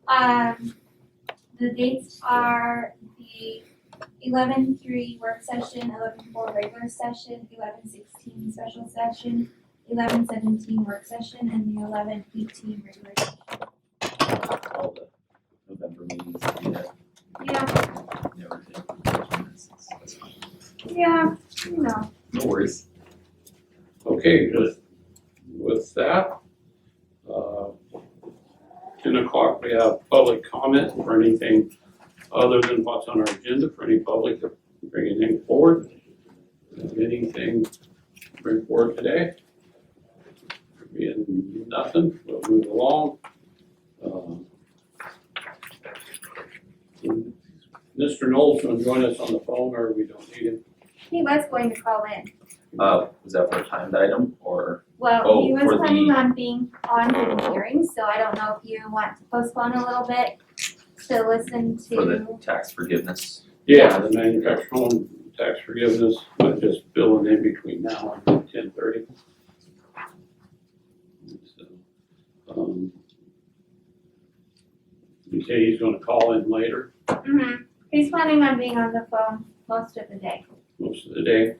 The dates are the 11-3 work session, 11-4 regular session, 11-16 special session, 11-17 work session, and the 11-18 regular session. All the November meetings that we had. Yeah, Never did those minutes. That's fine. yeah, you know. No worries. Okay, with that, 10 o'clock, we have public comment for anything other than what's on our agenda, for any public to bring anything forward. Anything to bring forward today? Being nothing, we'll move along. Mr. Knowles going to join us on the phone, or we don't need him? He was going to call in. Was that for a timed item or? Well, Oh, he was for planning on being on for the hearing, so I don't know if you want to postpone a little bit to listen For the to. tax forgiveness? Yeah, the manufactured home tax forgiveness, but just billing in between now and 10:30. So, you say he's gonna call in later, He's planning on being on the phone most of the day. most of the day.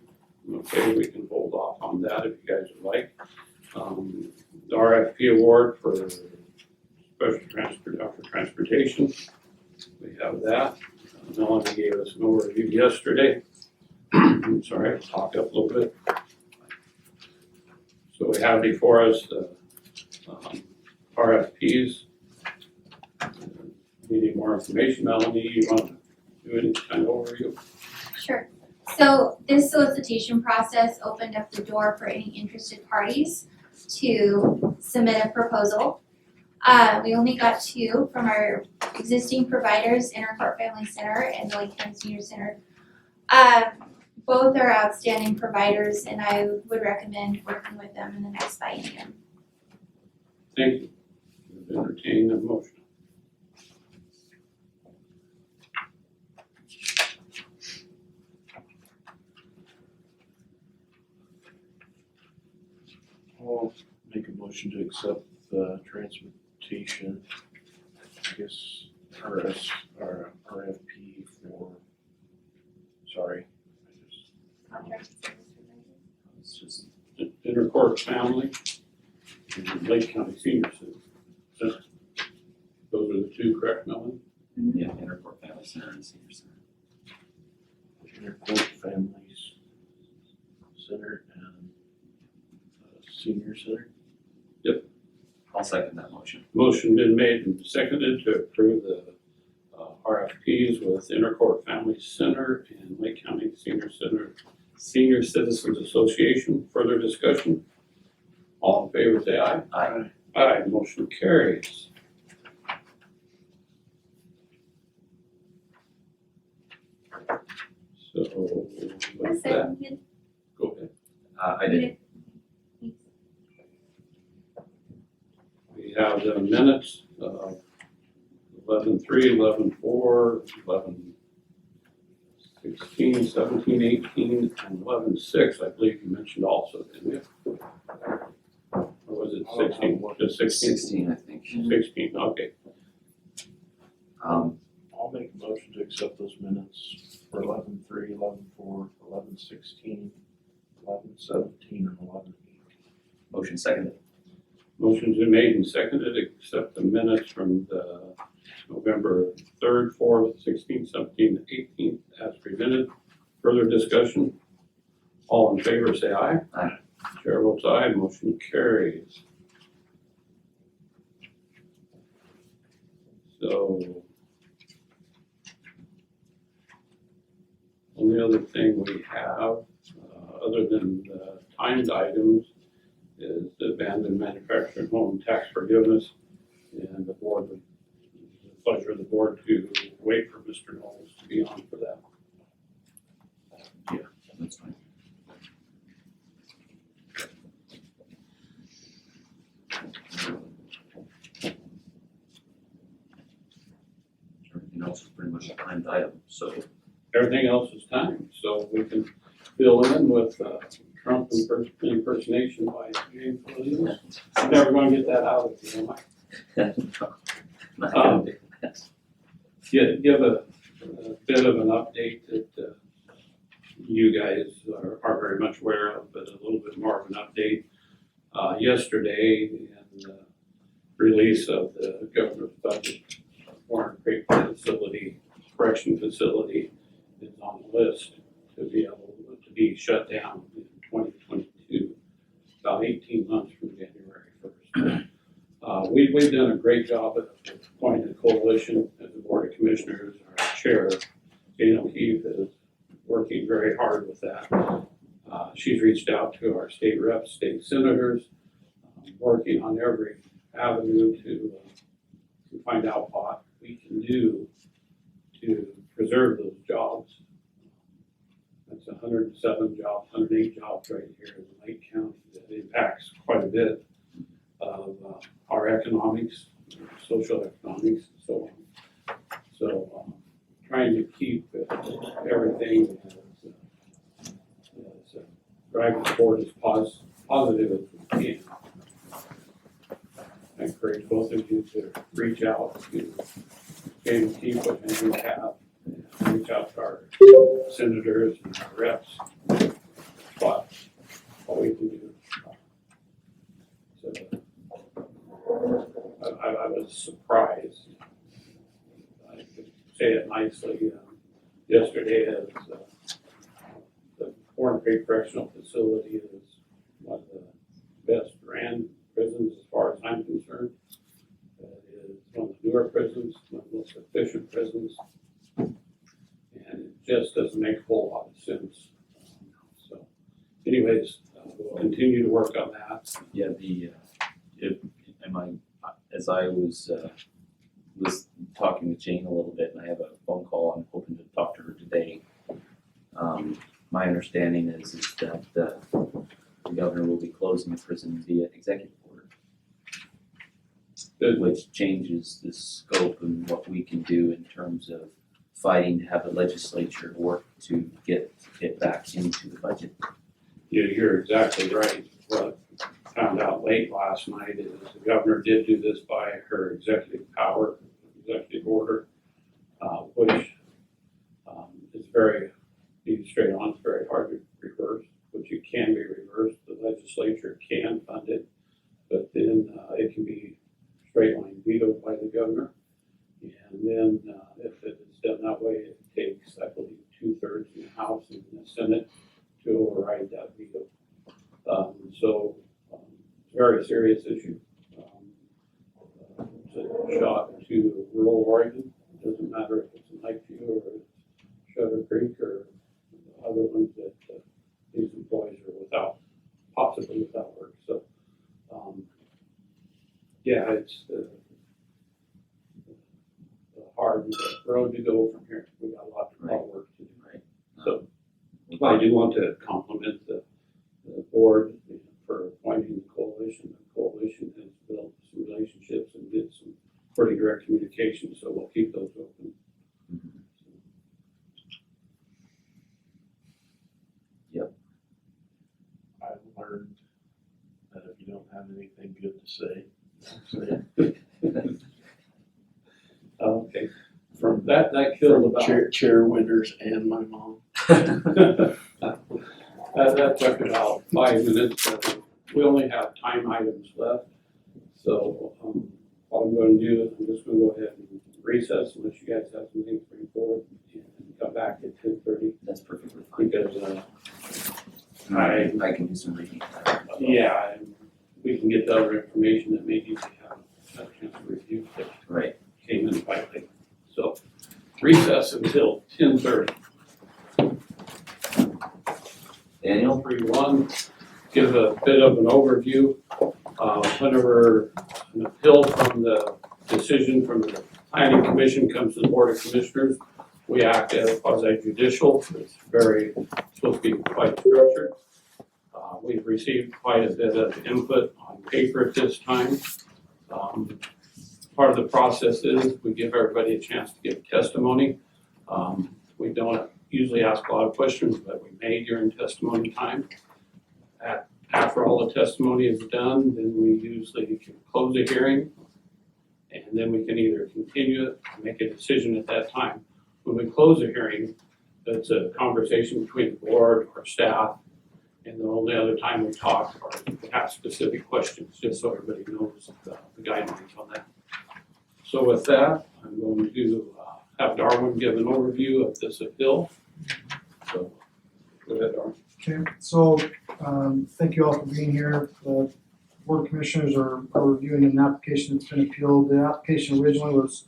Okay, we can hold off on that if you guys would like. The RFP award for special transportation, we have that. Melanie gave us an overview yesterday. I'm sorry, I talked up a little bit. So we have before us the RFPs. Need more information, Melanie, you want to do any kind of overview? Sure. So this solicitation process opened up the door for any interested parties to submit a proposal. We only got 2 from our existing providers, Intercourt Family Center and the Lake County Senior Center. Both are outstanding providers, and I would recommend working with them in the next biennium. Thank you. Entertain the motion. I'll make a motion to accept the transportation, I guess, or RFP for, sorry, It's just, Intercourt Family and Lake County Senior Center. Those are the 2, correct, Melanie? yeah, Intercourt Family Center and Senior Center. Intercourt Families Center and Senior Center. I'll second that motion. Motion been made and seconded to approve the RFPs with Intercourt Family Center and Lake County Senior Center, Senior Citizens Association. Further discussion? All in favor, say aye. Aye. Aye, motion carries. So, with that, go ahead. I did. We have the minutes of 11-3, 11-4, 11-16, 17-18, and 11-6. I believe you mentioned also, didn't you? Or was it 16? Just 16? 16, I think. 16, okay. I'll make a motion to accept those minutes for 11-3, 11-4, 11-16, 11-17, and 11-18. Motion seconded. Motion's been made and seconded to accept the minutes from the November 3rd, 4th, 16th, 17th, 18th as presented. Further discussion? All in favor, say aye. Aye. Chair votes aye, motion carries. So, only other thing we have, other than the timed items, is the abandoned manufactured home tax forgiveness. And the board, the pleasure of the board to wait for Mr. Knowles to be on for that. That's fine. Everything else is pretty much a timed item, so Everything else is timed, so we can fill in with Trump impersonation by James Williams. I'm never gonna get that out of you, am I? Not gonna do that. give a bit of an update that you guys are very much aware of, but a little bit more of an update. Yesterday, in the release of the governor's budget, Warren Creek Correction Facility is on the list to be able to be shut down in 2022, about 18 months from January 1st. We've done a great job of appointing a coalition as the Board of Commissioners. Our chair, Dana O'Keefe, is working very hard with that. She's reached out to our state reps, state senators, working on every avenue to find out what we can do to preserve those jobs. That's 107 jobs, 108 jobs right here in Lake County that impacts quite a bit of our economics, social economics, and so on. So trying to keep everything as driving forward as positive as we can. I encourage both of you to reach out to James Keefe and you have, and reach out to our senators and our reps, but what we can do. So I was surprised, I could say it nicely, yesterday as the Warren Creek Correctional Facility is one of the best ran prisons as far as I'm concerned. It is one of the newer prisons, one of the most efficient prisons, and it just doesn't make a whole lot of sense. So anyways, we'll continue to work on that. Yeah, as I was talking with Jane a little bit, and I have a phone call, I'm hoping to talk to her today. My understanding is that the governor will be closing the prison via executive order, Good. which changes the scope and what we can do in terms of fighting to have the legislature work to get it back into the budget. You're exactly right. What I found out late last night is the governor did do this by her executive power, executive order, which is very, being straight on, it's very hard to reverse, which it can be reversed. The legislature can fund it, but then it can be straight line vetoed by the governor. And then if it is done that way, it takes, I believe, 2/3 in the House and the Senate to override that veto. So it's a very serious issue. It's a shot to rural Oregon. It doesn't matter if it's in Lakeview or it's Sugar Creek or other ones that these employees are possibly without work. So, yeah, it's a hard road to go from here. We got a lot of work to do. Right. So, I do want to compliment the board for appointing the coalition. The coalition has built some relationships and did some pretty direct communication, so we'll keep those open. I've learned that if you don't have anything good to say, don't say it. Okay, from that killed about Chair Winters and my mom. that took about 5 minutes. We only have time items left, so all I'm going to do is I'm just going to go ahead and recess unless you guys have something to bring forward and come back at 10:30 That's perfectly fine. because I can do some reading. yeah, and we can get the other information that maybe we haven't had a chance to review that Right. came in quite late. So recess until 10:30. Daniel? 3-1, give a bit of an overview. Whenever an appeal from the decision from the planning commission comes to the board of commissioners, we act as quasi-judicial. It's supposed to be quite structured. We've received quite a bit of input on paper at this time. Part of the process is we give everybody a chance to give testimony. We don't usually ask a lot of questions, but we may during testimony time. After all the testimony is done, then we usually can close the hearing. And then we can either continue it, make a decision at that time. When we close the hearing, that's a conversation between the board or staff. And the only other time we talk or ask specific questions, just so everybody knows the guidelines on that. So with that, I'm going to have Darwin give an overview of this appeal. So, go ahead, Darwin. Okay, so, thank you all for being here. The Board of Commissioners are reviewing an application that's been appealed. The application originally was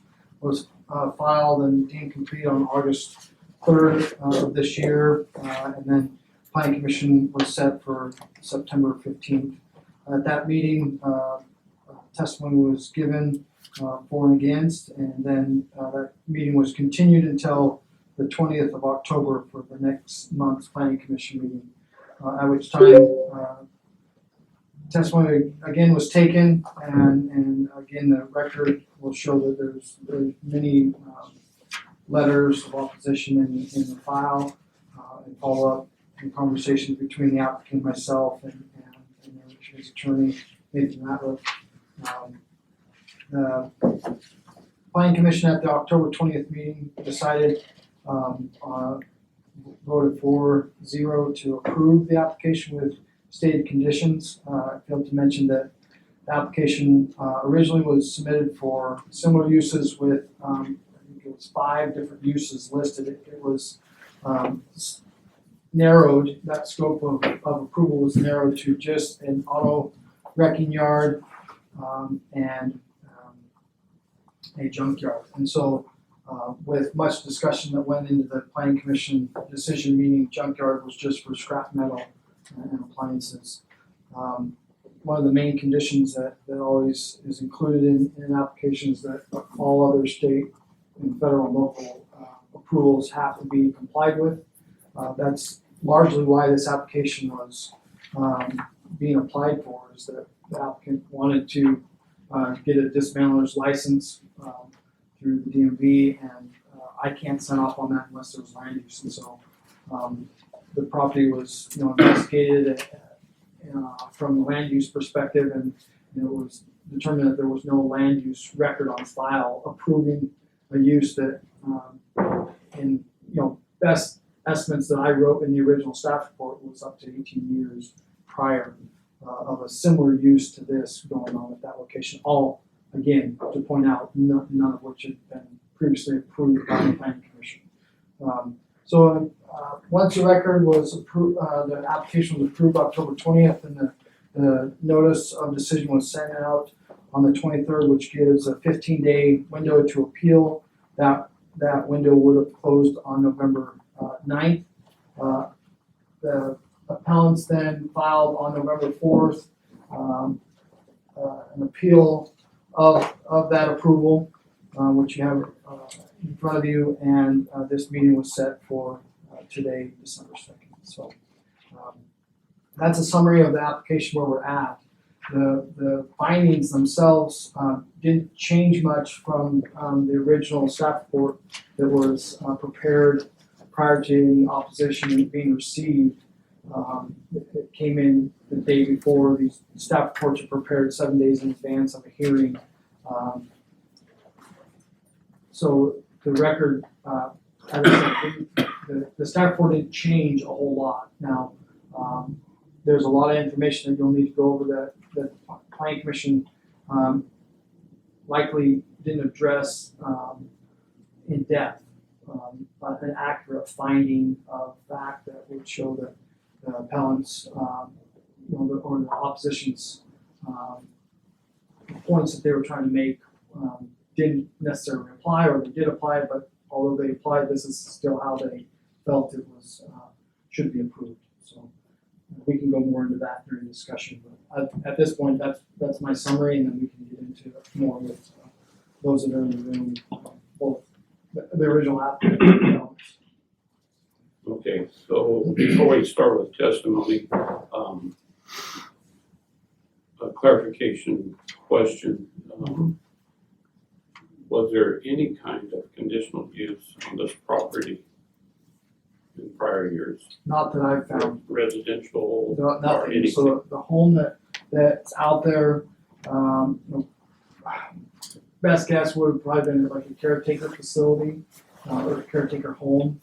filed and deemed complete on August 3rd of this year, and then Planning Commission was set for September 15th. At that meeting, testimony was given for and against, and then that meeting was continued until the 20th of October for the next month's Planning Commission meeting, at which time testimony again was taken, and again the record will show that there's many letters of opposition in the file, and follow-up and conversations between the applicant, myself, and his attorney, Nathan Ratliff. The Planning Commission at the October 20th meeting decided, voted 4-0 to approve the application with stated conditions. I failed to mention that the application originally was submitted for similar uses with, I think it was 5 different uses listed. It was narrowed, that scope of approval was narrowed to just an auto wrecking yard and a junkyard. And so with much discussion that went into the Planning Commission decision, meaning junkyard was just for scrap metal and appliances. One of the main conditions that always is included in applications that all other state and federal and local approvals have to be complied with. That's largely why this application was being applied for, is that the applicant wanted to get a dismantler's license through the DMV, and I can't sign off on that unless there's land use. And so the property was, investigated from the land use perspective, and it was determined that there was no land use record on file approving a use that, in best estimates that I wrote in the original staff report, was up to 18 years prior of a similar use to this going on at that location. All, again, to point out, none of which had been previously approved by the Planning Commission. Once the record was approved, the application was approved October 20th, and the notice of decision was sent out on the 23rd, which gives a 15-day window to appeal. That window would have closed on November 9th. The appellants then filed on November 4th an appeal of that approval, which you have in front of you, and this meeting was set for today, December 2nd. So that's a summary of the application where we're at. The findings themselves didn't change much from the original staff report that was prepared prior to any opposition being received. It came in the day before. These staff reports are prepared 7 days in advance of a hearing. So the record, as I said, the staff report didn't change a whole lot. Now, there's a lot of information that you'll need to go over that the Planning Commission likely didn't address in depth, but an accurate finding of fact that would show that the appellants, or the opposition's points that they were trying to make didn't necessarily apply, or they did apply, but although they applied, this is still how they felt it was should be approved. So we can go more into that during discussion, but at this point, that's my summary, and then we can get into more with those that are in the room, both the original applicant and the appellants. Okay, so before we start with testimony, a clarification question. Was there any kind of conditional use on this property in prior years? Not that I've found. Residential or Nothing. anything? So the home that's out there, best guess would have probably been like a caretaker facility, or a caretaker home,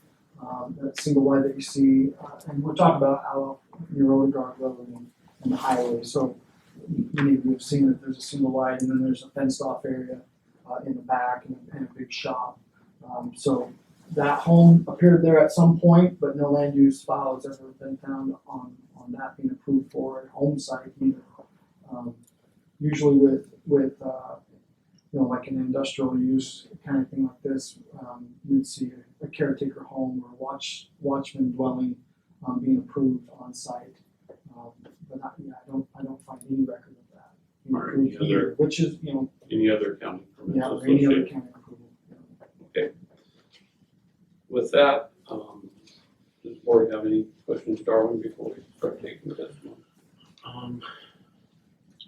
that single wide that you see, and we're talking about out near Road Guard Road and the highway, so many of you have seen that there's a single wide, and then there's a fenced off area, in the back and a big shop. So that home appeared there at some point, but no land use file has ever been found on that being approved for a home site either. Usually with like an industrial use kind of thing like this, you'd see a caretaker home or watchman dwelling being approved on site. But I don't find any record of that being Or any approved here, which is, Any other county permits yeah, or any other associated? county approval. With that, does the board have any questions, Darwin, before we start taking testimony?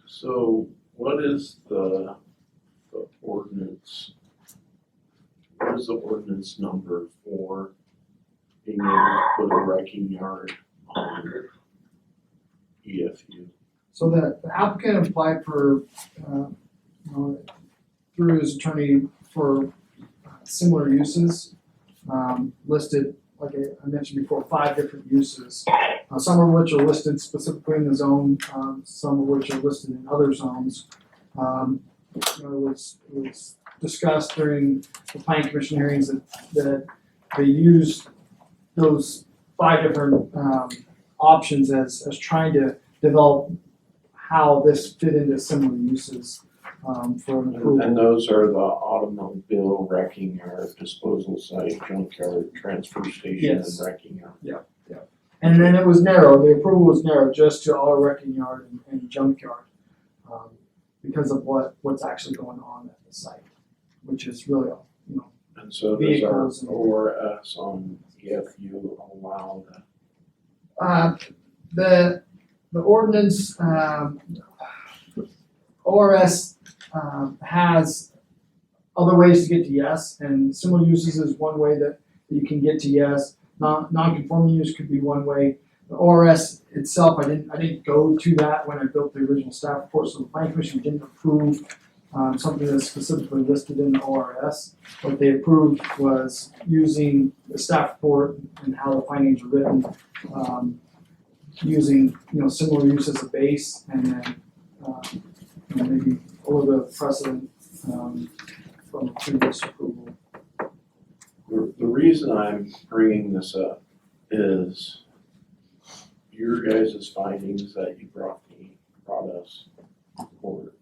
So what is the ordinance? What is the ordinance number for being able to put a wrecking yard on EFU? So the applicant applied for, through his attorney for similar uses, listed, like I mentioned before, 5 different uses. Some of which are listed specifically in the zone, some of which are listed in other zones. It was discussed during the planning commission hearings that they used those 5 different options as trying to develop how this fit into similar uses for an approval. And those are the automobile wrecking yard, disposal site, junkyard, transfer station, and Yes. wrecking yard. And then it was narrow, the approval was narrow just to auto wrecking yard and junkyard, because of what's actually going on at the site, which is really, And so does our Vehicles and- ORS on EFU allow that? the ordinance, ORS, has other ways to get to yes, and similar uses is one way that you can get to yes. Non-conforming use could be one way. The ORS itself, I didn't go to that when I built the original staff report, so the planning commission didn't approve something that's specifically listed in the ORS. What they approved was using the staff report and how the findings are written, using, similar use as a base, and then, maybe a little bit of precedent, from a previous approval. The reason I'm bringing this up is your guys' findings that you brought us forward.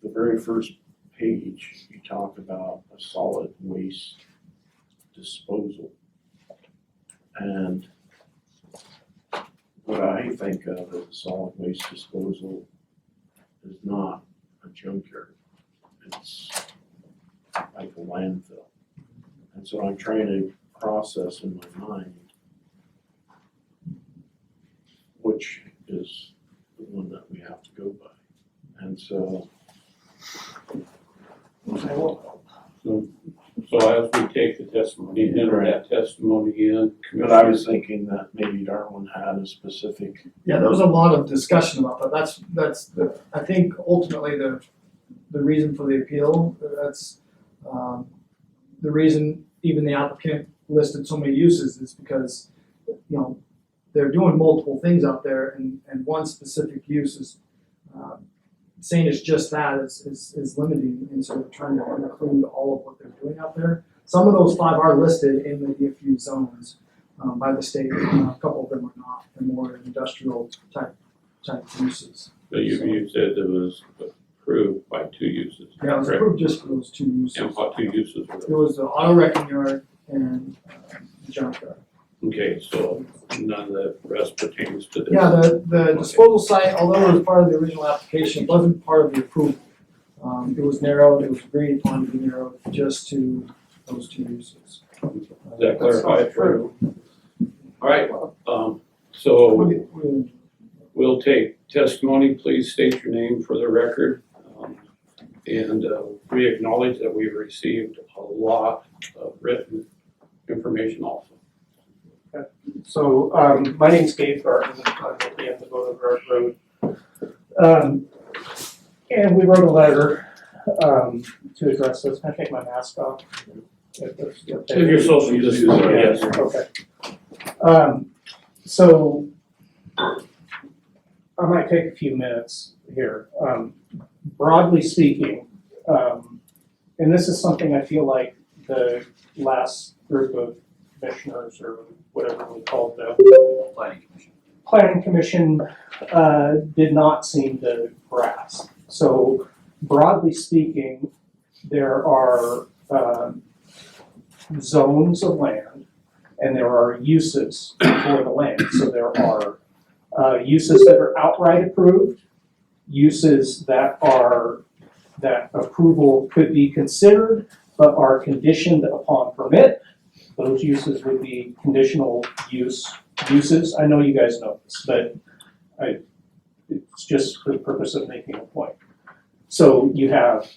The very first page, you talk about a solid waste disposal. And what I think of as a solid waste disposal is not a junkyard. It's like a landfill. And so I'm trying to process in my mind which is the one that we have to go by. And so, So as we take the testimony, enter that testimony in, but I was thinking that maybe Darwin had a specific, Yeah, there was a lot of discussion about that. That's I think ultimately the reason for the appeal. That's the reason even the applicant listed so many uses is because, they're doing multiple things out there, and one specific use is saying it's just that is limiting, and so they're trying to include all of what they're doing out there. Some of those 5 are listed in the DFU zones by the state. A couple of them are not. They're more industrial type uses. So you said it was approved by 2 uses, Yeah, it was correct? approved just for those 2 uses. And what 2 uses were It there? was the auto wrecking yard and the junkyard. Okay, so none of the rest pertains to this? Yeah, the disposal site, although it was part of the original application, wasn't part of the approval. It was narrowed, it was agreed upon to be narrowed just to those 2 uses. Does that clarify it for you? All right, so we'll take testimony. Please state your name for the record. And we acknowledge that we've received a lot of written information also. So, my name's Dave Garten, I'm at the Road Guard Road. And we wrote a letter, to address this. Can I take my mask off? If you're social distancing, yes. Okay. So I might take a few minutes here. Broadly speaking, and this is something I feel like the last group of commissioners or whatever we called them, Planning Commission did not seem to grasp. So broadly speaking, there are zones of land and there are uses for the land. So there are uses that are outright approved, uses that approval could be considered but are conditioned upon permit. Those uses would be conditional uses. I know you guys know this, but it's just for the purpose of making a point. So you have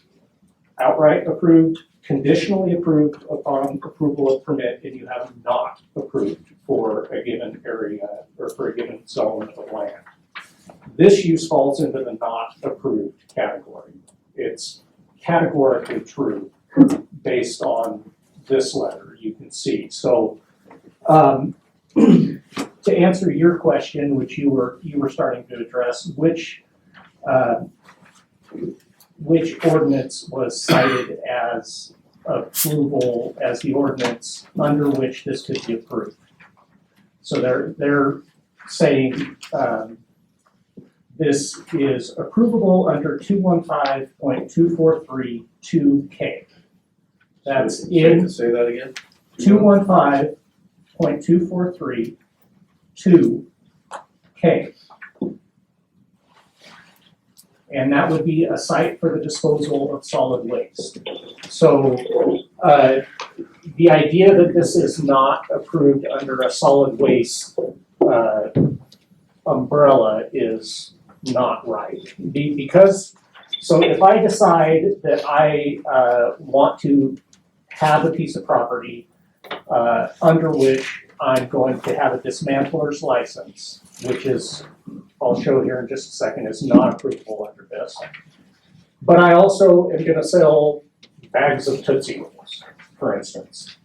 outright approved, conditionally approved upon approval of permit, and you have not approved for a given area or for a given zone of land. This use falls into the not approved category. It's categorically true based on this letter, you can see. So to answer your question, which you were starting to address, which ordinance was cited as approval as the ordinance under which this could be approved? So they're saying this is approvable under 215.243(2)K. That's in Say that again? 215.243(2)K. And that would be a site for the disposal of solid waste. So the idea that this is not approved under a solid waste umbrella is not right. Because, so if I decide that I want to have a piece of property under which I'm going to have a dismantler's license, which is, I'll show here in just a second, is not approvable under this. But I also am gonna sell bags of Tootsie Rolls, for instance.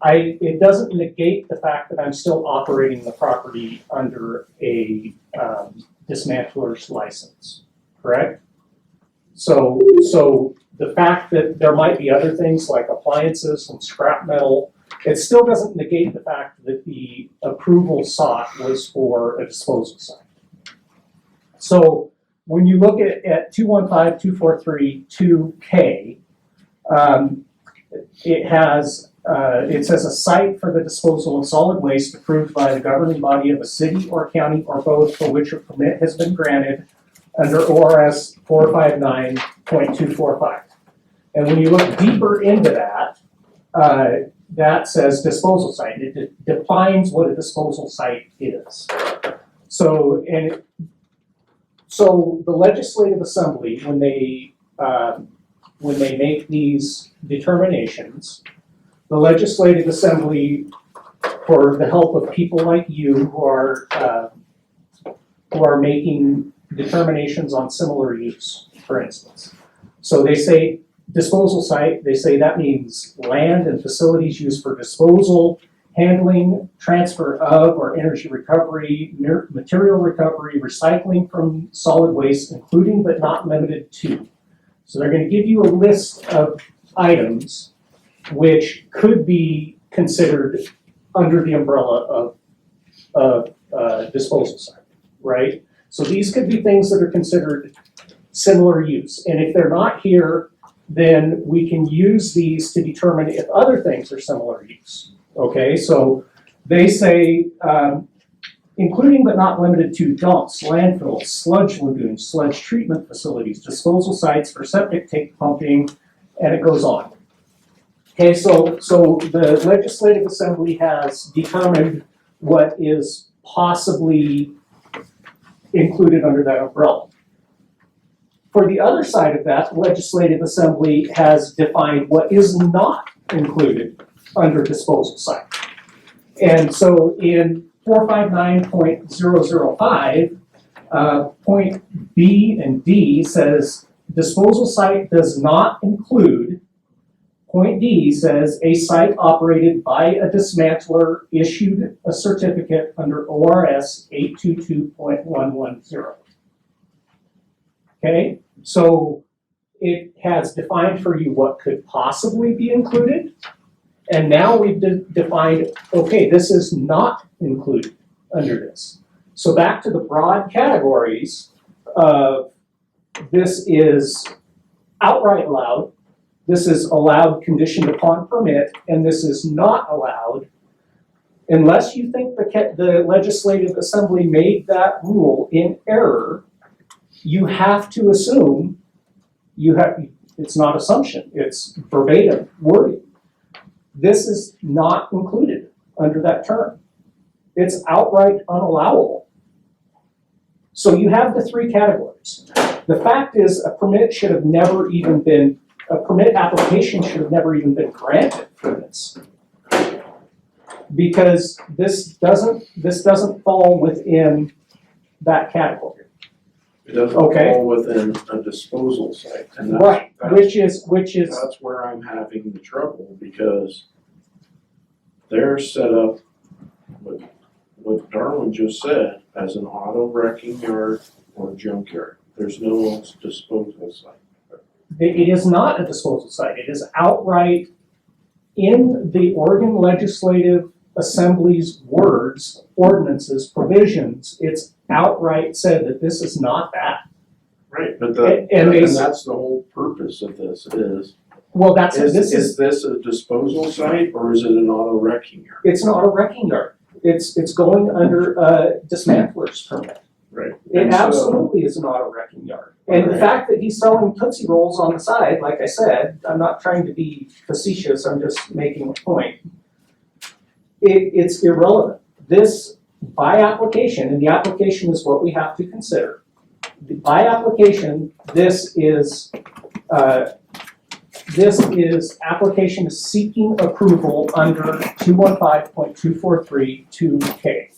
It doesn't negate the fact that I'm still operating the property under a dismantler's license, correct? So the fact that there might be other things like appliances and scrap metal, it still doesn't negate the fact that the approval sought was for a disposal site. So when you look at 215.243(2)K, it says a site for the disposal of solid waste approved by the governing body of a city or county or both for which a permit has been granted under ORS 459.245. And when you look deeper into that, that says disposal site. It defines what a disposal site is. So the Legislative Assembly, when they make these determinations, the Legislative Assembly, for the help of people like you who are making determinations on similar use, for instance. So they say disposal site, they say that means land and facilities used for disposal, handling, transfer of, or energy recovery, material recovery, recycling from solid waste, including but not limited to. So they're going to give you a list of items which could be considered under the umbrella of disposal site, right? So these could be things that are considered similar use. And if they're not here, then we can use these to determine if other things are similar use. Okay, so they say, including but not limited to dumps, landfills, sludge lagoons, sludge treatment facilities, disposal sites for septic tank pumping, and it goes on. Okay, so the Legislative Assembly has determined what is possibly included under that umbrella. For the other side of that, the Legislative Assembly has defined what is not included under disposal site. And so in 459.005, point B and D says disposal site does not include, point D says, a site operated by a dismantler issued a certificate under ORS 822.110. Okay, so it has defined for you what could possibly be included. And now we've defined, okay, this is not included under this. So back to the broad categories of this is outright allowed, this is allowed conditioned upon permit, and this is not allowed unless you think the legislative assembly made that rule in error. You have to assume it's not assumption, it's verbatim wording. This is not included under that term. It's outright unallowable. So you have the three categories. The fact is a permit application should have never even been granted for this. Because this doesn't fall within that category. It doesn't Okay. fall within a disposal site, and that's, Right, which is, that's where I'm having the trouble, because they're set up with what Darwin just said as an auto wrecking yard or junkyard. There's no disposal site. it is not a disposal site. It is outright in the Oregon Legislative Assembly's words, ordinances, provisions, it's outright said that this is not that. Right, but And they- that's the whole purpose of this is, Well, is this a disposal site or is it an auto wrecking yard? it's not a wrecking yard. It's going under a dismantler's permit. Right. It And so- absolutely is an auto wrecking yard. And the Right. fact that he's selling Tootsie Rolls on the side, like I said, I'm not trying to be facetious, I'm just making a point. It's irrelevant. This, by application, and the application is what we have to consider. By application, this is application seeking approval under 215.243(2)K,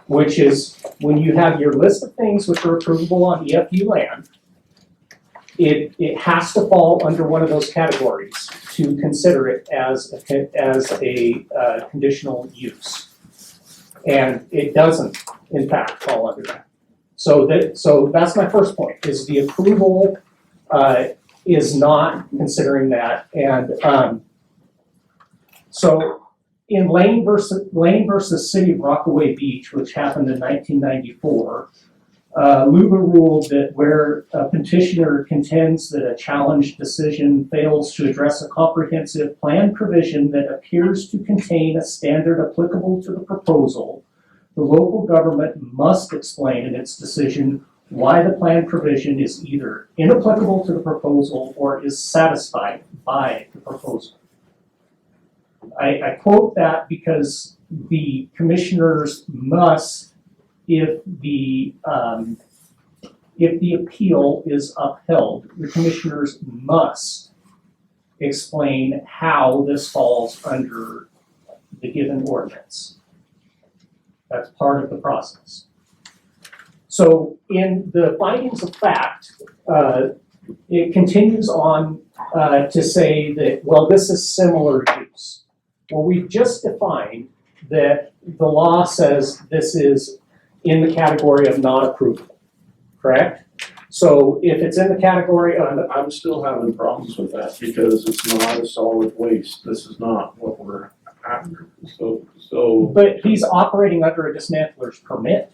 which is when you have your list of things which are approvable on EFU land, it has to fall under one of those categories to consider it as a conditional use. And it doesn't, in fact, fall under that. So that's my first point, is the approval is not considering that. And so in Lane versus City of Rockaway Beach, which happened in 1994, Luba ruled that where a petitioner contends that a challenged decision fails to address a comprehensive plan provision that appears to contain a standard applicable to the proposal, the local government must explain in its decision why the plan provision is either inapplicable to the proposal or is satisfied by the proposal. I quote that because the commissioners must, if the appeal is upheld, the commissioners must explain how this falls under the given ordinance. That's part of the process. So in the findings of fact, it continues on to say that, well, this is similar use. Well, we've just defined that the law says this is in the category of not approvable, correct? So if it's in the category of, I'm still having problems with that because it's not a solid waste. This is not what we're after. So but he's operating under a dismantler's permit.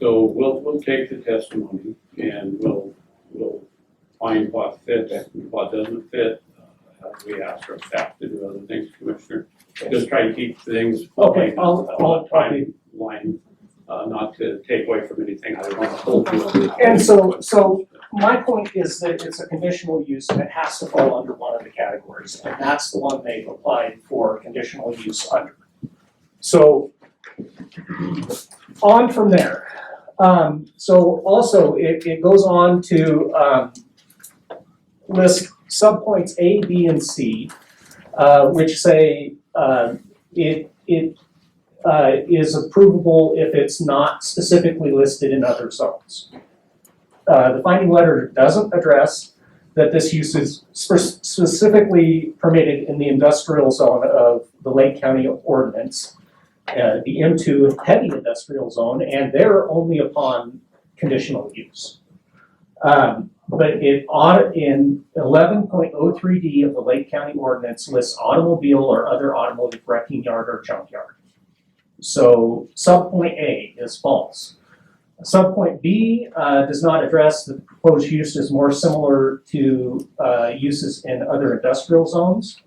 we'll take the testimony and we'll find what fits and what doesn't fit. As we ask our staff to do other things, Commissioner, just try to keep things Okay, on I'll the timeline, not to take away from anything I want to hold you. And so my point is that it's a conditional use and it has to fall under one of the categories, and that's the one they've applied for conditional use under. So on from there. So also it goes on to list subpoints A, B, and C, which say it is approvable if it's not specifically listed in other zones. The finding letter doesn't address that this use is specifically permitted in the industrial zone of the Lake County ordinance, the M2 heavy industrial zone, and they're only upon conditional use. But it ought, in 11.03D of the Lake County ordinance lists automobile or other automotive wrecking yard or junkyard. So subpoint A is false. Subpoint B does not address that the proposed use is more similar to uses in other industrial zones.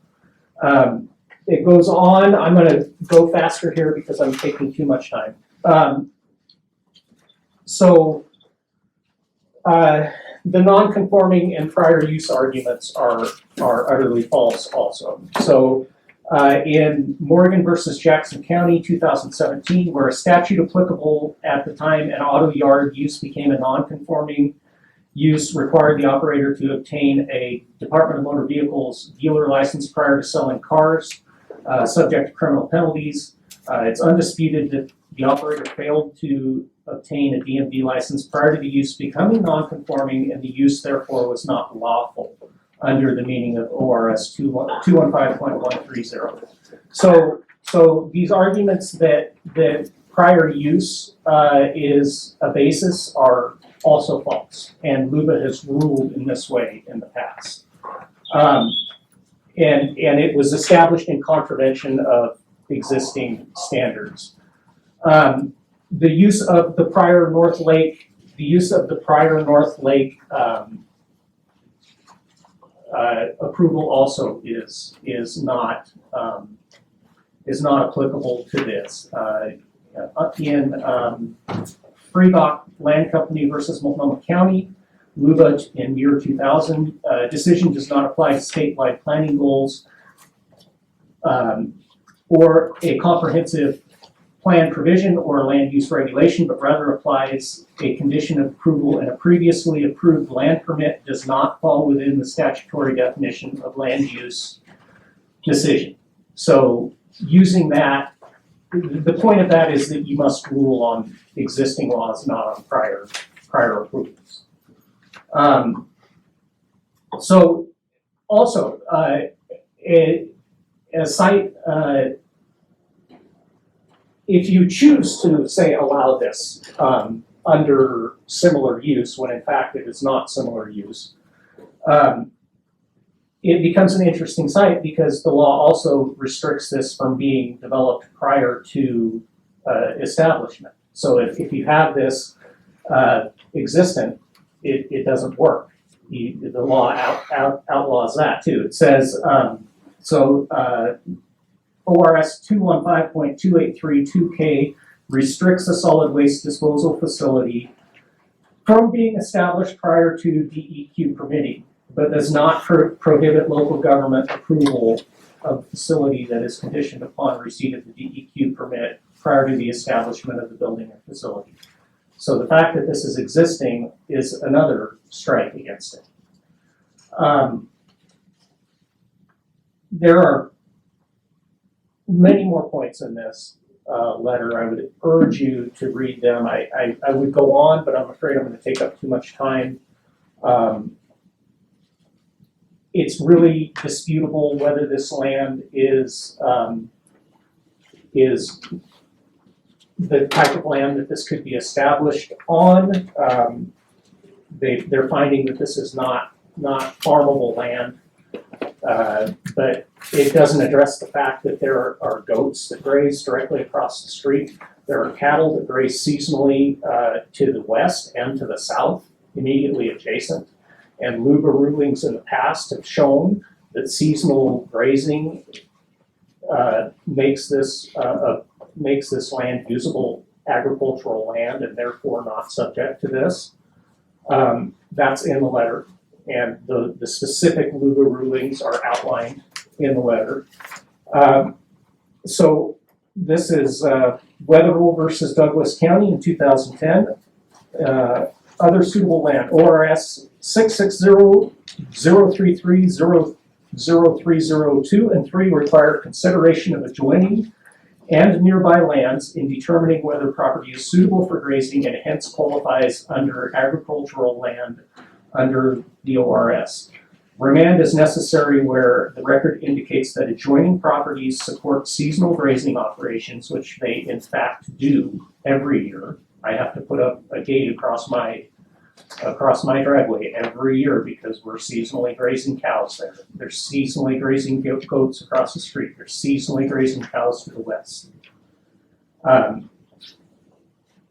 It goes on, I'm gonna go faster here because I'm taking too much time. The non-conforming and prior use arguments are utterly false also. So in Morgan versus Jackson County, 2017, where a statute applicable at the time an auto yard use became a non-conforming use required the operator to obtain a Department of Motor Vehicles dealer license prior to selling cars, subject to criminal penalties. It's undisputed that the operator failed to obtain a DMV license prior to the use becoming non-conforming, and the use therefore was not lawful under the meaning of ORS 215.130. So these arguments that prior use is a basis are also false, and LUBA has ruled in this way in the past. And it was established in contravention of existing standards. The use of the prior North Lake, approval also is not applicable to this. In Freedock Land Company versus Multnomah County, LUBA in year 2000, decision does not apply to statewide planning goals or a comprehensive plan provision or a land use regulation, but rather applies a condition of approval, and a previously approved land permit does not fall within the statutory definition of land use decision. So using that, the point of that is that you must rule on existing laws, not on prior approvals. So also, a site, if you choose to say allow this under similar use, when in fact it is not similar use, it becomes an interesting site because the law also restricts this from being developed prior to establishment. So if you have this existent, it doesn't work. The law outlaws that too. It says, ORS 215.2832K restricts a solid waste disposal facility from being established prior to DEQ permitting, but does not prohibit local government approval of a facility that is conditioned upon receipt of the DEQ permit prior to the establishment of the building or facility. So the fact that this is existing is another strike against it. There are many more points in this letter. I would urge you to read them. I would go on, but I'm afraid I'm going to take up too much time. It's really disputable whether this land is the type of land that this could be established on. They're finding that this is not farmable land, but it doesn't address the fact that there are goats that graze directly across the street. There are cattle that graze seasonally to the west and to the south, immediately adjacent. And LUBA rulings in the past have shown that seasonal grazing makes this land usable agricultural land and therefore not subject to this. That's in the letter, and the specific LUBA rulings are outlined in the letter. So this is Weatherall versus Douglas County in 2010. Other suitable land, ORS 660-033-0302 and 3 require consideration of adjoining and nearby lands in determining whether property is suitable for grazing and hence qualifies under agricultural land under the ORS. Remand is necessary where the record indicates that adjoining properties support seasonal grazing operations, which they in fact do every year. I have to put up a gate across my driveway every year because we're seasonally grazing cows there. There's seasonally grazing goats across the street. There's seasonally grazing cows to the west.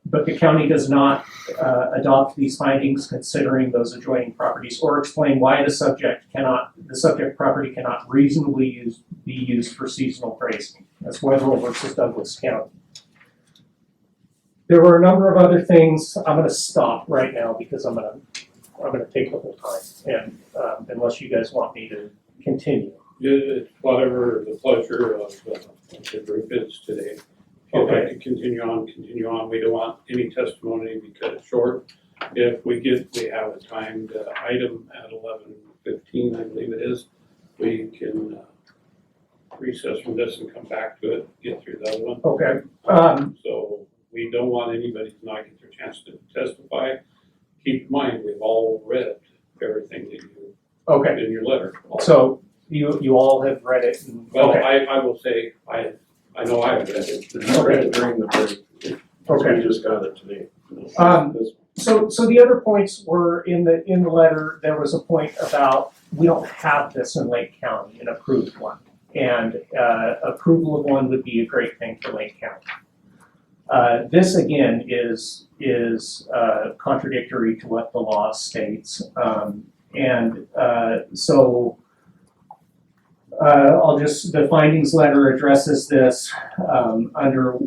But the county does not adopt these findings considering those adjoining properties or explain why the subject property cannot reasonably be used for seasonal grazing. That's Wetherell versus Douglas County. There were a number of other things. I'm going to stop right now because I'm going to take the whole time, and unless you guys want me to continue. It's whatever the pleasure of the group is today. If you'd like to continue on. We don't want any testimony because it's short. If we have a timed item at 11:15, I believe it is, we can recess from this and come back to it, get through the other one. Okay. So we don't want anybody to not get their chance to testify. Keep in mind, we've all read everything that you Okay. in your letter. So you all have read it. And, Well, okay. I will say, I know I've read it. I read it during the break. Okay. We just got it today. So the other points were in the letter. There was a point about we don't have this in Lake County, an approved one, and approval of one would be a great thing for Lake County. This again is contradictory to what the law states, so the findings letter addresses this under.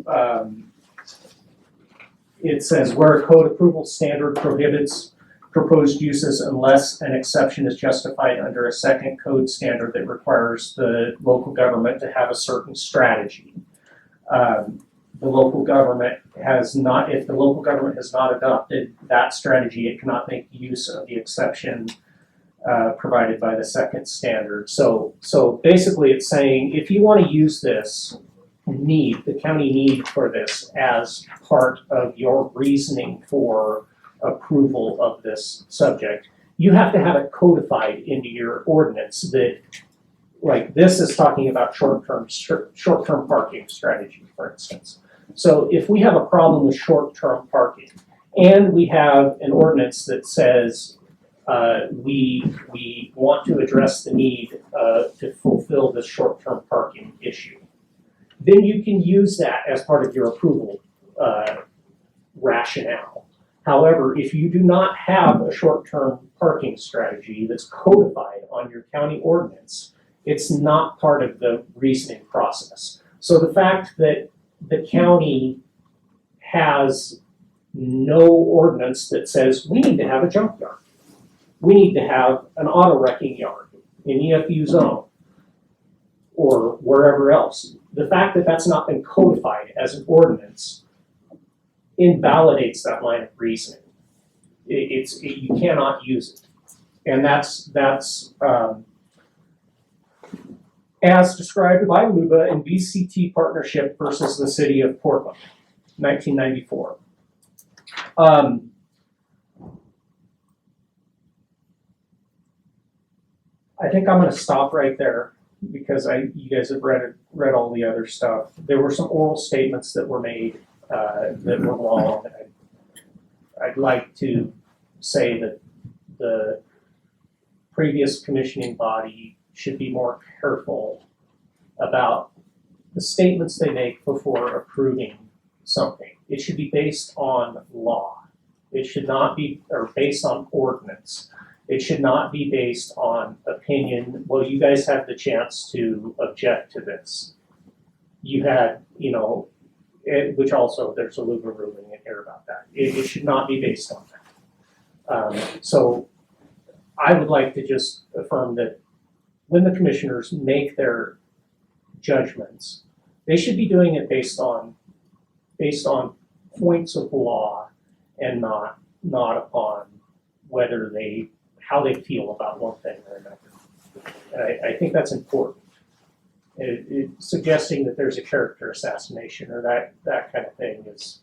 It says where a code approval standard prohibits proposed uses unless an exception is justified under a second code standard that requires the local government to have a certain strategy. The local government if the local government has not adopted that strategy, it cannot make use of the exception provided by the second standard. So basically it's saying if you want to use this the county need for this as part of your reasoning for approval of this subject, you have to have it codified into your ordinance that, like this is talking about short-term parking strategy, for instance. So if we have a problem with short-term parking and we have an ordinance that says we want to address the need to fulfill this short-term parking issue, then you can use that as part of your approval rationale. However, if you do not have a short-term parking strategy that's codified on your county ordinance, it's not part of the reasoning process. So the fact that the county has no ordinance that says we need to have a junkyard, we need to have an auto wrecking yard in EFU zone, or wherever else. The fact that that's not been codified as an ordinance invalidates that line of reasoning. You cannot use it. And that's as described by LUBA in VCT Partnership versus the City of Portland, 1994. I think I'm gonna stop right there because you guys have read all the other stuff. There were some oral statements that were made that were wrong. I'd like to say that the previous commissioning body should be more careful about the statements they make before approving something. It should be based on law. It should not be, or based on ordinance. It should not be based on opinion. Well, you guys have the chance to object to this. You had, which also there's a LUBA ruling in here about that. It should not be based on that. So I would like to just affirm that when the commissioners make their judgments, they should be doing it based on points of law and not upon how they feel about one thing or another. And I think that's important. Suggesting that there's a character assassination or that kind of thing is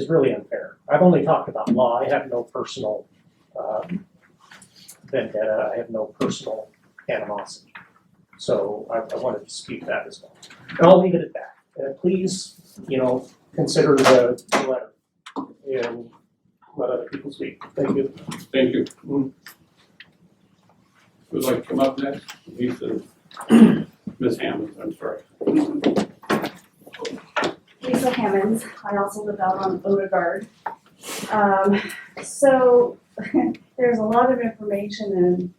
really unfair. I've only talked about law. I have no personal vendetta, I have no personal animosity. So I wanted to speak that as well. And I'll leave it at that. Please, consider the letter and let other people speak. Thank you. Thank you. Would like to come up next? Lisa, Ms. Hammond, I'm sorry. Lisa Hammonds, I also live out on Odegaard. So there's a lot of information and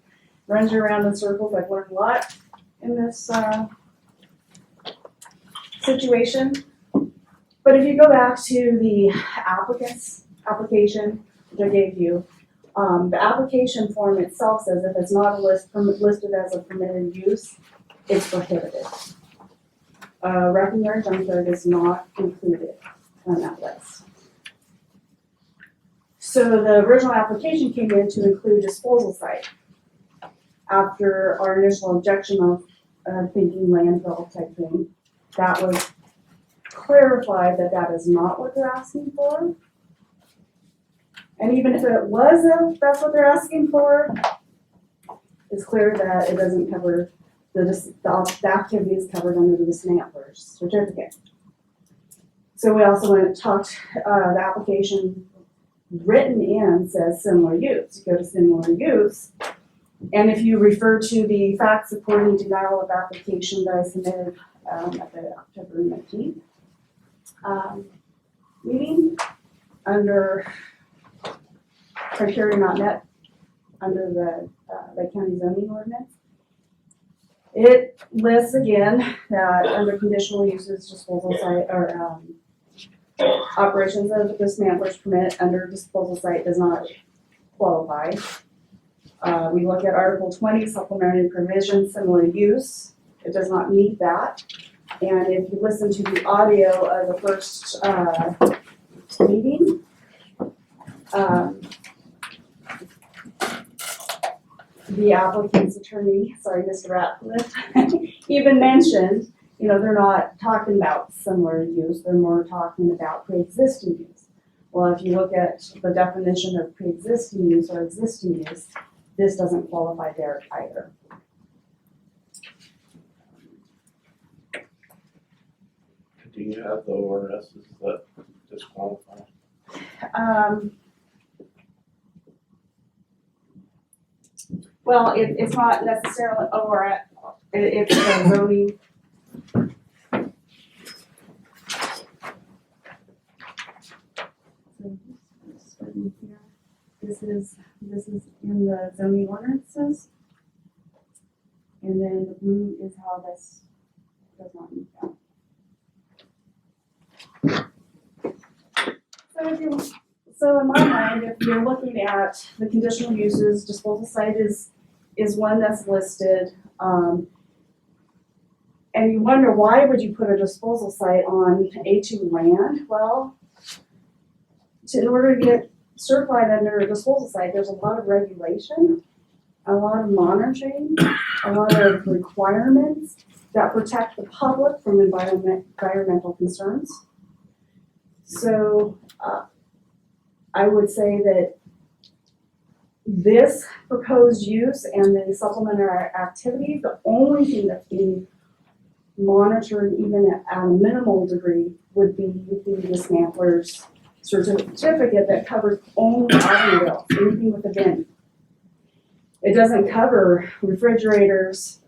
runs you around in circles. I've learned a lot in this situation. But if you go back to the application that I gave you, the application form itself says if it's not listed as a permitted use, it's prohibited. Wrecking yard junkyard is not included on that list. So the original application came in to include disposal site. After our initial objection of thinking landfill type thing, that was clarified that that is not what they're asking for. And even if it was, that's what they're asking for, it's clear that it doesn't cover the activities covered under the dismantler's certificate. So we also went and talked, the application written in says similar use. You go to similar use, and if you refer to the facts supporting denial of application that I submitted at the October 19th meeting, under criteria not met under the Lake County zoning ordinance, it lists again that under conditional uses, disposal site, or operations of the dismantler's permit under disposal site does not qualify. We look at Article 20, supplementary provision, similar use. It does not meet that. And if you listen to the audio of the first meeting, the applicant's attorney, sorry, Mr. Ratcliffe, even mentioned, they're not talking about similar use, they're more talking about pre-existing use. Well, if you look at the definition of pre-existing use or existing use, this doesn't qualify there either. Do you have the ORSs that disqualify? Well, it's not necessarily over it's the zoning. So starting here, this is in the zoning ordinances, and then the blue is how this does not meet that. So in my mind, if you're looking at the conditional uses, disposal site is one that's listed. And you wonder, why would you put a disposal site on A2 land? Well, in order to get certified under a disposal site, there's a lot of regulation, a lot of monitoring, a lot of requirements that protect the public from environmental concerns. So I would say that this proposed use and the supplementary activity, the only thing that's being monitored even at a minimal degree would be the dismantler's certificate that covers only automobiles, anything with a VIN. It doesn't cover refrigerators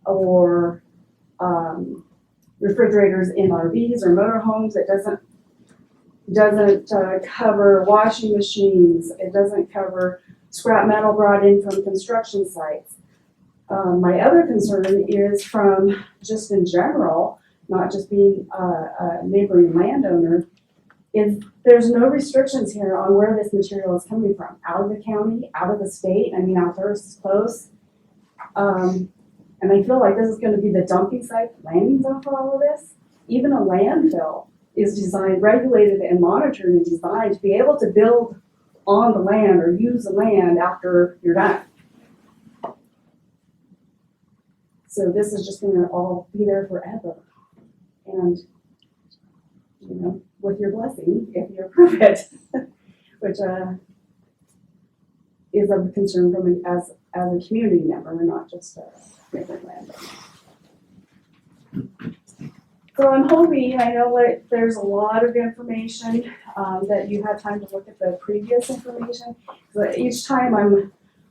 or refrigerators in RVs or motorhomes. It doesn't cover washing machines. It doesn't cover scrap metal brought in from construction sites. My other concern is from just in general, not just being a neighboring landowner, is there's no restrictions here on where this material is coming from. Out of the county, out of the state. I mean, Alberta's is close. And I feel like this is going to be the dumping site, landing zone for all of this. Even a landfill is designed, regulated and monitored and designed to be able to build on the land or use the land after you're done. So this is just gonna all be there forever. And, with your blessing, if you approve it, which is of concern as a community member, not just a different landowner. So I'm hoping, I know there's a lot of information, that you had time to look at the previous information. So each time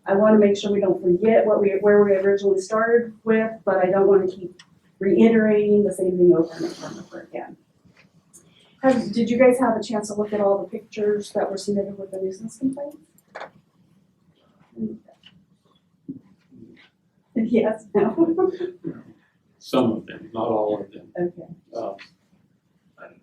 I wanna make sure we don't forget where we originally started with, but I don't wanna keep reiterating the same thing over and over and over again. Did you guys have a chance to look at all the pictures that were submitted with the nuisance complaint? Yes, no? Some of them, not all of them. Okay, I don't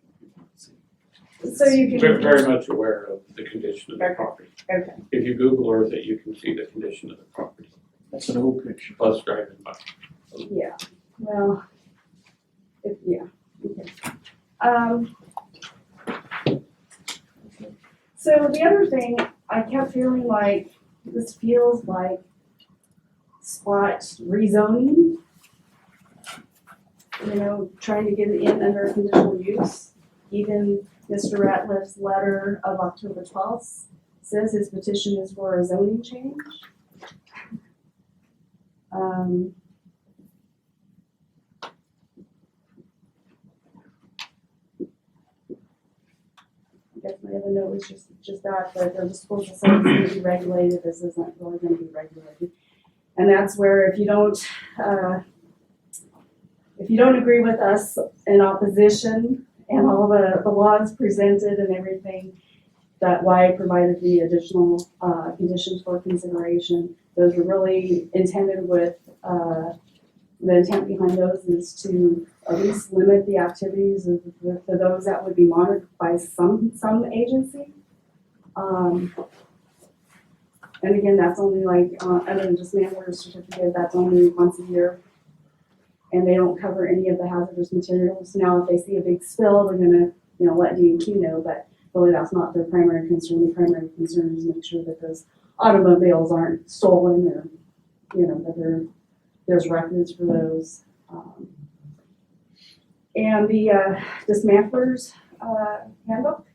know. so you can. Very much aware of the condition of the property. Okay, If you Google Earth it, you can see the condition of the property, That's an old picture. plus driving by. yeah, well, yeah, okay. So the other thing, I kept feeling like this feels like spot rezoning. You know, trying to get it in under a conditional use. Even Mr. Ratliff's letter of October 12th says his petition is for a zoning change. I guess my other note was just that the disposal site is gonna be regulated, this isn't really gonna be regulated. And that's where if you don't agree with us in opposition and all the laws presented and everything, that why I provided the additional conditions for consideration. Those were really intended with, the intent behind those is to at least limit the activities of for those that would be monitored by some agency. And again, that's only like, other than just man-order certificate, that's only once a year. And they don't cover any of the hazardous materials. Now, if they see a big spill, they're gonna, let DEQ know, but really that's not their primary concern. The primary concern is make sure that those automobiles aren't stolen or, that there's records for those. And the dismantlers handbook,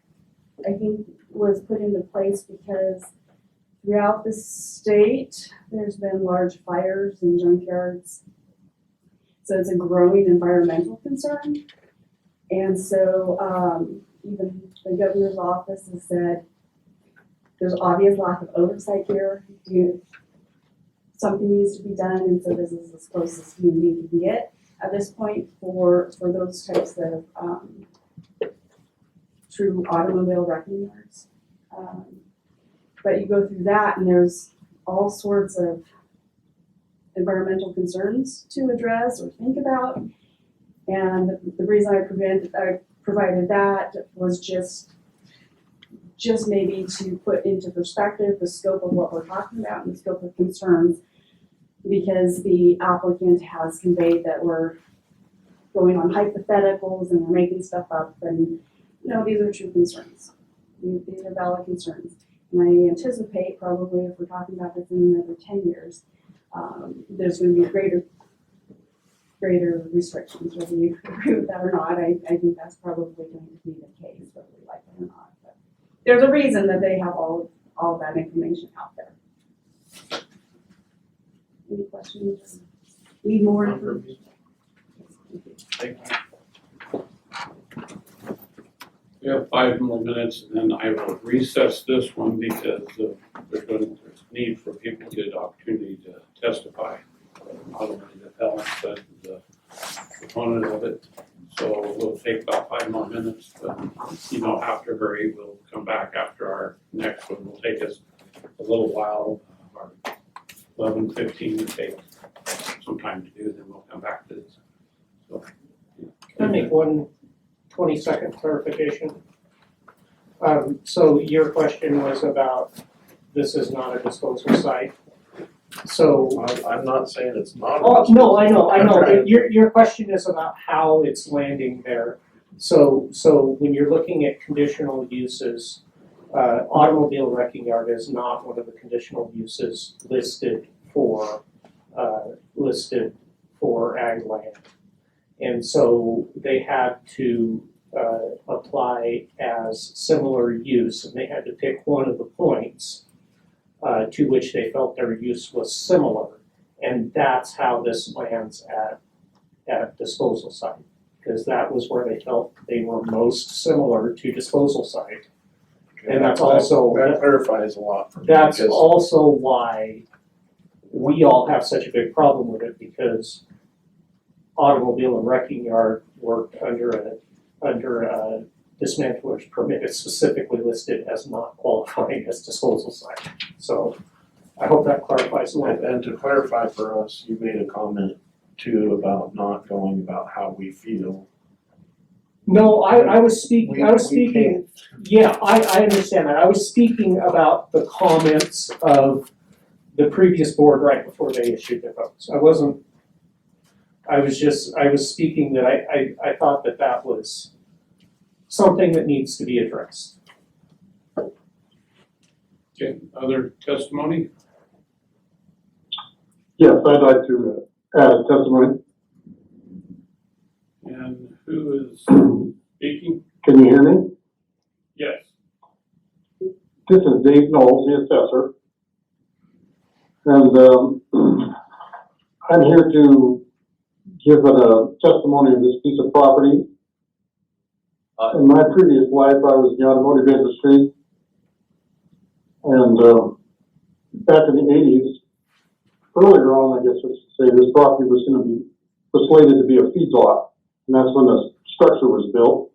I think, was put into place because throughout the state, there's been large fires in junkyards. So it's a growing environmental concern. And so even the governor's office has said there's obvious lack of oversight here. Something needs to be done, and so this is as close as community can get at this point for those types of true automobile wrecking yards. But you go through that, and there's all sorts of environmental concerns to address or think about. And the reason I provided that was just maybe to put into perspective the scope of what we're talking about and the scope of concerns, because the applicant has conveyed that we're going on hypotheticals and we're making stuff up, and these are true concerns. These are valid concerns. And I anticipate probably if we're talking about this in another 10 years, there's going to be greater restrictions, whether you agree with that or not. I think that's probably going to be the case, whether we like it or not. But there's a reason that they have all of that information out there. Any questions? Need more information? Thank you. We have 5 more minutes, and then I will recess this one because there's need for people to get an opportunity to testify. Not only the appellant, but the proponent of it. So we'll take about 5 more minutes, but you don't have to hurry. We'll come back after our next one. Will take us a little while, our 11:15 to take some time to do, then we'll come back to this. So, Can I make one 20-second clarification? So your question was about this is not a disposal site. So, I'm not saying it's not. oh, no, I know, Okay. but your question is about how it's landing there. So when you're looking at conditional uses, automobile wrecking yard is not one of the conditional uses listed for ag land. And so they had to apply as similar use, and they had to pick one of the points to which they felt their use was similar. And that's how this lands at disposal site, because that was where they felt they were most similar to disposal site. And that's also- That clarifies a lot for me. That's because also why we all have such a big problem with it, because automobile and wrecking yard worked under a dismantlage permit. It's specifically listed as not qualifying as disposal site. So I hope that clarifies a little bit. And to clarify for us, you made a comment too about not going about how we feel. No, I was speaking, We can't- yeah, I understand that. I was speaking about the comments of the previous board right before they issued their votes. I was speaking that I thought that was something that needs to be addressed. Okay, other testimony? Yes, I'd like to add a testimony. And who is speaking? Can you hear me? Yes. This is Dave Knowles, the assessor. And I'm here to give a testimony of this piece of property. In my previous life, I was in the automotive industry. And back in the 80s, earlier on, I guess I should say, this property was slated to be a feedlot. And that's when the structure was built.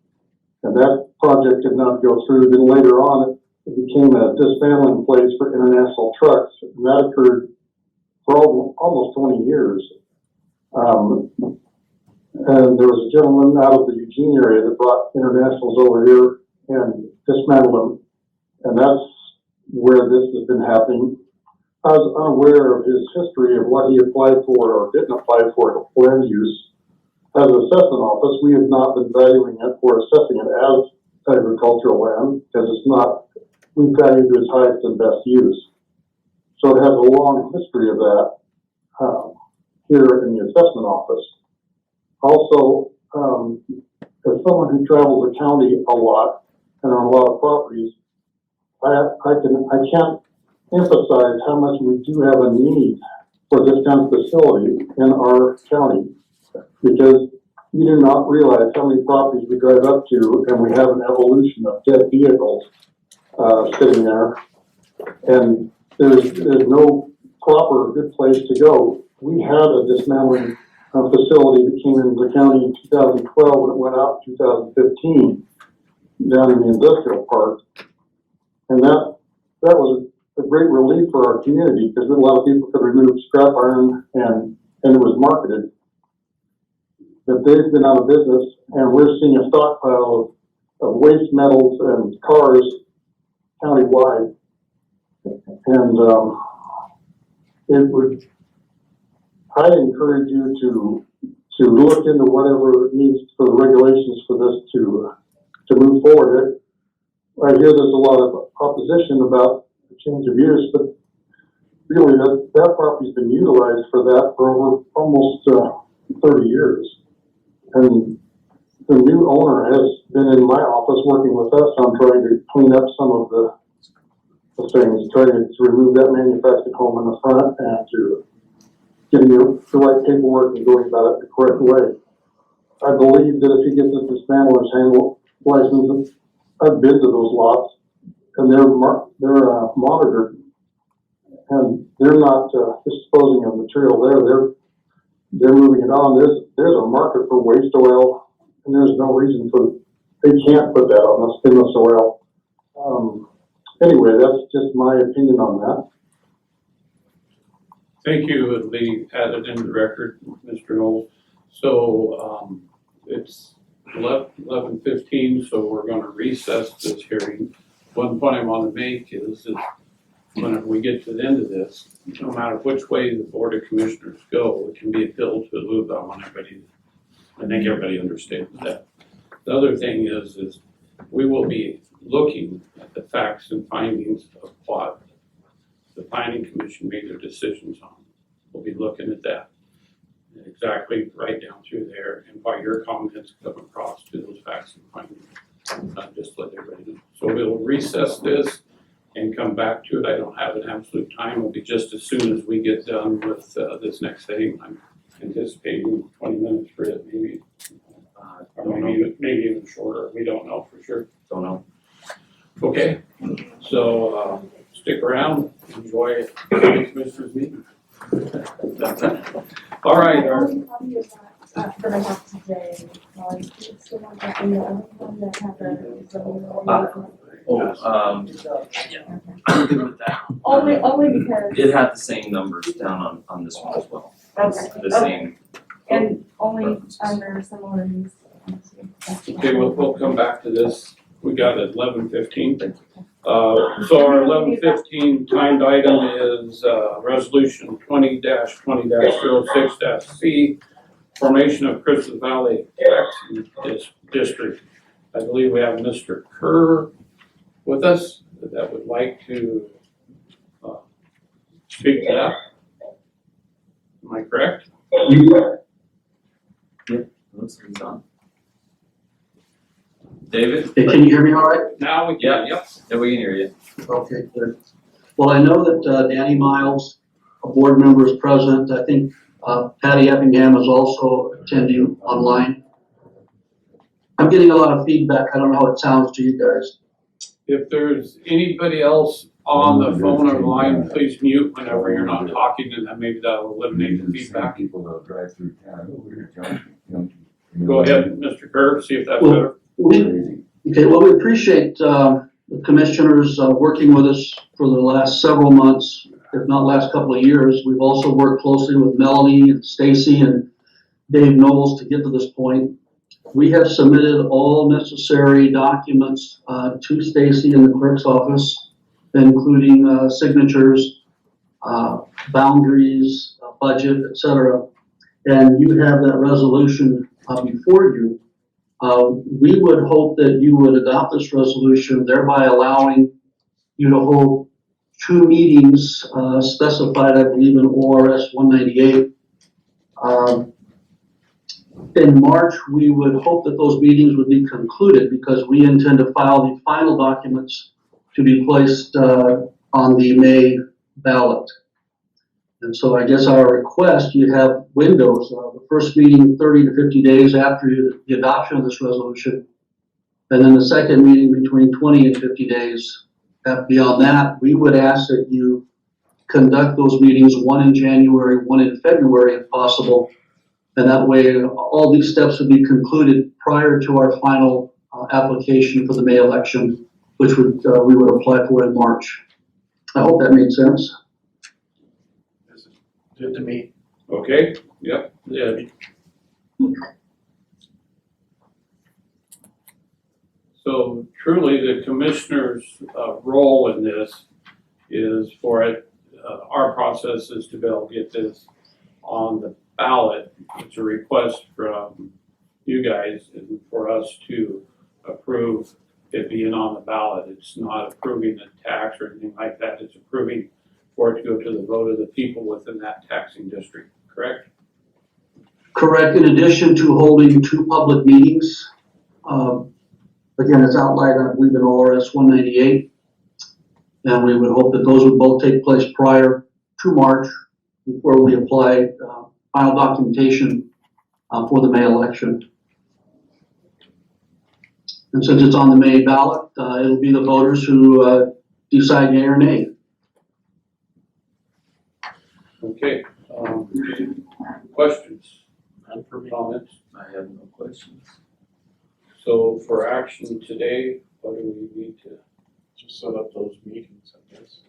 And that project did not go through. Then later on, it became a dismantling place for international trucks. And that occurred for almost 20 years. And there was a gentleman out of the Eugene area that brought internationals over here and dismantled them. And that's where this has been happening. I was unaware of his history of what he applied for or didn't apply for land use. As an assessment office, we have not been valuing it or assessing it as agricultural land because it's not, we value it as highest and best use. So it has a long history of that here in the assessment office. Also, as someone who travels the county a lot and on a lot of properties, I can't emphasize how much we do have a need for this kind of facility in our county, because you do not realize how many properties we drive up to and we have an evolution of dead vehicles sitting there, and there's no proper good place to go. We had a dismantling facility that came into the county in 2012 and it went out in 2015 down in the industrial park. And that was a great relief for our community because a lot of people could remove scrap iron and it was marketed. But they've been out of business and we're seeing a stockpile of waste metals and cars countywide. And I encourage you to look into whatever it needs for the regulations for this to move forward. I hear there's a lot of opposition about the change of use, but really that property's been utilized for that for over almost 30 years. And the new owner has been in my office working with us on trying to clean up some of the things, trying to remove that manufactured home in the front and to getting the right paperwork and going about it the correct way. I believe that if he gets his dismantler's handle license, I've been to those lots and they're monitored and they're not disposing of material there. They're moving it on. There's a market for waste oil and there's no reason they can't put that on the stainless oil. Anyway, that's just my opinion on that. Thank you, it'll be added into the record, Mr. Knowles. So, it's 11:15, so we're gonna recess this hearing. One point I wanna make is when we get to the end of this, no matter which way the Board of Commissioners go, it can be appealed to Luba. I think everybody understands that. The other thing is we will be looking at the facts and findings of what the Planning Commission made their decisions on. We'll be looking at that exactly right down through there and why your comments come across to those facts and findings. Just let everybody know. So we'll recess this and come back to it. I don't have an absolute time. It'll be just as soon as we get done with this next thing. I'm anticipating 20 minutes for it, maybe, or Don't know. maybe even shorter. We don't know for sure. Don't know. Okay, so stick around, enjoy the commissioners meeting. All right, The our, only copy of that I have today, was still want that in the other one that had the zoning. I'm good with that. Only because, It had the same numbers down on this one as well. okay, The same. and only under similar use. okay, we'll come back to this. We got it 11:15. So our 11:15 timed item is resolution 20-20-06-C, formation of Crystal Valley Taxing District. I believe we have Mr. Kerr with us that would like to speak to that. Am I correct? Looks like it's on. David? Hey, can you hear me all right? Now we Yeah, can, yep. Yeah, we can hear you. Okay, good. Well, I know that Danny Miles, a board member, is present. I think Patty Effingham is also attending online. I'm getting a lot of feedback. I don't know how it sounds to you guys. If there's anybody else on the phone or line, please mute whenever you're not talking, and then maybe that'll eliminate the feedback. People that'll drive through town, oh, we're junkie. Go ahead, Mr. Kerr, see if that's Well, better. Okay, well, we appreciate the commissioners working with us for the last several months, if not last couple of years. We've also worked closely with Melanie and Stacy and Dave Knowles to get to this point. We have submitted all necessary documents to Stacy in the clerk's office, including signatures, boundaries, budget, etc. And you have that resolution before you. We would hope that you would adopt this resolution, thereby allowing you to hold 2 meetings specified, I believe, in ORS 198. In March, we would hope that those meetings would be concluded because we intend to file the final documents to be placed on the May ballot. And so I guess our request, you have windows, the first meeting 30 to 50 days after the adoption of this resolution, and then the second meeting between 20 and 50 days. Beyond that, we would ask that you conduct those meetings, one in January, one in February if possible, and that way all these steps would be concluded prior to our final application for the May election, which we would apply for in March. I hope that made sense. Good to me. Okay, yep, yeah. So truly, the commissioner's role in this is for it, our process is to be able to get this on the ballot. It's a request from you guys and for us to approve it being on the ballot. It's not approving the tax or anything like that. It's approving for it to go to the vote of the people within that taxing district, correct? Correct, in addition to holding 2 public meetings. Again, it's outlined, I believe, in ORS 198. And we would hope that those would both take place prior to March before we apply final documentation for the May election. And since it's on the May ballot, it'll be the voters who decide yea or nay. Okay, questions, None for me. comments? I have no questions. So for action today, what do we need to, Just set up those meetings, I guess.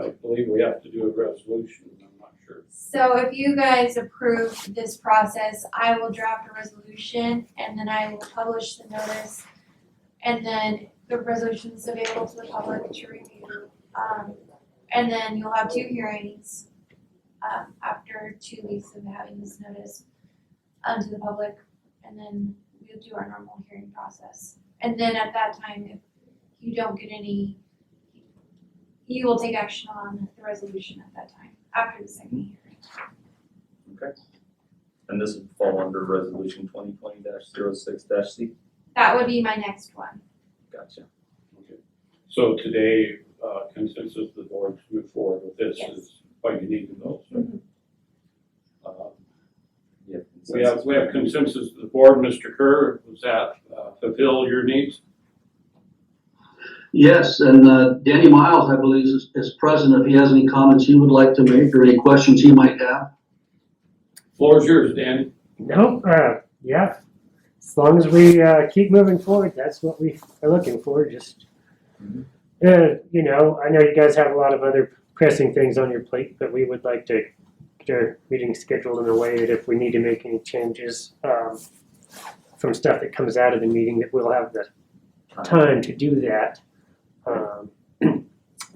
I believe we have to do a resolution, I'm not sure. So if you guys approve this process, I will draft a resolution and then I will publish the notice. And then the resolution is available to the public to review. And then you'll have 2 hearings after 2 weeks of having this notice to the public. And then we'll do our normal hearing process. And then at that time, if you don't get any, you will take action on the resolution at that time, after the second hearing. Okay. And this would fall under resolution 2020-06-C? That would be my next one. Gotcha. So today, consensus of the board to move forward with this Yes. is quite unique in those. Yeah. We have consensus of the board. Mr. Kerr, was that fulfill your needs? Yes, and Danny Miles, I believe, is present if he has any comments he would like to make or any questions he might have. Floor is yours, Danny. No, yeah, as long as we, keep moving forward, that's what we are looking for, just, you know, I know you guys have a lot of other pressing things on your plate, but we would like to get our meeting scheduled in a way that if we need to make any changes, from stuff that comes out of the meeting, that we'll have the time to do that.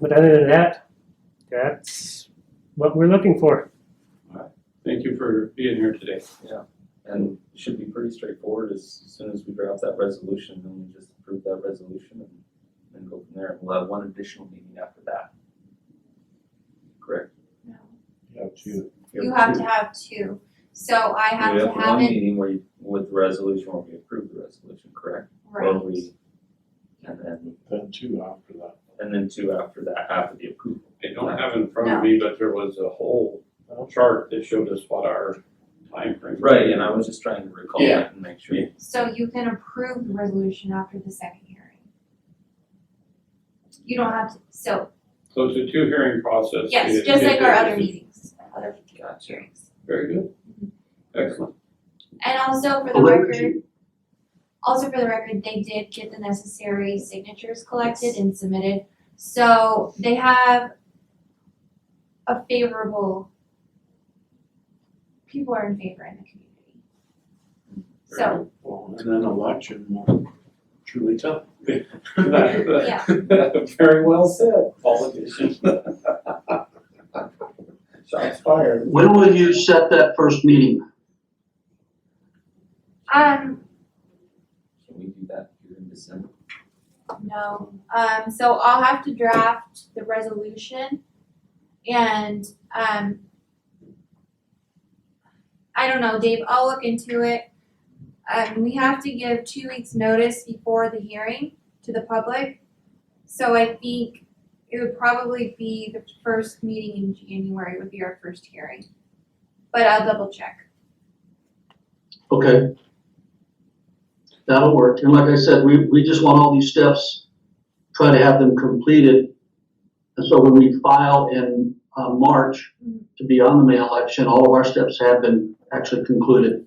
But other than that, that's what we're looking for. Thank you for being here today. And it should be pretty straightforward. As soon as we draft that resolution, then we just approve that resolution and go from there. And we'll have one additional meeting after that. Correct? You have to, You have to have two, so I have We to have have one it, meeting where you, with the resolution, where we approve the resolution, correct? right, Or we, then two after that. and then two after that, after the approval. I don't have it in front of me, but there was a whole chart that showed us what our timeframe. Right, and I was just trying to recall Yeah. that and make sure. so you can approve the resolution after the second hearing. You don't have to, so, So it's a two hearing process. yes, just like our other meetings, other Gotcha. hearings. Very good. Excellent. And also for the Oh, wait, record, they did get the necessary signatures collected and submitted. So they have a favorable, people are in favor in the community. So, Well, and then election will truly tell. Yeah. Very well said, politician. Shots fired. When will you set that first meeting? Can we do that here in December? no, so I'll have to draft the resolution and, I don't know, Dave, I'll look into it. We have to give 2 weeks' notice before the hearing to the public. So I think it would probably be the first meeting in January would be our first hearing. But I'll double check. Okay. That'll work. And like I said, we just want all these steps, try to have them completed. And so when we file in March to be on the May election, all of our steps have been actually concluded.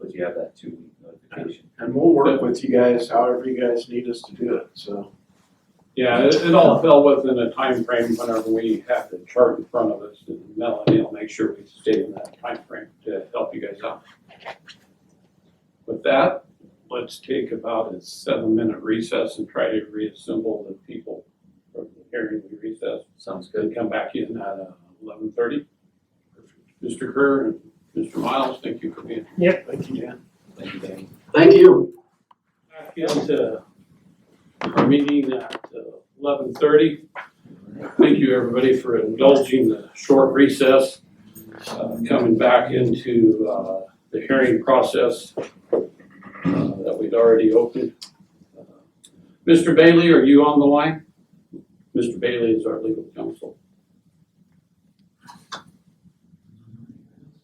But you have that 2 week notification. And we'll work with you guys however you guys need us to do it, so. Yeah, it all fell within a time frame whenever we have the chart in front of us, and Melanie will make sure we stay in that time frame to help you guys out. With that, let's take about a 7-minute recess and try to reassemble the people from the hearing we recessed. Sounds good. And come back in at 11:30. Mr. Kerr and Mr. Miles, thank you for being here. Thank you, Dan. Thank you, Danny. Thank you. Back into our meeting at 11:30. Thank you, everybody, for indulging the short recess, coming back into the hearing process that we'd already opened. Mr. Bailey, are you on the line? Mr. Bailey is our legal counsel.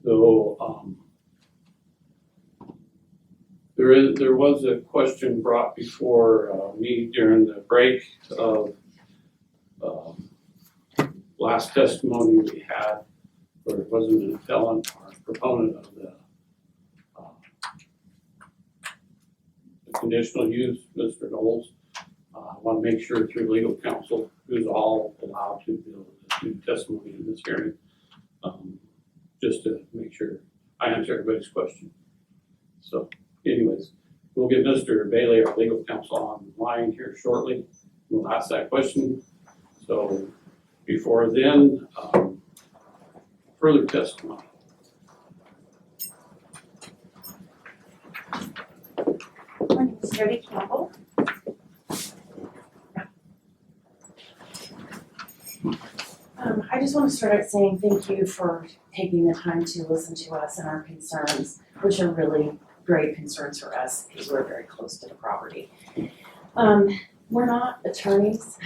So, there was a question brought before me during the break of last testimony we had, where it wasn't an appellant or a proponent of the conditional use, Mr. Knowles. I want to make sure through legal counsel, who's all allowed to be able to do testimony in this hearing, just to make sure I answer everybody's question. So anyways, we'll get Mr. Bailey, our legal counsel, online here shortly. We'll ask that question. So before then, further testimony. My name is Jody Campbell. I just want to start out saying thank you for taking the time to listen to us and our concerns, which are really great concerns for us because we're very close to the property. we're not attorneys.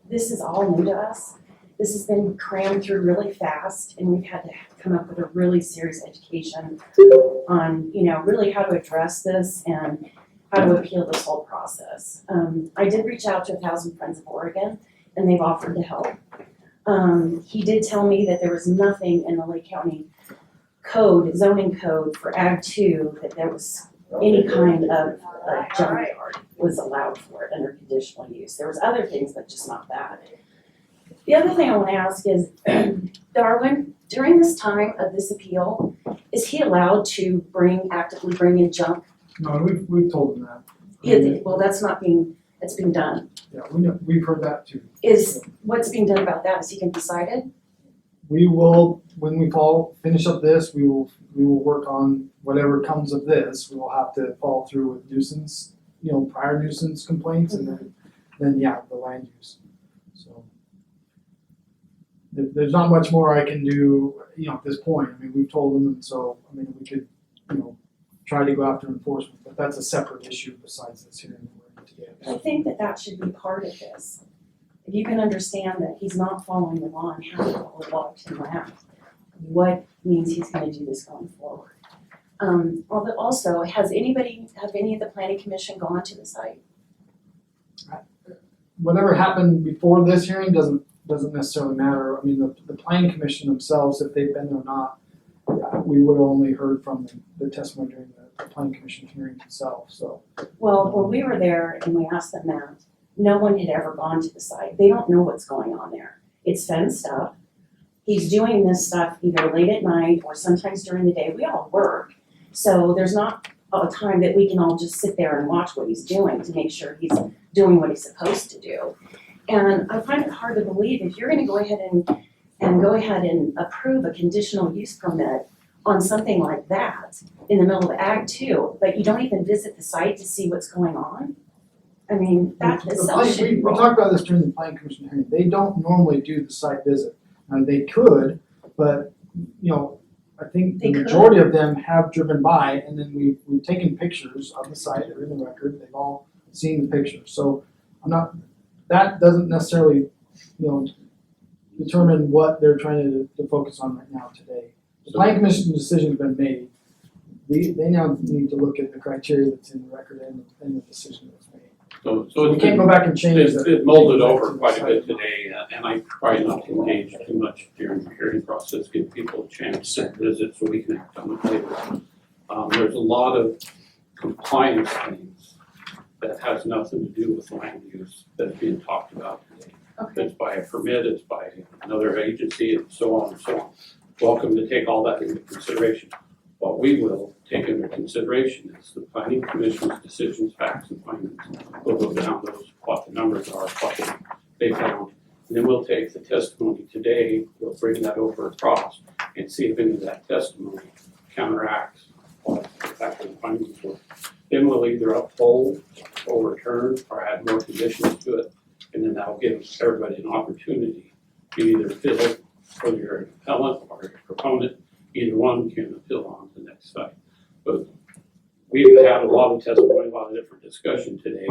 This is all new to us. This has been crammed through really fast, and we've had to come up with a really serious education on, really how to address this and how to appeal this whole process. I did reach out to 1,000 Friends of Oregon, and they've offered to help. He did tell me that there was nothing in the Lake County code, zoning code for Ag 2, that there was any kind of junk was allowed for it under conditional use. There was other things, but just not that. The other thing I want to ask is, Darwin, during this time of this appeal, is he allowed to actively bring in junk? No, we've told them that. Yeah, well, that's being done. Yeah, we've heard that too. What's being done about that? Is he decided? We will, when we finish up this, we will work on whatever comes of this. We will have to follow through with nuisance, prior nuisance complaints, and then the land use. So there's not much more I can do, at this point. I mean, we've told them, and so we could, try to go after enforcement, but that's a separate issue besides this hearing that we're in today. I think that should be part of this. If you can understand that he's not following the law and how to follow the law to the land, what means he's gonna do this going forward. Also, have any of the planning commission gone to the site? Whatever happened before this hearing doesn't necessarily matter. I mean, the planning commission themselves, if they've been there or not, we would have only heard from the testimony during the planning commission hearing itself, so. Well, when we were there and we asked them that, no one had ever gone to the site. They don't know what's going on there. It's fenced up. He's doing this stuff either late at night or sometimes during the day. We all work, so there's not a time that we can all just sit there and watch what he's doing to make sure he's doing what he's supposed to do. And I find it hard to believe if you're gonna go ahead and approve a conditional use permit on something like that in the middle of Ag 2, but you don't even visit the site to see what's going on. I mean, that itself should be We wrong. talked about this during the planning commission hearing. They don't normally do the site visit. They could, but, I think the They could. majority of them have driven by, and then we've taken pictures of the site, they're in the record, they've all seen the pictures. So that doesn't necessarily, determine what they're trying to focus on right now today. The planning commission decision's been made. They now need to look at the criteria that's in the record and the decision that's made. So We can't go back and change that. It molded over quite a bit today, and I try not to engage too much during the hearing process, give people a chance to visit so we can act on it later. There's a lot of compliance things that has nothing to do with land use that's being talked about today. Okay. It's by a permit, it's by another agency, and so on and so on. Welcome to take all that into consideration. What we will take into consideration is the planning commission's decisions, facts, and findings. We'll go down those, what the numbers are, what they found. And then we'll take the testimony today, we'll bring that over across and see if any of that testimony counteracts what the facts and findings were. Then we'll either uphold, overturn, or add more conditions to it. And then that'll give everybody an opportunity to either fill, whether you're an appellant or a proponent, either one can appeal on to the next site. But we've had a lot of testimony, a lot of different discussion today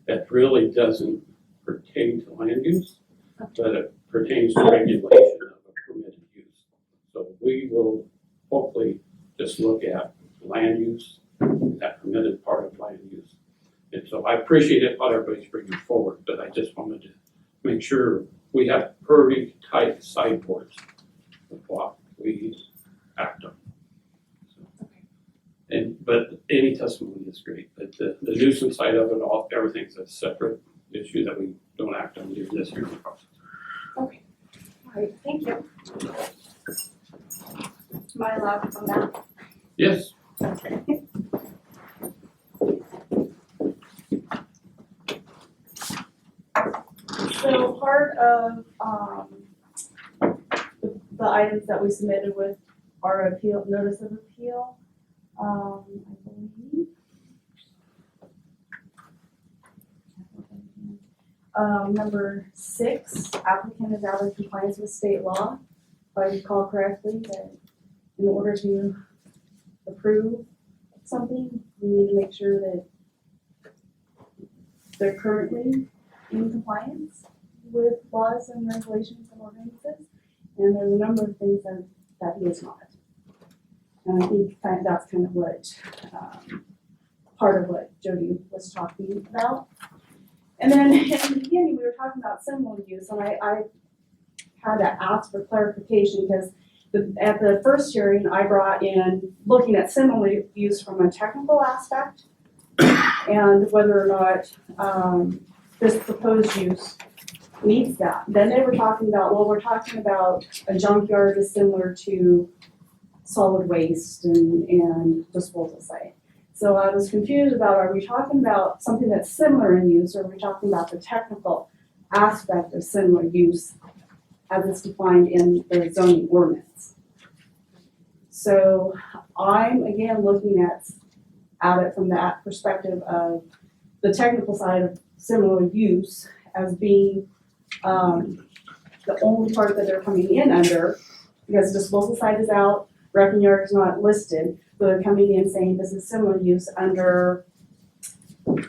that really doesn't pertain to land use, but it pertains to regulation of a permitted use. So we will hopefully just look at land use, that permitted part of land use. And so I appreciate it, what everybody's bringing forward, but I just wanted to make sure we have pretty tight sideboards of what we act on. So, but any testimony is great, but the nuisance side of it all, everything's a separate issue that we don't act on during this hearing process. Okay. All right, thank you. Am I allowed to come back? Yes, Okay. So part of, the items that we submitted with our appeal, notice of appeal, I believe. Number 6, applicant is out of compliance with state law. If I recall correctly, that in order to approve something, we need to make sure that they're currently in compliance with laws and regulations and ordinances, and there's a number of things that he is not. And I think that's kind of what, part of what Jody was talking about. And then in the beginning, we were talking about symbol use, and I had to ask for clarification because at the first hearing, I brought in looking at symbol use from a technical aspect and whether or not this proposed use meets that. Then they were talking about, well, we're talking about a junkyard is similar to solid waste and disposal site. So I was confused about, are we talking about something that's similar in use, or are we talking about the technical aspect of similar use as it's defined in the zoning ordinance? So I'm again looking at it from that perspective of the technical side of similar use as being the only part that they're coming in under, because disposal site is out, wrecking yard is not listed, but they're coming in saying this is similar use under what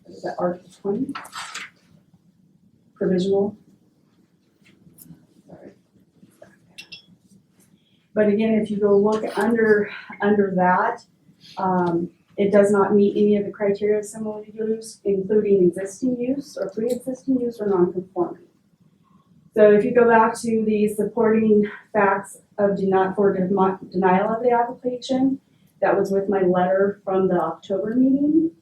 is that, Article 20? Provisional. Sorry. But again, if you go look under that, it does not meet any of the criteria of similar use, including existing use or pre-existing use or non-conforming. So if you go back to the supporting facts of denial of the application, that was with my letter from the October meeting.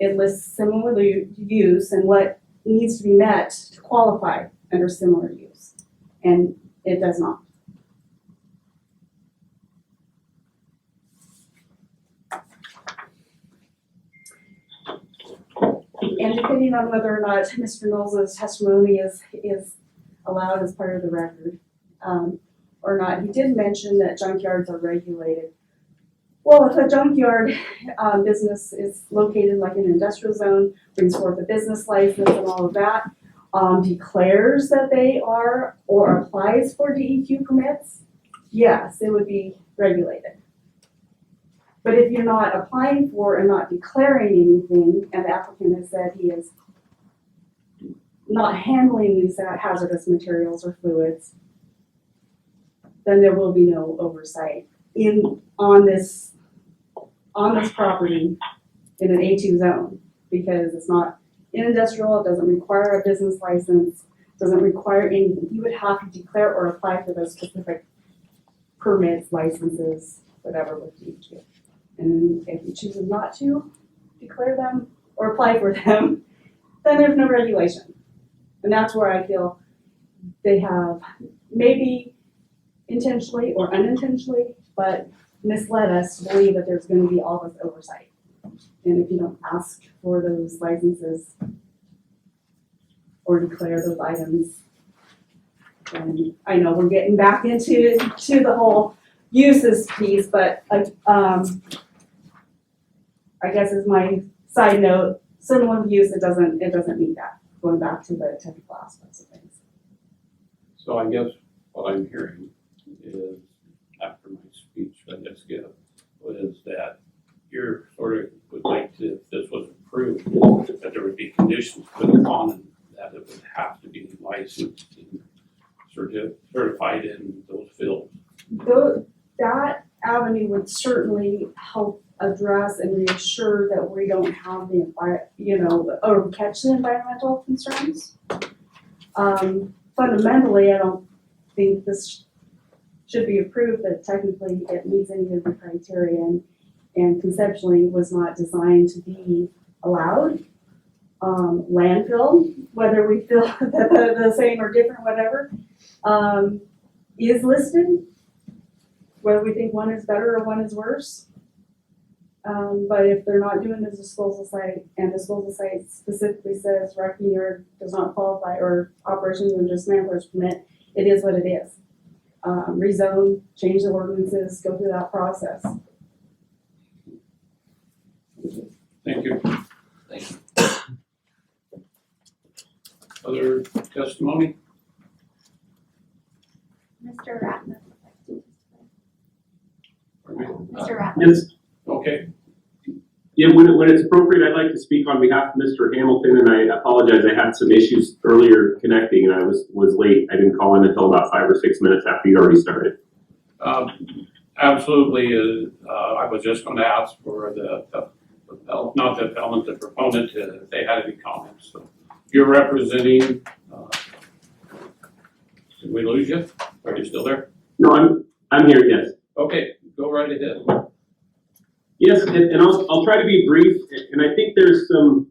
It lists similar use and what needs to be met to qualify under similar use, and it does not. And depending on whether or not Mr. Knowles' testimony is allowed as part of the record, or not, he did mention that junkyards are regulated. Well, if a junkyard business is located like an industrial zone, brings forth a business license and all of that, declares that they are or applies for DEQ permits, yes, it would be regulated. But if you're not applying for and not declaring anything, and the applicant has said he is not handling these hazardous materials or fluids, then there will be no oversight on this property in an A2 zone, because it's not industrial, it doesn't require a business license, doesn't require anything. You would have to declare or apply for those specific permits, licenses, whatever with DEQ. And if you choose not to declare them or apply for them, then there's no regulation. And that's where I feel they have maybe intentionally or unintentionally, but misled us to believe that there's going to be all this oversight. And if you don't ask for those licenses or declare those items, then I know we're getting back into the whole uses piece, but I guess as my side note, similar use, it doesn't meet that, going back to the technical aspects of things. So I guess what I'm hearing is, after my speech I just gave, was that you're sort of would like to, if this was approved, that there would be conditions put upon it, that it would have to be licensed and certified in those fields. That avenue would certainly help address and reassure that we don't have or catch the environmental concerns. Fundamentally, I don't think this should be approved, that technically it meets any of the criteria and conceptually was not designed to be allowed. Landfill, whether we feel that the same or different, whatever, is listed. Whether we think one is better or one is worse. But if they're not doing the disposal site, and disposal site specifically says wrecking yard does not qualify, or operations and dismantlers permit, it is what it is. Rezone, change the ordinances, go through that process. Thank you. Thank you. Other testimony? Mr. Ratner. Pardon me? Mr. Ratner. Yes. Okay. Yeah, when it's appropriate, I'd like to speak on behalf of Mr. Hamilton, and I apologize, I had some issues earlier connecting, and I was late. I didn't call in until about 5 or 6 minutes after you already started. Absolutely, I was just gonna ask for not the appellant, the proponent, if they had any comments. So you're representing, did we lose you? Are you still there? No, I'm here, yes. Okay, go right ahead. Yes, and I'll try to be brief, and I think there's some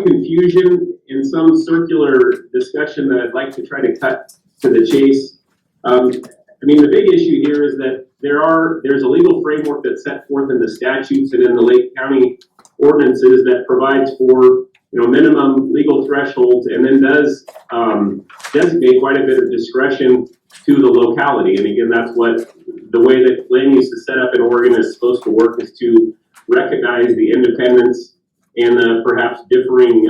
confusion in some circular discussion that I'd like to try to cut to the chase. I mean, the big issue here is that there's a legal framework that's set forth in the statutes and in the Lake County ordinances that provides for, minimum legal thresholds, and then does designate quite a bit of discretion to the locality. And again, that's what the way that land use is set up in Oregon is supposed to work, is to recognize the independence and the perhaps differing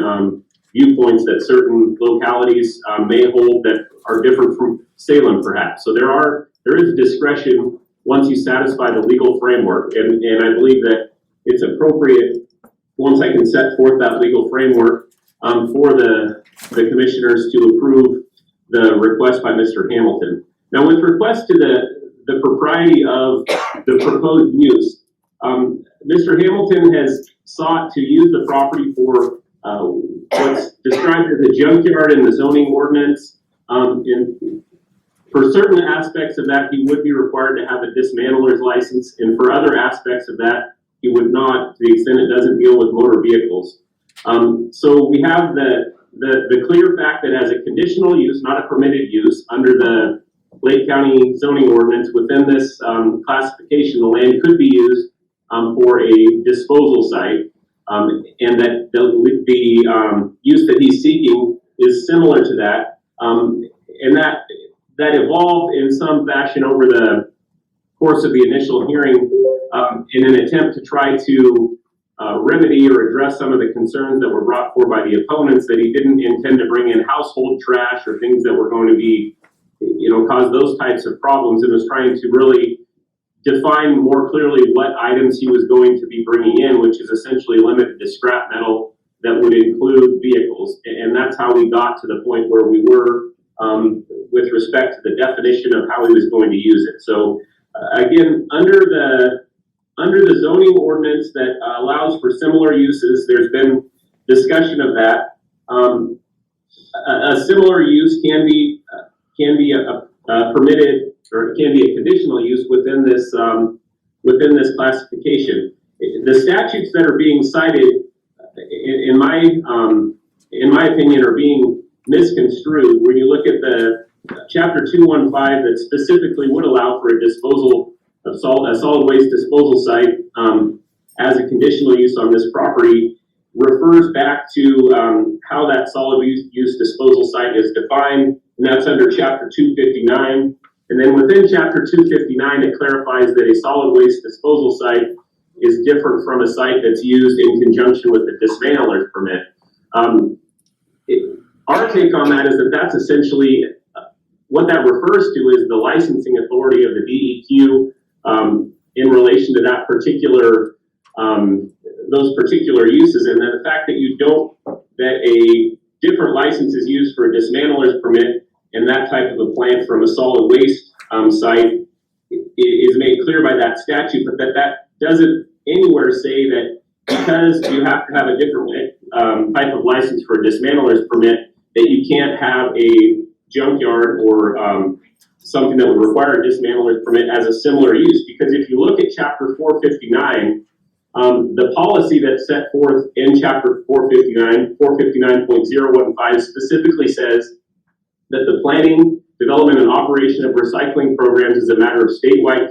viewpoints that certain localities may hold that are different from Salem, perhaps. So there is discretion once you satisfy the legal framework, and I believe that it's appropriate, once I can set forth that legal framework, for the commissioners to approve the request by Mr. Hamilton. Now, with request to the propriety of the proposed use, Mr. Hamilton has sought to use the property for what's described as a junkyard in the zoning ordinance. For certain aspects of that, he would be required to have a dismantler's license, and for other aspects of that, he would not, to the extent it doesn't deal with motor vehicles. So we have the clear fact that as a conditional use, not a permitted use, under the Lake County zoning ordinance, within this classification, the land could be used for a disposal site, and that the use that he's seeking is similar to that, and that evolved in some fashion over the course of the initial hearing in an attempt to try to remedy or address some of the concerns that were brought forward by the opponents, that he didn't intend to bring in household trash or things that were going to be, cause those types of problems, and was trying to really define more clearly what items he was going to be bringing in, which is essentially limited to scrap metal that would include vehicles. And that's how we got to the point where we were with respect to the definition of how he was going to use it. So again, under the zoning ordinance that allows for similar uses, there's been discussion of that. A similar use can be a permitted, or it can be a conditional use within this classification. The statutes that are being cited, in my opinion, are being misconstrued. When you look at the chapter 215 that specifically would allow for a disposal of a solid waste disposal site as a conditional use on this property, refers back to how that solid use disposal site is defined, and that's under chapter 259. And then within chapter 259, it clarifies that a solid waste disposal site is different from a site that's used in conjunction with the dismantler's permit. Our take on that is that that's essentially what that refers to is the licensing authority of the DEQ in relation to that those particular uses, and then the fact that a different license is used for a dismantler's permit and that type of a plant from a solid waste site is made clear by that statute, but that doesn't anywhere say that because you have to have a different type of license for a dismantler's permit, that you can't have a junkyard or something that would require a dismantler's permit as a similar use. Because if you look at chapter 459, the policy that's set forth in chapter 459.015 specifically says that the planning, development, and operation of recycling programs is a matter of statewide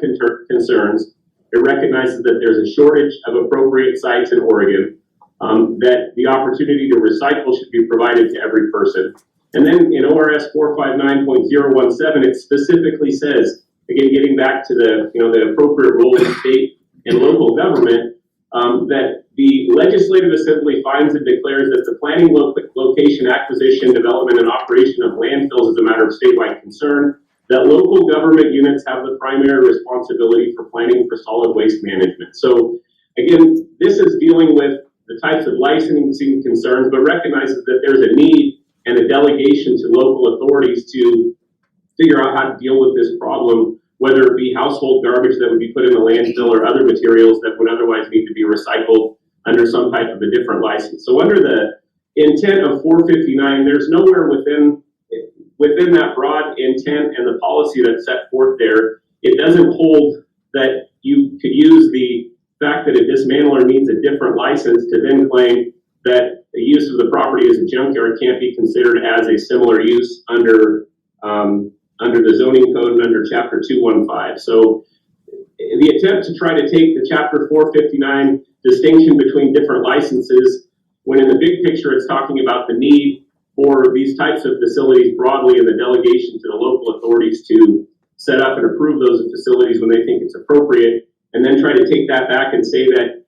concerns. It recognizes that there's a shortage of appropriate sites in Oregon, that the opportunity to recycle should be provided to every person. And then in ORS 459.017, it specifically says, again, getting back to the appropriate role of state and local government, that the Legislative Assembly finds and declares that the planning, location, acquisition, development, and operation of landfills is a matter of statewide concern, that local government units have the primary responsibility for planning for solid waste management. So again, this is dealing with the types of licensing concerns, but recognizes that there's a need and a delegation to local authorities to figure out how to deal with this problem, whether it be household garbage that would be put in the landfill or other materials that would otherwise need to be recycled under some type of a different license. So under the intent of 459, there's nowhere within that broad intent and the policy that's set forth there, it doesn't hold that you could use the fact that a dismantler needs a different license to then claim that the use of the property as a junkyard can't be considered as a similar use under the zoning code and under chapter 215. So the attempt to try to take the chapter 459 distinction between different licenses, when in the big picture it's talking about the need for these types of facilities broadly and the delegation to the local authorities to set up and approve those facilities when they think it's appropriate, and then try to take that back and say that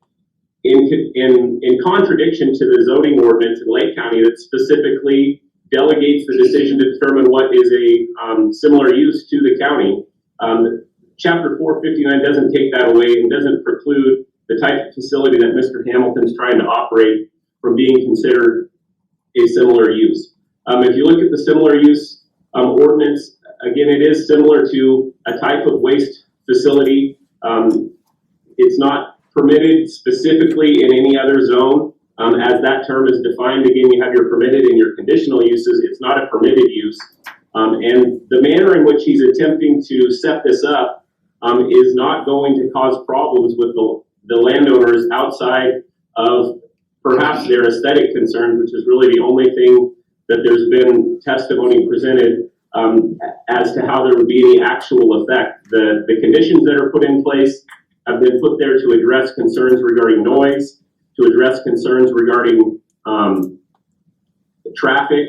in contradiction to the zoning ordinance in Lake County that specifically delegates the decision to determine what is a similar use to the county. Chapter 459 doesn't take that away and doesn't preclude the type of facility that Mr. Hamilton's trying to operate from being considered a similar use. If you look at the similar use ordinance, again, it is similar to a type of waste facility. It's not permitted specifically in any other zone. As that term is defined, again, you have your permitted and your conditional uses. It's not a permitted use. And the manner in which he's attempting to set this up is not going to cause problems with the landowners outside of perhaps their aesthetic concerns, which is really the only thing that there's been testimony presented as to how there would be any actual effect. The conditions that are put in place have been put there to address concerns regarding noise, to address concerns regarding traffic,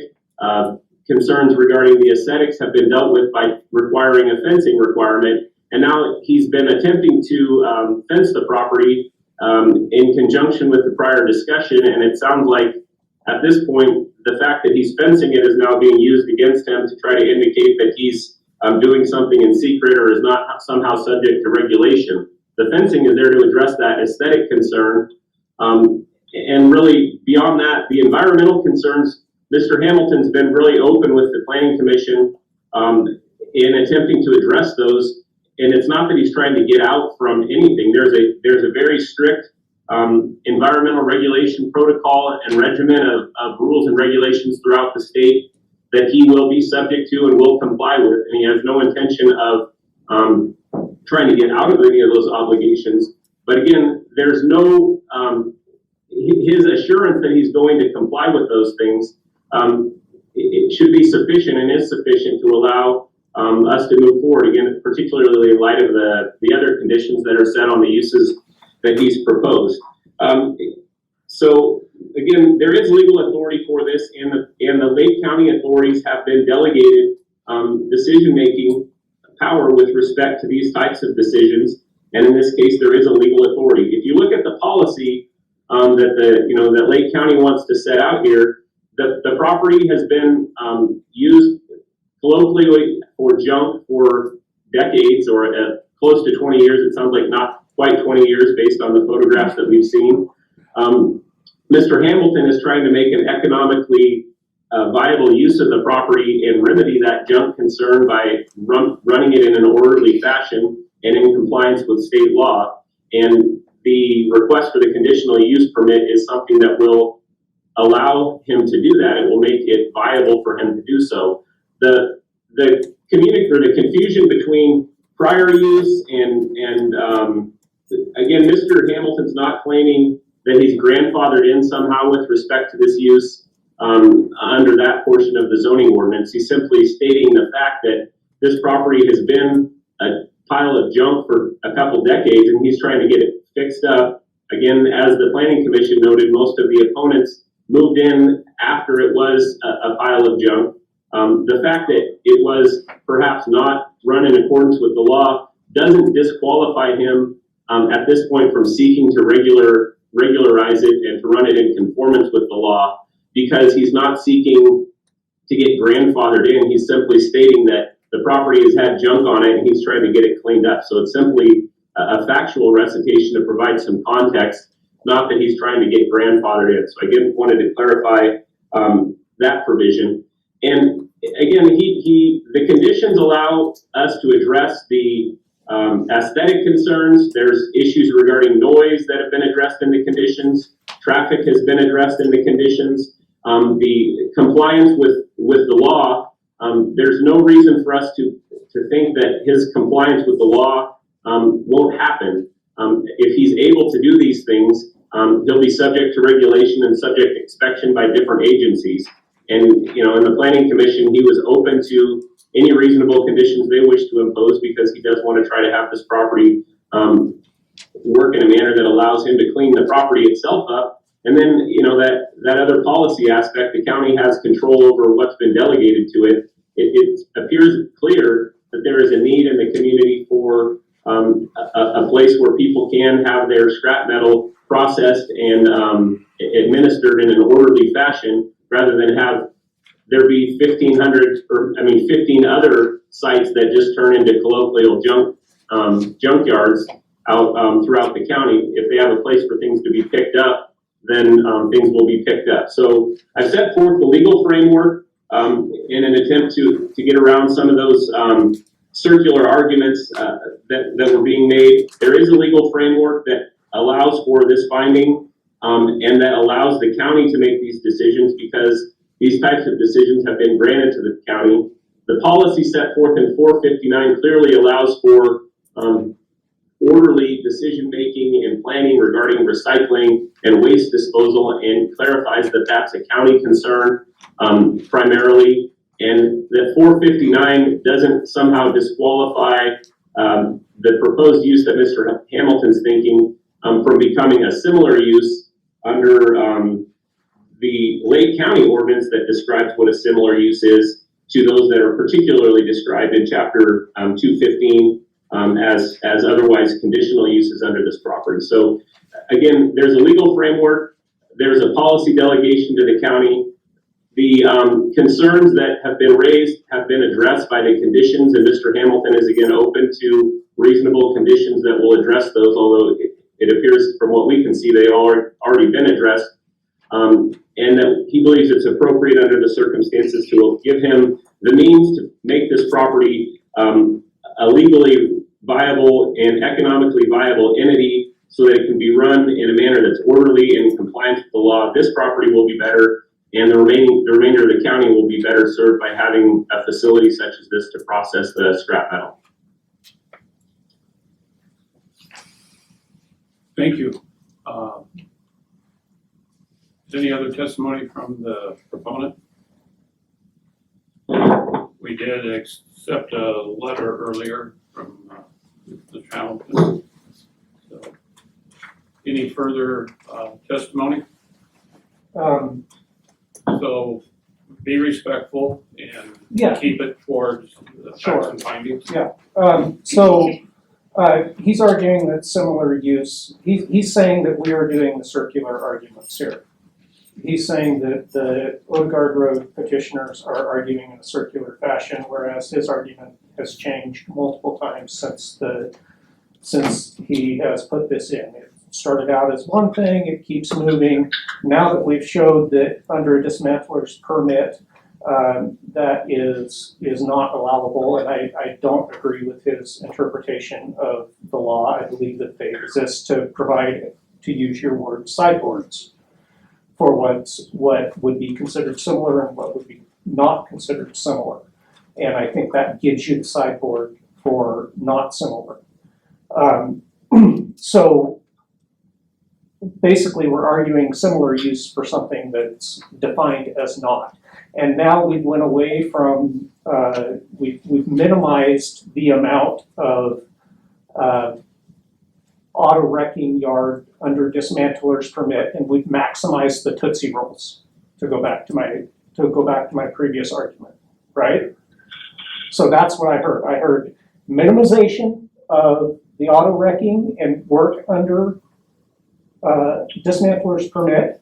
concerns regarding the aesthetics have been dealt with by requiring a fencing requirement. And now he's been attempting to fence the property in conjunction with the prior discussion. And it sounds like at this point, the fact that he's fencing it is now being used against him to try to indicate that he's doing something in secret or is not somehow subject to regulation. The fencing is there to address that aesthetic concern. And really beyond that, the environmental concerns, Mr. Hamilton's been really open with the Planning Commission in attempting to address those. And it's not that he's trying to get out from anything. There's a very strict environmental regulation protocol and regimen of rules and regulations throughout the state that he will be subject to and will comply with. And he has no intention of trying to get out of any of those obligations. But again, there's no, his assurance that he's going to comply with those things, it should be sufficient and is sufficient to allow us to move forward, again, particularly in light of the other conditions that are set on the uses that he's proposed. So again, there is legal authority for this, and the Lake County authorities have been delegated decision-making power with respect to these types of decisions. And in this case, there is a legal authority. If you look at the policy that Lake County wants to set out here, the property has been used colloquially for junk for decades, or close to 20 years. It sounds like not quite 20 years based on the photographs that we've seen. Mr. Hamilton is trying to make an economically viable use of the property and remedy that junk concern by running it in an orderly fashion and in compliance with state law. And the request for the conditional use permit is something that will allow him to do that. It will make it viable for him to do so. The confusion between prior use and again, Mr. Hamilton's not claiming that he's grandfathered in somehow with respect to this use under that portion of the zoning ordinance. He's simply stating the fact that this property has been a pile of junk for a couple decades, and he's trying to get it fixed up. Again, as the Planning Commission noted, most of the opponents moved in after it was a pile of junk. The fact that it was perhaps not run in accordance with the law doesn't disqualify him at this point from seeking to regularize it and to run it in conformance with the law, because he's not seeking to get grandfathered in. He's simply stating that the property has had junk on it and he's trying to get it cleaned up. So it's simply a factual recitation to provide some context, not that he's trying to get grandfathered in. So again, wanted to clarify that provision. And again, the conditions allow us to address the aesthetic concerns. There's issues regarding noise that have been addressed in the conditions. Traffic has been addressed in the conditions. The compliance with the law, there's no reason for us to think that his compliance with the law won't happen. If he's able to do these things, he'll be subject to regulation and subject to inspection by different agencies. And, you know, in the planning commission, he was open to any reasonable conditions they wish to impose because he does want to try to have this property work in a manner that allows him to clean the property itself up. And then, you know, that other policy aspect, the county has control over what's been delegated to it. It appears clear that there is a need in the community for a place where people can have their scrap metal processed and administered in an orderly fashion, rather than have there be 15 other sites that just turn into colloquial junkyards out throughout the county. If they have a place for things to be picked up, then things will be picked up. So I've set forth the legal framework in an attempt to get around some of those circular arguments that were being made. There is a legal framework that allows for this finding and that allows the county to make these decisions, because these types of decisions have been granted to the county. The policy set forth in 459 clearly allows for orderly decision-making and planning regarding recycling and waste disposal, and clarifies that that's a county concern primarily, and that 459 doesn't somehow disqualify the proposed use that Mr. Hamilton's thinking from becoming a similar use under the Lake County ordinance that describes what a similar use is to those that are particularly described in Chapter 215 as otherwise conditional uses under this property. So again, there's a legal framework, there's a policy delegation to the county. The concerns that have been raised have been addressed by the conditions, and Mr. Hamilton is again open to reasonable conditions that will address those, although it appears from what we can see they are already been addressed. And that he believes it's appropriate under the circumstances to give him the means to make this property a legally viable and economically viable entity, so that it can be run in a manner that's orderly and in compliance with the law. This property will be better, and the remainder of the county will be better served by having a facility such as this to process the scrap metal. Thank you. Any other testimony from the proponent? We did accept a letter earlier from the Hamilton. So, any further testimony? So be respectful and Yeah. keep it towards the facts and findings. He's arguing that similar use, he's saying that we are doing the circular arguments here. He's saying that the Odegaard Road petitioners are arguing in a circular fashion, whereas his argument has changed multiple times since he has put this in. It started out as one thing, it keeps moving. Now that we've showed that under a dismantler's permit, that is not allowable, and I don't agree with his interpretation of the law. I believe that they exist to provide, to use your word, sideboards for what would be considered similar and what would be not considered similar. And I think that gives you the sideboard for not similar. So basically we're arguing similar use for something that's defined as not. And now we went away from, we've minimized the amount of auto wrecking yard under dismantler's permit, and we've maximized the Tootsie Rolls, to go back to my previous argument, right? So that's what I heard. I heard minimization of the auto wrecking and work under dismantler's permit,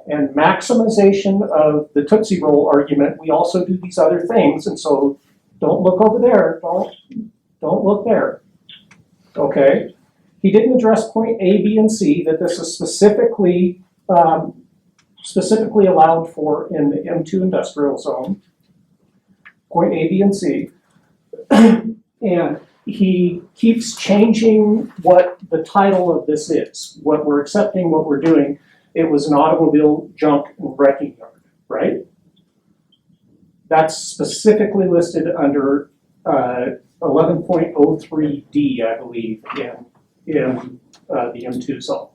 and maximization of the Tootsie Roll argument. We also do these other things, and so don't look over there, don't look there, okay? He didn't address point A, B, and C, that this is specifically allowed for in the M2 industrial zone. Point A, B, and C. And he keeps changing what the title of this is, what we're accepting, what we're doing. It was an automobile junk and wrecking yard, right? That's specifically listed under 11.03D, I believe, in the M2 zone.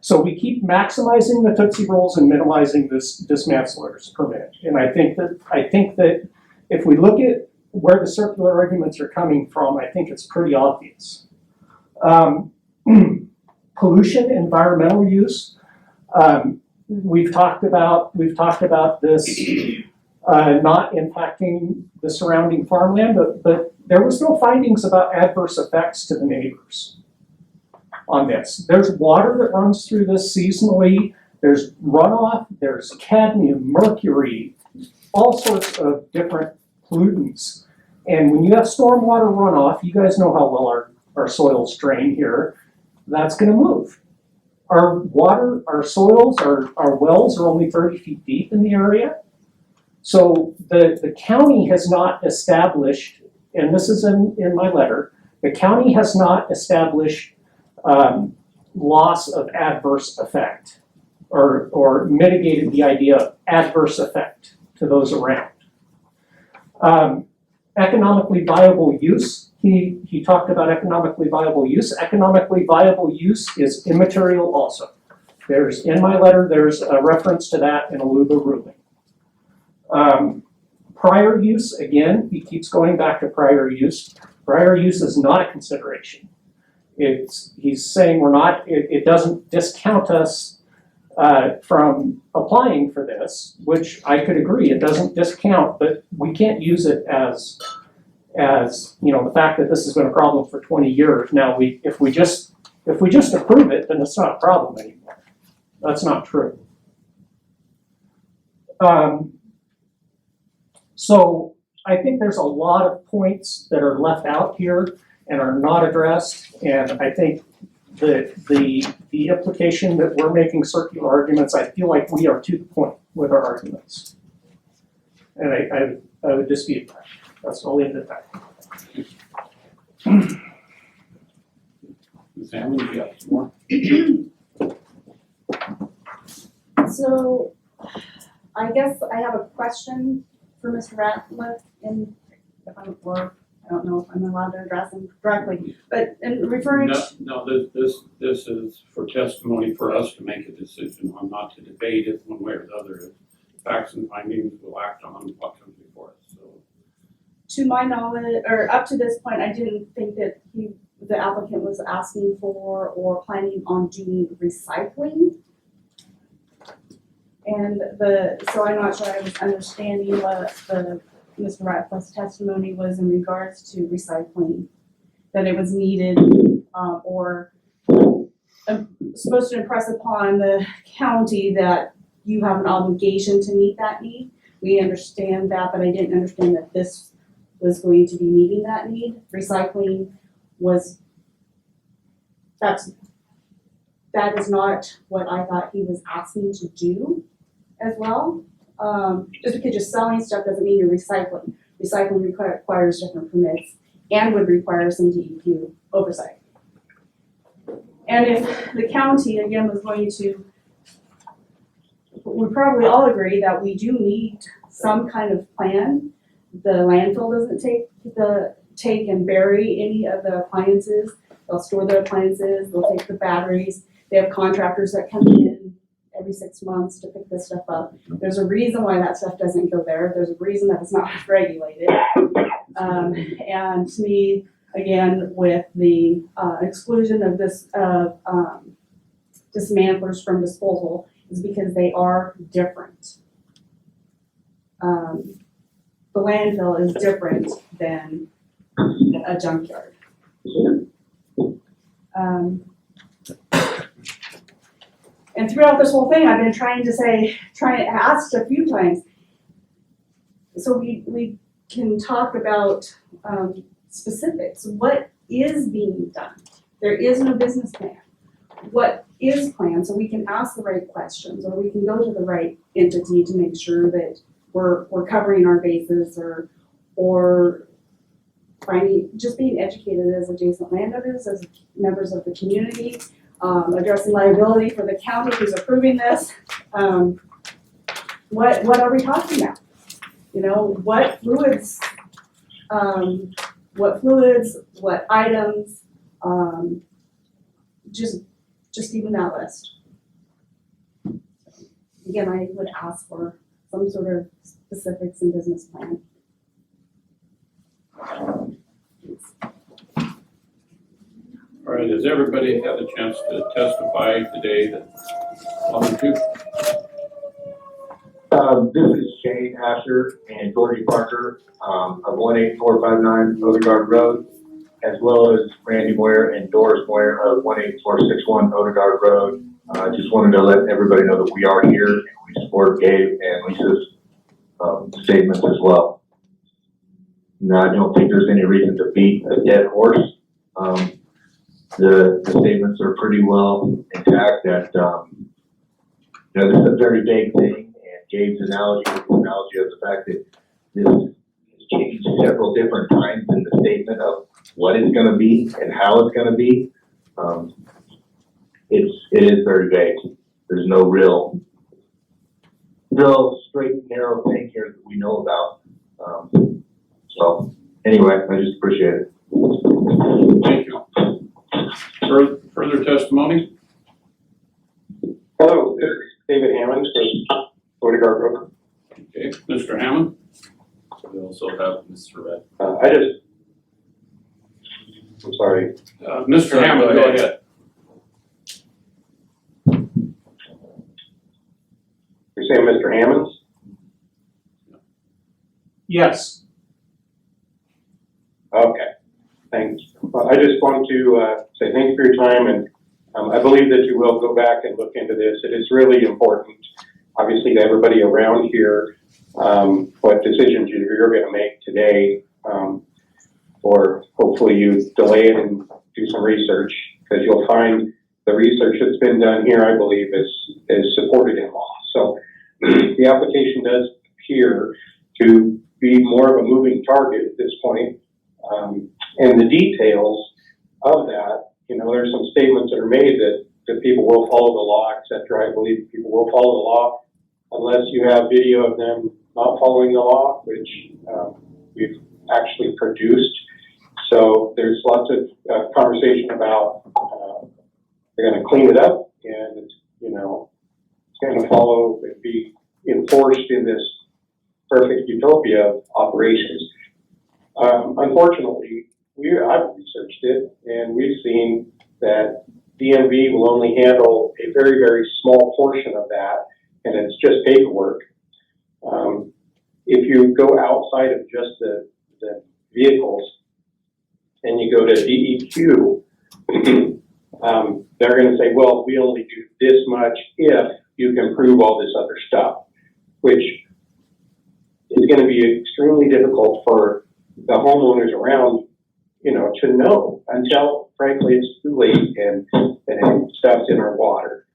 So we keep maximizing the Tootsie Rolls and minimizing this dismantler's permit. And I think that if we look at where the circular arguments are coming from, I think it's pretty obvious. Pollution, environmental use. We've talked about this not impacting the surrounding farmland, but there was no findings about adverse effects to the neighbors on this. There's water that runs through this seasonally. There's runoff. There's cadmium, mercury, all sorts of different pollutants. And when you have stormwater runoff, you guys know how well our soils drain here. That's going to move. Our water, our soils, our wells are only 30 feet deep in the area. So the county has not established, and this is in my letter, the county has not established loss of adverse effect or mitigated the idea of adverse effect to those around. Economically viable use, he talked about economically viable use. Economically viable use is immaterial also. In my letter, there's a reference to that in a LUBA ruling. Prior use, again, he keeps going back to prior use. Prior use is not a consideration. He's saying it doesn't discount us from applying for this, which I could agree, it doesn't discount, but we can't use it as the fact that this has been a problem for 20 years. Now, if we just approve it, then it's not a problem anymore. That's not true. So I think there's a lot of points that are left out here and are not addressed, and I think that the implication that we're making circular arguments, I feel like we are to the point with our arguments. And I would dispute that. I'll leave it at that. Sam, you got some more? So, I guess I have a question for Mr. Ratliff, I don't know if I'm allowed to address him directly, but in referring to. No, this is for testimony for us to make a decision on, not to debate it one way or the other. Facts and findings will act on what comes before us, so. To my knowledge, or up to this point, I didn't think that the applicant was asking for or planning on doing recycling. And so I'm not sure I was understanding what Mr. Ratcliffe's testimony was in regards to recycling, that it was needed, or supposed to impress upon the county that you have an obligation to meet that need. We understand that, but I didn't understand that this was going to be meeting that need. Recycling that is not what I thought he was asking to do as well. Just because you're selling stuff doesn't mean you're recycling. Recycling requires different permits and would require some DEQ oversight. And if the county, again, was going to, we probably all agree that we do need some kind of plan. The landfill doesn't take and bury any of the appliances. They'll store their appliances, they'll take the batteries. They have contractors that come in every 6 months to pick this stuff up. There's a reason why that stuff doesn't go there. There's a reason that it's not regulated. And to me, again, with the exclusion of this dismantlers from disposal is because they are different. The landfill is different than a junkyard. And throughout this whole thing, I've been trying to ask a few times. So we can talk about specifics. What is being done? There is no business plan. What is planned, so we can ask the right questions, or we can go to the right entity to make sure that we're covering our bases, or finding, just being educated as adjacent landowners, as members of the community, addressing liability for the county who's approving this. What are we talking about? You know, what fluids, what items, just even that list. Again, I would ask for some sort of specifics and business plan. All right, has everybody had a chance to testify today that wanted to? This is Shane Asher and Georgie Parker of 18459 Odegaard Road, as well as Randy Moyer and Doris Moyer of 18461 Odegaard Road. I just wanted to let everybody know that we are here and we support Gabe and Lisa's statements as well. No, I don't think there's any reason to beat a dead horse. The statements are pretty well intact that, you know, this is a very vague thing, and Gabe's analogy was the analogy of the fact that this has changed several different times in the statement of what it's going to be and how it's going to be. It is very vague. There's no real straight and narrow thing here that we know about. So anyway, I just appreciate it. Thank you. Further testimony? Hello, this is David Hammond from Odegaard Road. Okay, Mr. Hammond? We also have Mr. Red. I'm sorry. Mr. Hammond, go ahead. You're saying Mr. Hammond? Yes. Okay, thanks. Well, I just want to say thanks for your time, and I believe that you will go back and look into this. It is really important, obviously, to everybody around here, what decisions you're going to make today, or hopefully you delay it and do some research, because you'll find the research that's been done here, I believe, is supported in law. So the application does appear to be more of a moving target at this point. And the details of that, you know, there's some statements that are made that people will follow the law, et cetera. I believe people will follow the law unless you have video of them not following the law, which we've actually produced. So there's lots of conversation about they're going to clean it up, and it's, you know, it's going to follow and be enforced in this perfect utopia of operations. Unfortunately, I've researched it, and we've seen that DMV will only handle a very, very small portion of that, and it's just paperwork. If you go outside of just the vehicles and you go to DEQ, they're going to say, well, we only do this much if you can prove all this other stuff, which is going to be extremely difficult for the homeowners around, you know, to know until, frankly, it's too late and stuff's in our water.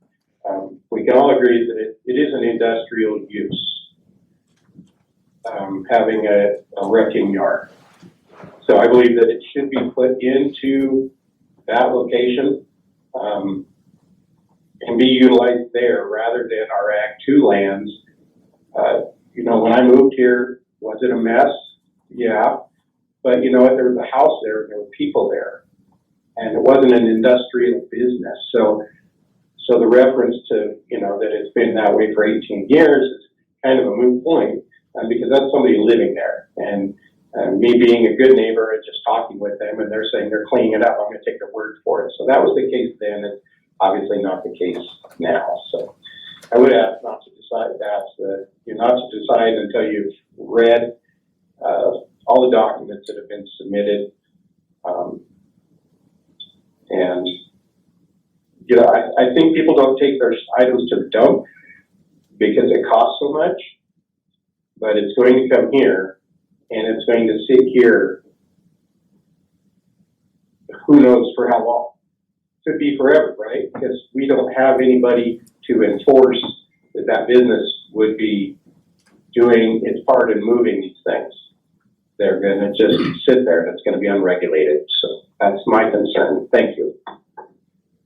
We can all agree that it is an industrial use, having a wrecking yard. So I believe that it should be put into that location and be utilized there rather than our Act 2 lands. You know, when I moved here, was it a mess? Yeah. But you know what, there was a house there, and there were people there, and it wasn't an industrial business. So the reference to, you know, that it's been that way for 18 years is kind of a moot point, because that's somebody living there. And me being a good neighbor and just talking with them, and they're saying they're cleaning it up, I'm going to take their word for it. So that was the case then, and obviously not the case now. So I would ask not to decide that, you're not to decide until you've read all the documents that have been submitted. And, you know, I think people don't take their items to the dump because it costs so much, but it's going to come here and it's going to sit here who knows for how long. to be forever, right? Because we don't have anybody to enforce that business would be doing its part in moving these things. They're gonna just sit there and it's gonna be unregulated. So that's my concern. Thank you.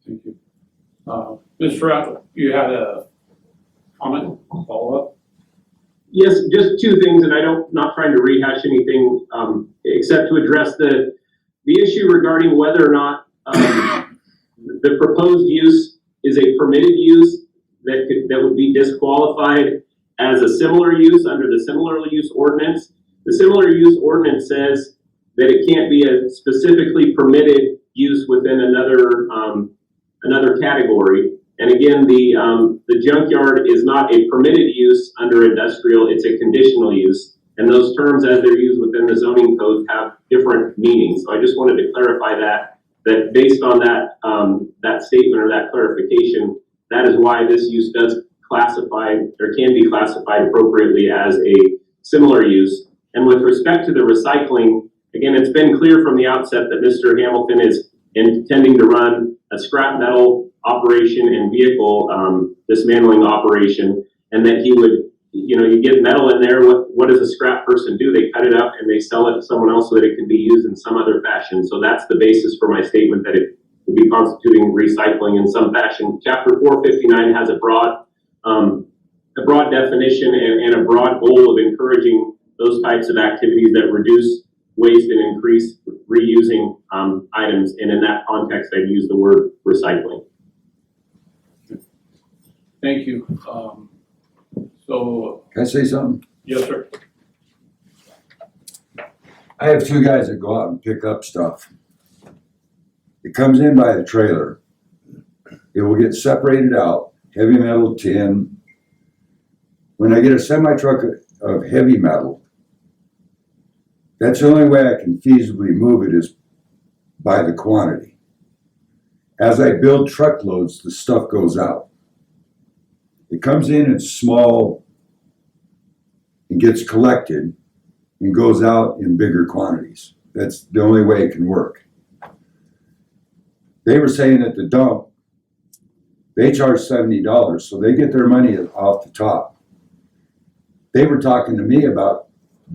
Thank you. Mr. Rattle, you had a comment, follow-up? Yes, just two things, and not trying to rehash anything, except to address the issue regarding whether or not, the proposed use is a permitted use that would be disqualified as a similar use under the similar use ordinance. The similar use ordinance says that it can't be a specifically permitted use within another category. And again, the junkyard is not a permitted use under industrial, it's a conditional use. And those terms as they're used within the zoning code have different meanings. So I just wanted to clarify that based on that statement or that clarification, that is why this use does classify or can be classified appropriately as a similar use. And with respect to the recycling, again, it's been clear from the outset that Mr. Hamilton is intending to run a scrap metal operation and vehicle dismantling operation, and that he would, you get metal in there, what does a scrap person do? They cut it up and they sell it to someone else so that it can be used in some other fashion. So that's the basis for my statement that it would be constituting recycling in some fashion. Chapter 459 has a broad definition and a broad goal of encouraging those types of activities that reduce waste and increase reusing items. And in that context, I'd use the word recycling. Thank you. So, Can I say something? yes, sir. I have two guys that go out and pick up stuff. It comes in by the trailer. It will get separated out, heavy metal, tin. When I get a semi-truck of heavy metal, that's the only way I can feasibly move it is by the quantity. As I build truckloads, the stuff goes out. It comes in small and gets collected and goes out in bigger quantities. That's the only way it can work. They were saying at the dump, they charge $70, so they get their money off the top. They were talking to me about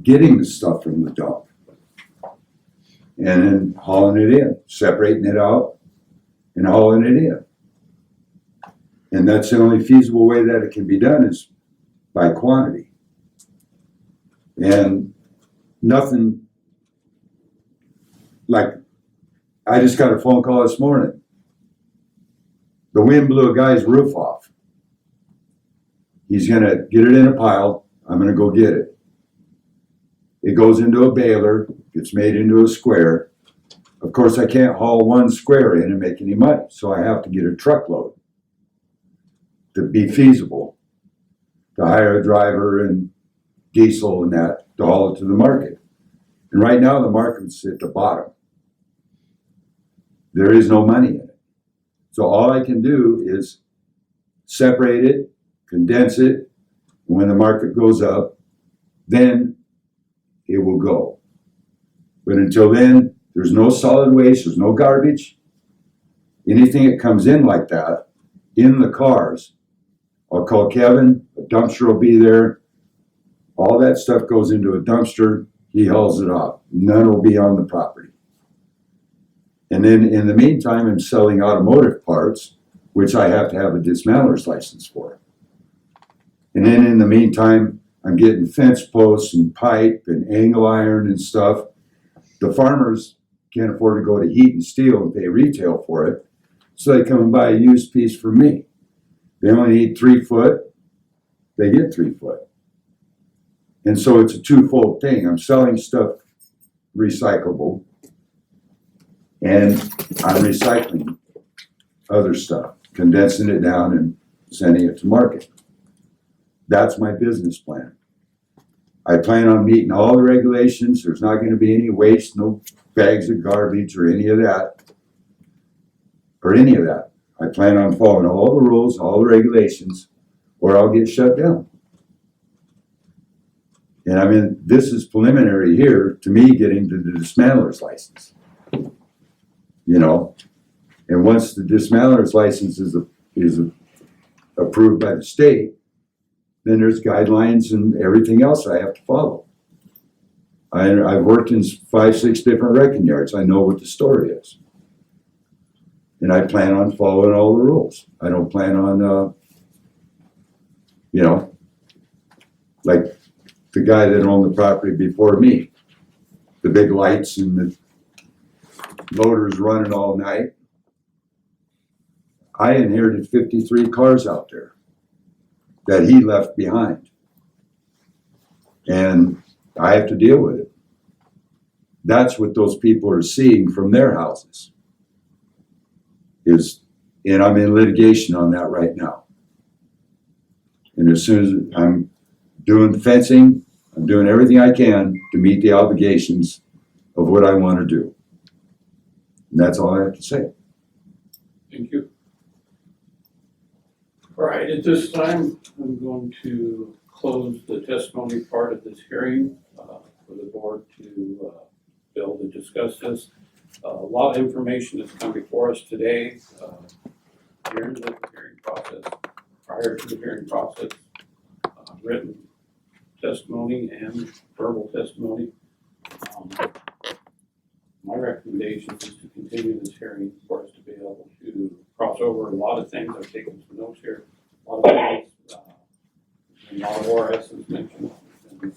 getting the stuff from the dump and then hauling it in, separating it out and hauling it in. And that's the only feasible way that it can be done is by quantity. And nothing, like, I just got a phone call this morning. The wind blew a guy's roof off. He's gonna get it in a pile. I'm gonna go get it. It goes into a baler, gets made into a square. Of course, I can't haul one square in and make any money, so I have to get a truckload to be feasible, to hire a driver and diesel and that to haul it to the market. And right now the market's at the bottom. There is no money in it. So all I can do is separate it, condense it, and when the market goes up, then it will go. But until then, there's no solid waste, there's no garbage. Anything that comes in like that, in the cars, I'll call Kevin, a dumpster will be there. All that stuff goes into a dumpster, he hauls it off. None will be on the property. And then in the meantime, I'm selling automotive parts, which I have to have a dismantler's license for. And then in the meantime, I'm getting fence posts and pipe and angle iron and stuff. The farmers can't afford to go to Heat and Steel and pay retail for it, so they come and buy a used piece from me. They only need 3 foot, they get 3 foot. And so it's a twofold thing. I'm selling stuff recyclable, and I'm recycling other stuff, condensing it down and sending it to market. That's my business plan. I plan on meeting all the regulations. There's not going to be any waste, no bags of garbage or any of that. I plan on following all the rules, all the regulations, or I'll get shut down. And I mean, this is preliminary here to me getting to the dismantler's license. You know, And once the dismantler's license is approved by the state, then there's guidelines and everything else I have to follow. I've worked in 5, 6 different wrecking yards. I know what the story is. And I plan on following all the rules. I don't plan on, like the guy that owned the property before me, the big lights and the motors running all night. I inherited 53 cars out there that he left behind. And I have to deal with it. That's what those people are seeing from their houses. And I'm in litigation on that right now. And as soon as I'm doing the fencing, I'm doing everything I can to meet the obligations of what I want to do. And that's all I have to say. Thank you. All right, at this time, I'm going to close the testimony part of this hearing for the board to be able to discuss this. A lot of information has come before us today during the hearing process, prior to the hearing process, written testimony and verbal testimony. My recommendation is to continue this hearing for us to be able to cross over a lot of things. I've taken some notes here. A lot of things, a lot of ORS is mentioned, and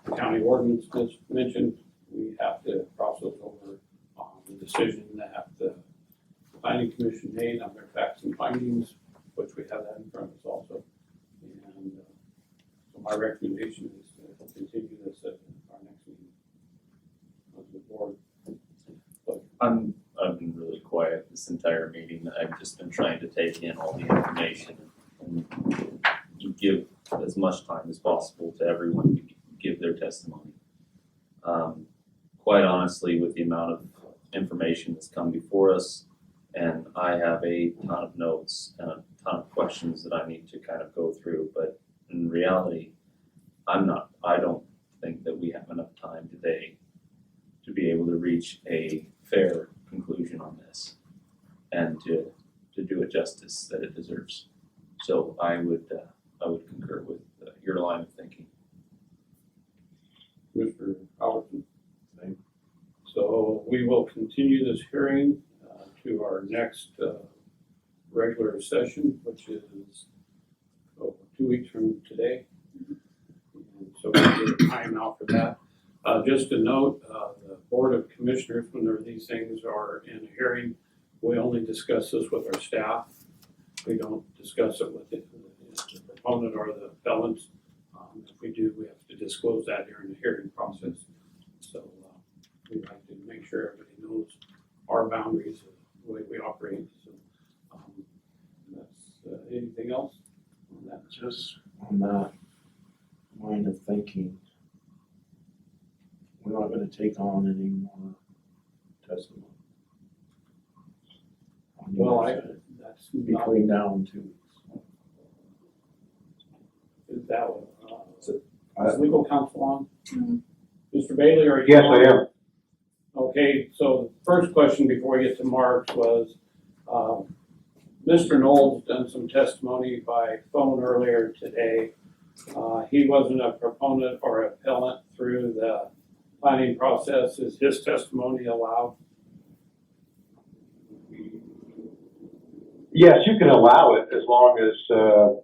the county ordinance is mentioned. We have to cross those over on the decision that the planning commission made on their facts and findings, which we have that in front of us also. And so my recommendation is to continue this at our next meeting of the board. I've been really quiet this entire meeting. I've just been trying to take in all the information and give as much time as possible to everyone to give their testimony. Quite honestly, with the amount of information that's come before us, and I have a ton of notes and a ton of questions that I need to kind of go through, but in reality, I don't think that we have enough time today to be able to reach a fair conclusion on this and to do it justice that it deserves. So I would concur with your line of thinking. Mr. Albertson. So we will continue this hearing to our next regular session, which is 2 weeks from today. And so we'll get a time out for that. Just a note, the Board of Commissioners, when these things are in a hearing, we only discuss this with our staff. We don't discuss it with the proponent or the appellants. If we do, we have to disclose that during the hearing process. So we like to make sure everybody knows our boundaries, the way we operate. So that's anything else on that? Just on that line of thinking, we're not gonna take on any more testimony. Well, that's not, Between now and 2 weeks. is that what, is legal counsel on? Mm-hmm. Mr. Bailey, are you? Yes, on? I am. Okay, so the first question before we get to Mark's was, Mr. Knowles done some testimony by phone earlier today. He wasn't a proponent or appellant through the planning process. Is his testimony allowed? Yes, you can allow it as long as,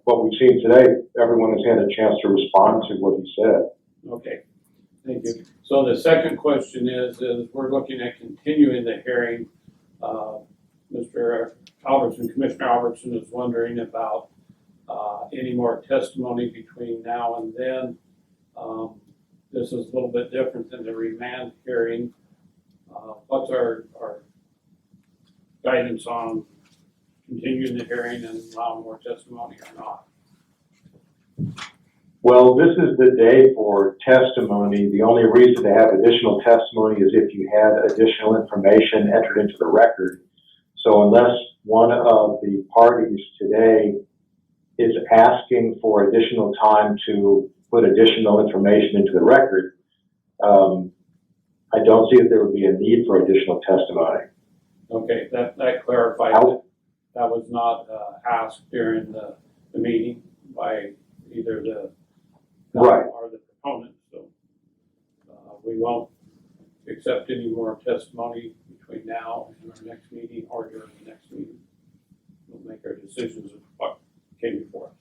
what we've seen today, everyone has had a chance to respond to what he said. Okay, thank you. So the second question is we're looking at continuing the hearing. Mr. Albertson, Commissioner Albertson is wondering about any more testimony between now and then. This is a little bit different than the remand hearing. What's our guidance on continuing the hearing and allowing more testimony or not? Well, this is the day for testimony. The only reason to have additional testimony is if you had additional information entered into the record. So unless one of the parties today is asking for additional time to put additional information into the record, I don't see if there would be a need for additional testimony. Okay, that clarifies it. That was not asked during the meeting by either the Right. or the proponent, so we won't accept any more testimony between now and our next meeting or during the next meeting. We'll make our decisions of what came before us.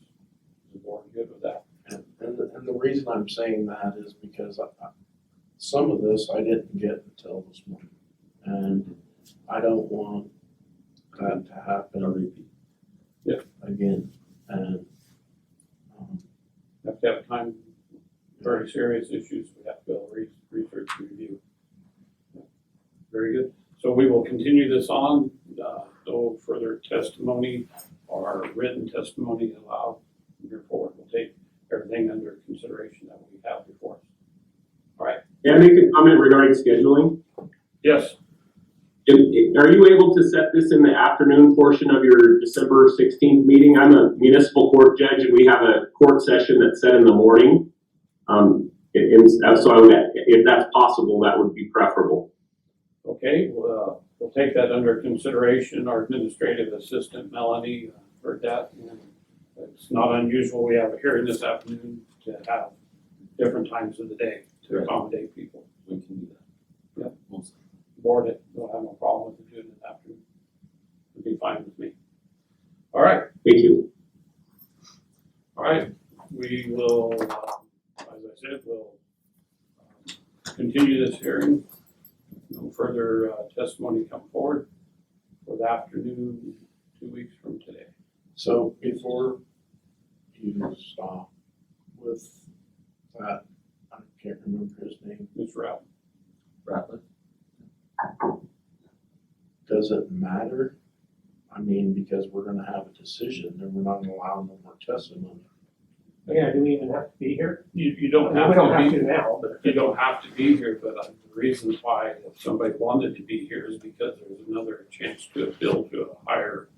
Is the board good with that? And the reason I'm saying that is because some of this I didn't get until this morning. And I don't want that to happen again. And Have to have time, very serious issues, we have to go research and review. Very good. So we will continue this on, no further testimony or written testimony allowed. Therefore, we'll take everything under consideration that we have before us. All right. Can I make a comment regarding scheduling? Yes. Are you able to set this in the afternoon portion of your December 16th meeting? I'm a municipal court judge and we have a court session that's set in the morning. So if that's possible, that would be preferable. Okay, we'll take that under consideration. Our administrative assistant, Melanie, heard that. And it's not unusual. We have a hearing this afternoon to have different times of the day to accommodate people. We can do that. Yep. Mostly. Board it, don't have no problem with it doing it afternoon. It'd be fine with me. All right. Thank you. All right, we will, as I said, we'll continue this hearing. No further testimony come forward for the afternoon, 2 weeks from today. so before you stop with that, I can't remember his name. Ms. Ratliff? Does it matter? I mean, because we're gonna have a decision, then we're not gonna allow no more testimony. Yeah, do we even have to be here? You don't have We don't have to to be, now, but. you don't have to be here, but the reason why if somebody wanted to be here is because there's another chance to appeal to a higher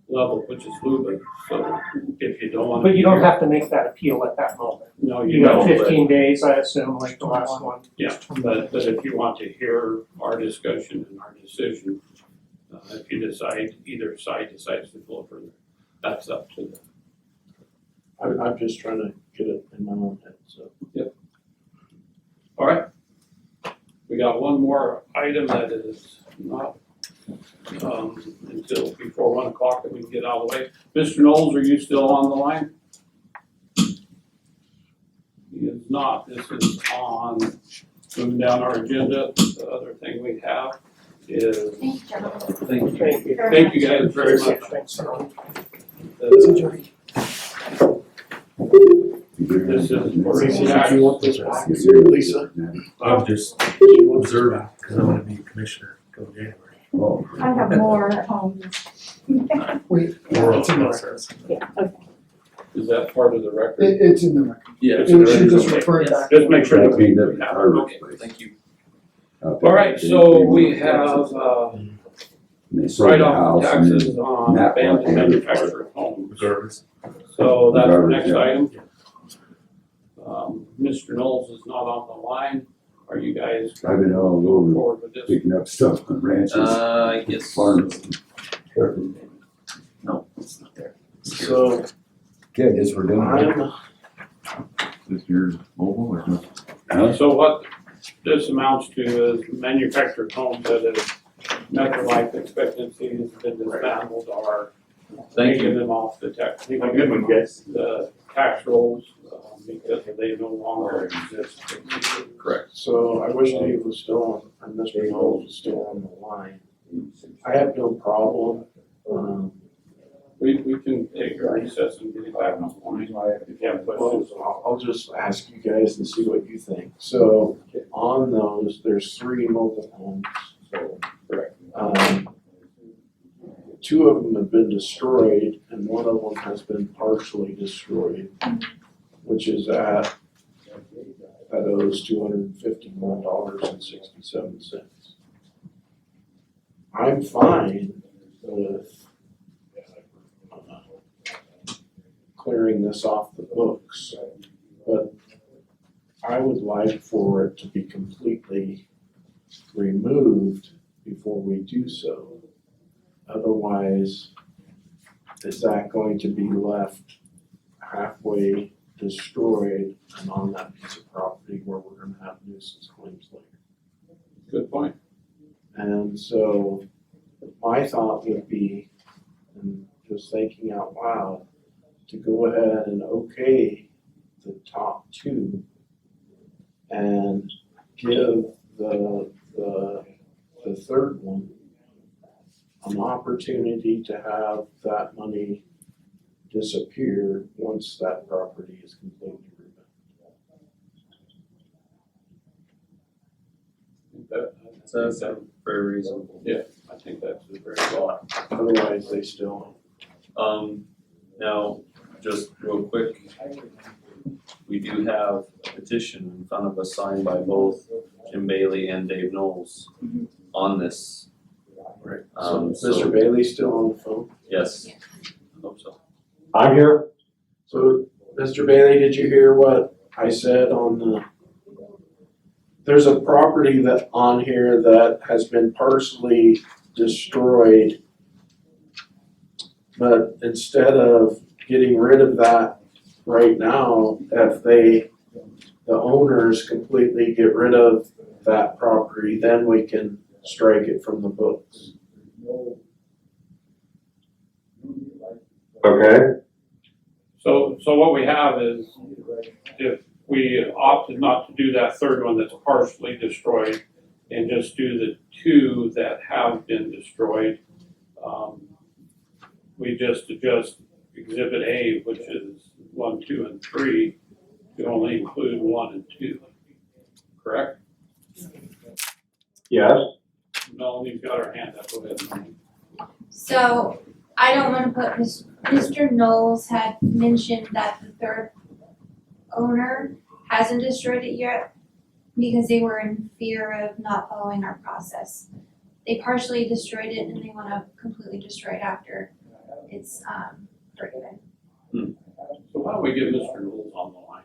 level, which is Luba. So if you don't want to. But you don't have to make that appeal at that moment. No, You you got don't. 15 days, I assume, like the last one. Yeah, but if you want to hear our discussion and our decision, if you decide, either side decides to go further, that's up to them. I'm just trying to get it in my own head, so. All right. We got one more item that is not, until before 1 o'clock that we can get out of the way. Mr. Knowles, are you still on the line? He is not. This is on, moving down our agenda. The other thing we have is. Thank you, gentlemen. Thank you. Thank you. Thank you guys very much. Thanks. This is for Lisa, tax. did you want this back? Lisa? I'm just observing, because I'm gonna be commissioner till January. Oh, I have more at home. Wait, it's in the record. Yeah, okay. Is that part of the record? It's in the record. Yeah. We should just refer it back. Just make sure that that we means have that it. our Okay, place. Thank you. out there. All right, so we have, They sold write the off house and taxes on that abandoned one. manufactured homes. Regardless. So that's our next Yeah. item. Mr. Knowles is not on the line. Are you guys I've been all going over forward with this? picking up stuff on ranches, Yes. farms. No, it's not there. So Okay, I guess we're done. I'm, Is your mobile or no? Huh? So what this amounts to is manufactured homes that have met their life expectancy, has been dismantled or Thank taking you. them off the tax. Good one, guys. The tax rolls, because they no longer exist. Correct. so I wish Dave was still on, and Mr. Knowles was still on the line. I have no problem, We can take a recess and get it back on the line if you have questions. well, I'll just ask you guys and see what you think. So on those, there's 3 mobile homes, so. Correct. 2 of them have been destroyed and 1 of them has been partially destroyed, which is that owes $251.67. I'm fine with clearing this off the books, but I would like for it to be completely removed before we do so. Otherwise, is that going to be left halfway destroyed and on that piece of property where we're gonna have nuisance claims later? Good point. And so my thought would be, and just thinking out loud, to go ahead and okay the top two and give the third one an opportunity to have that money disappear once that property is completely rebuilt. That Sounds very reasonable. Yeah, I think that's a very well. Otherwise, they still. Now, just real quick, we do have a petition in front of us signed by both Jim Bailey and Dave Knowles on this. Right. So Mr. Bailey's still on the phone? Yes, I hope so. I'm here. So, Mr. Bailey, did you hear what I said on the? There's a property that on here that has been partially destroyed. But instead of getting rid of that right now, if the owners completely get rid of that property, then we can strike it from the books. Okay. So what we have is, if we opted not to do that third one that's partially destroyed and just do the two that have been destroyed, we just adjust Exhibit A, which is 1, 2, and 3, to only include 1 and 2. Correct? Yes. Melanie's got her hand up. Go ahead, Melanie. So I don't wanna put, Mr. Knowles had mentioned that the third owner hasn't destroyed it yet because they were in fear of not following our process. They partially destroyed it and they wanna completely destroy it after it's forgiven. So why don't we get Mr. Knowles on the line?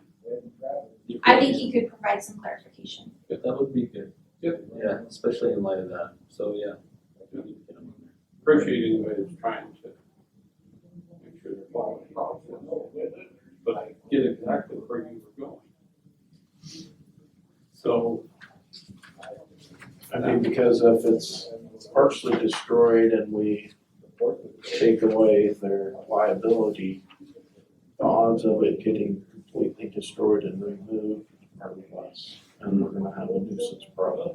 I think he could provide some clarification. That would be good. Yep. Yeah, especially in light of that. So, yeah. we need to get him on there. Appreciate anybody that's trying to make sure they're following the process, but I get exactly where you were going. So, I mean, because if it's partially destroyed and we take away their liability, the odds of it getting completely destroyed and removed are less, and we're gonna have a nuisance problem.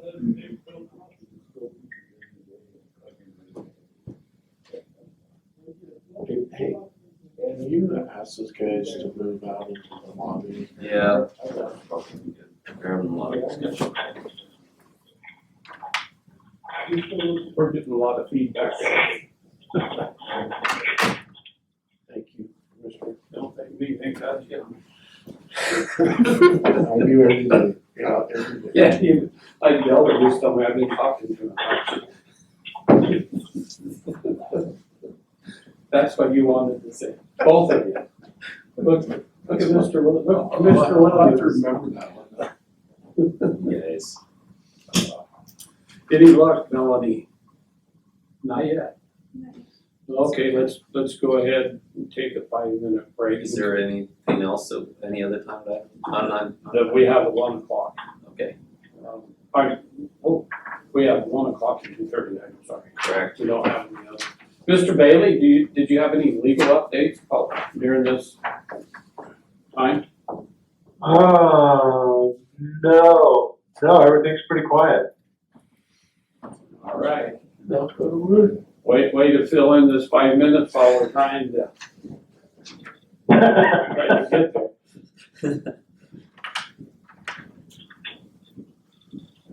Hey, can you ask those guys to move out into the lobby? Yeah. We're having a lot of discussion. we're getting a lot of feedback. Thank you, Commissioner. Don't thank me, thank God, yeah. I'll be ready to get out every day. Yeah, I yelled at you, tell me I've been talking to him. That's what you wanted to say, both of you. Look at Mr. Will, look, Mr. Will, I have to remember that one. Yes. Any luck, Melanie? Not yet. Okay, let's go ahead and take a 5-minute break. Is there anything else, any other time that, That we have at 1 o'clock. Okay, We have 1 o'clock and 2:30, I'm sorry. correct. We don't have any other. Mr. Bailey, did you have any legal updates during this time? No, everything's pretty quiet. All right. Way to fill in this 5 minutes while we're trying to get there.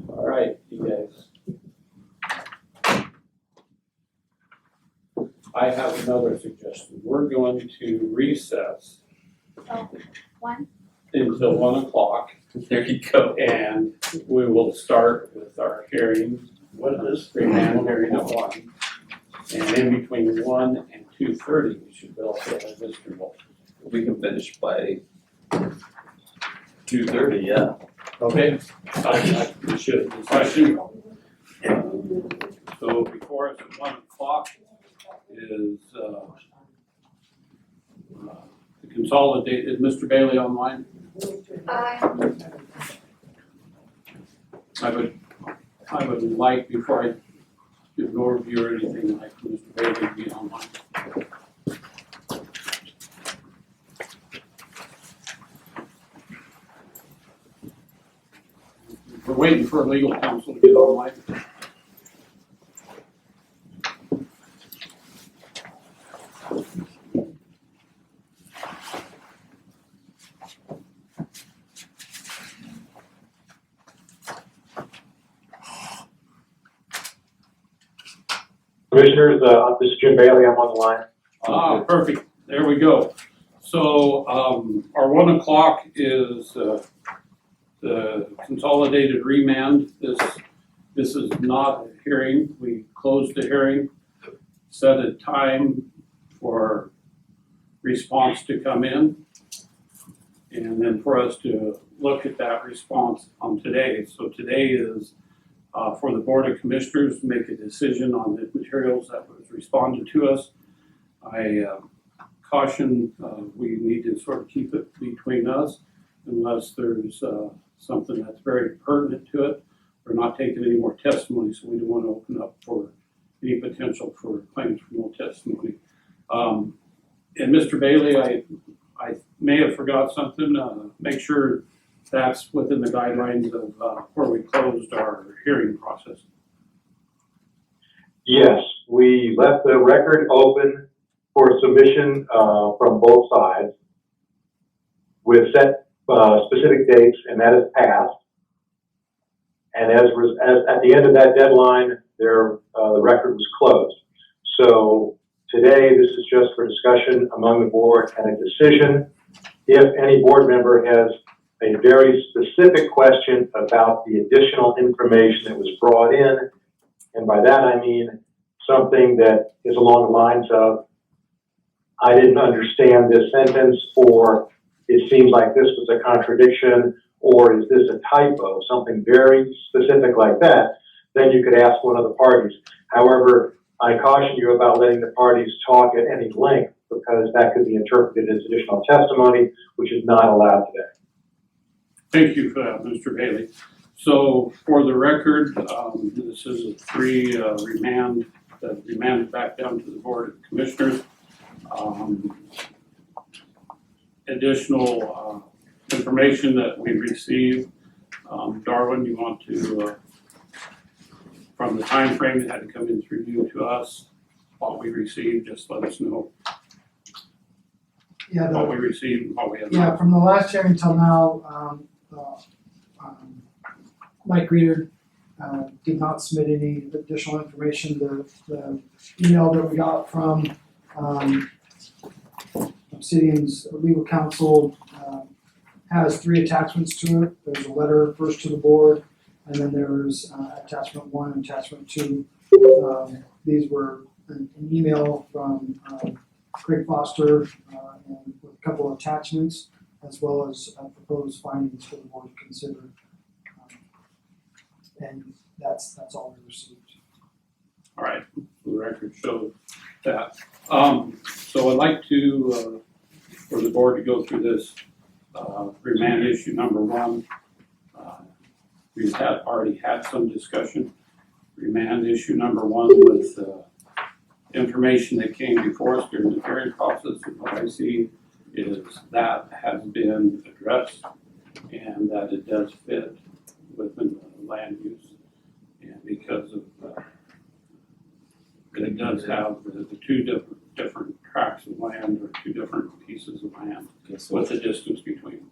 All right, you guys. I have another suggestion. We're going to recess Oh, 1? until 1 o'clock, There you go. and we will start with our hearing, remand hearing at 1. And in between 1 and 2:30, we should be able to have Mr. Wolf. We can finish by 2:30, yeah. Okay? We should. So before it's 1 o'clock, is, the consolidated, Mr. Bailey online? I would like, before I give an overview or anything, like Mr. Bailey to be online. We're waiting for legal counsel to get online. Commissioners, this is Jim Bailey, I'm on the line. Ah, perfect, there we go. So, our 1 o'clock is, the consolidated remand. This is not a hearing. We closed the hearing, set a time for response to come in, and then for us to look at that response on today. So today is for the Board of Commissioners to make a decision on the materials that was responded to us. I caution we need to sort of keep it between us unless there's something that's very pertinent to it. We're not taking any more testimony, so we don't want to open up for any potential for claims for no testimony. And Mr. Bailey, I may have forgot something. Make sure that's within the guidelines of where we closed our hearing process. Yes, we left the record open for submission from both sides with set specific dates, and that is passed. And as at the end of that deadline, the record was closed. So today, this is just for discussion among the board and a decision. If any board member has a very specific question about the additional information that was brought in, and by that I mean something that is along the lines of, I didn't understand this sentence, or it seems like this was a contradiction, or is this a typo, something very specific like that, then you could ask one of the parties. However, I caution you about letting the parties talk at any length, because that could be interpreted as additional testimony, which is not allowed today. Thank you for that, Mr. Bailey. So for the record, this is a three remand that remanded back down to the Board of Commissioners. Additional information that we received. Darwin, you want to, from the time frame that had to come in through you to us, what we received, just let us know Yeah, what we received and what we have. yeah, from the last hearing till now, Mike Reeder did not submit any additional information. The email that we got from Obsidian's legal counsel has 3 attachments to it. There's a letter first to the board, and then there's attachment 1 and attachment 2. These were an email from Craig Foster and with a couple of attachments, as well as proposed findings for the board to consider. And that's all we received. All right, the record shows that. So I'd like to, for the board to go through this remand issue number 1. We've already had some discussion. Remand issue number 1 with information that came before us during the hearing process, and what I see is that has been addressed and that it does fit within the land use. And because of it does have the 2 different tracts of land, or 2 different pieces of land, Okay, so with the distance between.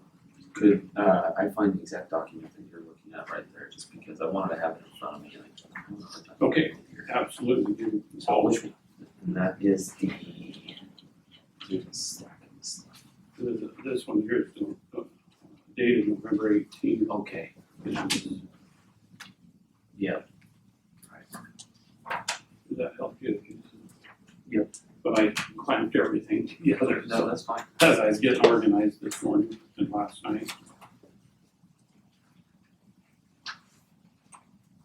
could I find the exact document that you're looking at right there, just because I wanted to have it in front of me. Okay, absolutely. Do. So which one? And that is the This one here is dated November 18th. okay. Yeah. Does that help you? Yep. But I clamped everything together. No, that's fine. As I was getting organized this morning and last night.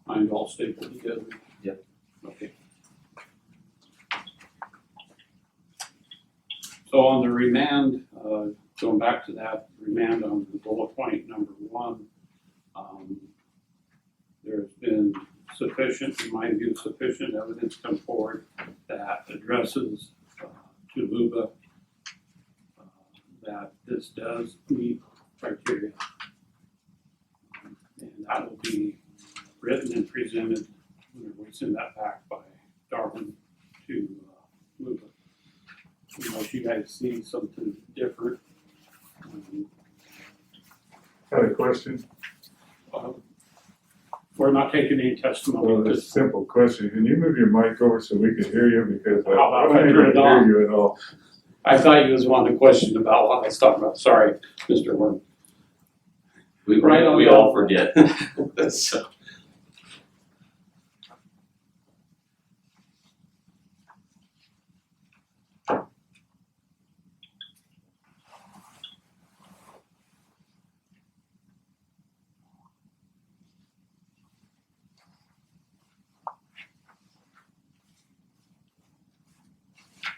Mine's all stapled together. Yep. Okay. So on the remand, going back to that remand on the bullet point number 1, there's been sufficient, in my view, sufficient evidence come forward that addresses to LUBA that this does meet criteria. And that will be written and presented whenever we send that back by Darwin to LUBA. Unless you guys see something different. I have a question. We're not taking any testimony. Well, it's a simple question. Can you move your mic over so we can hear you? Because I How about if I can't turn it on? hear you at all. I thought you was wanting to question about what I was talking about. Sorry, Mr. Warren. We Right on we the- all forget. So,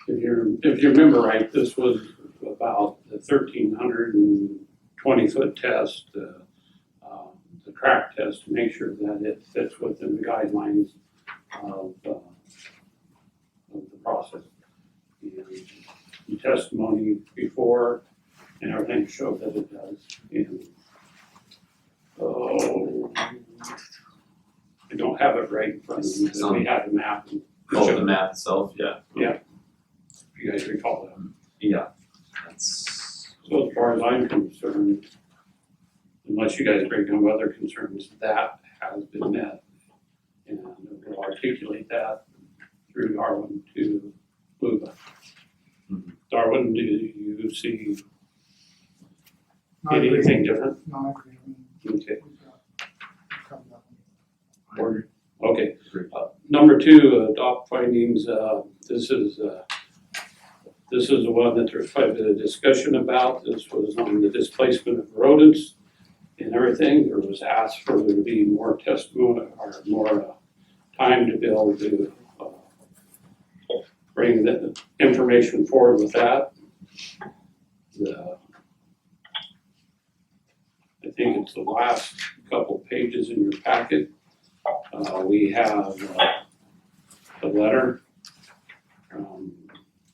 If you remember right, this was about the 1,320-foot test, the track test to make sure that it fits within the guidelines of the process. And the testimony before and everything showed that it does. And I don't have it right in front of me, but we had the map. And oh, the map itself, yeah. Yeah. If you guys recall that. Yeah, that's, So as far as I'm concerned, unless you guys bring up other concerns, that has been met. And we'll articulate that through Darwin to LUBA. Darwin, do you see No, I agree. anything different? No, I agree. Okay. We've covered that one. I agree. Okay. Number 2, adopt findings. This is the one that there's quite a bit of discussion about. This was on the displacement of rodents and everything. There was asked for there to be more testimony or more time to be able to bring the information forward with that. I think it's the last couple pages in your packet. We have the letter from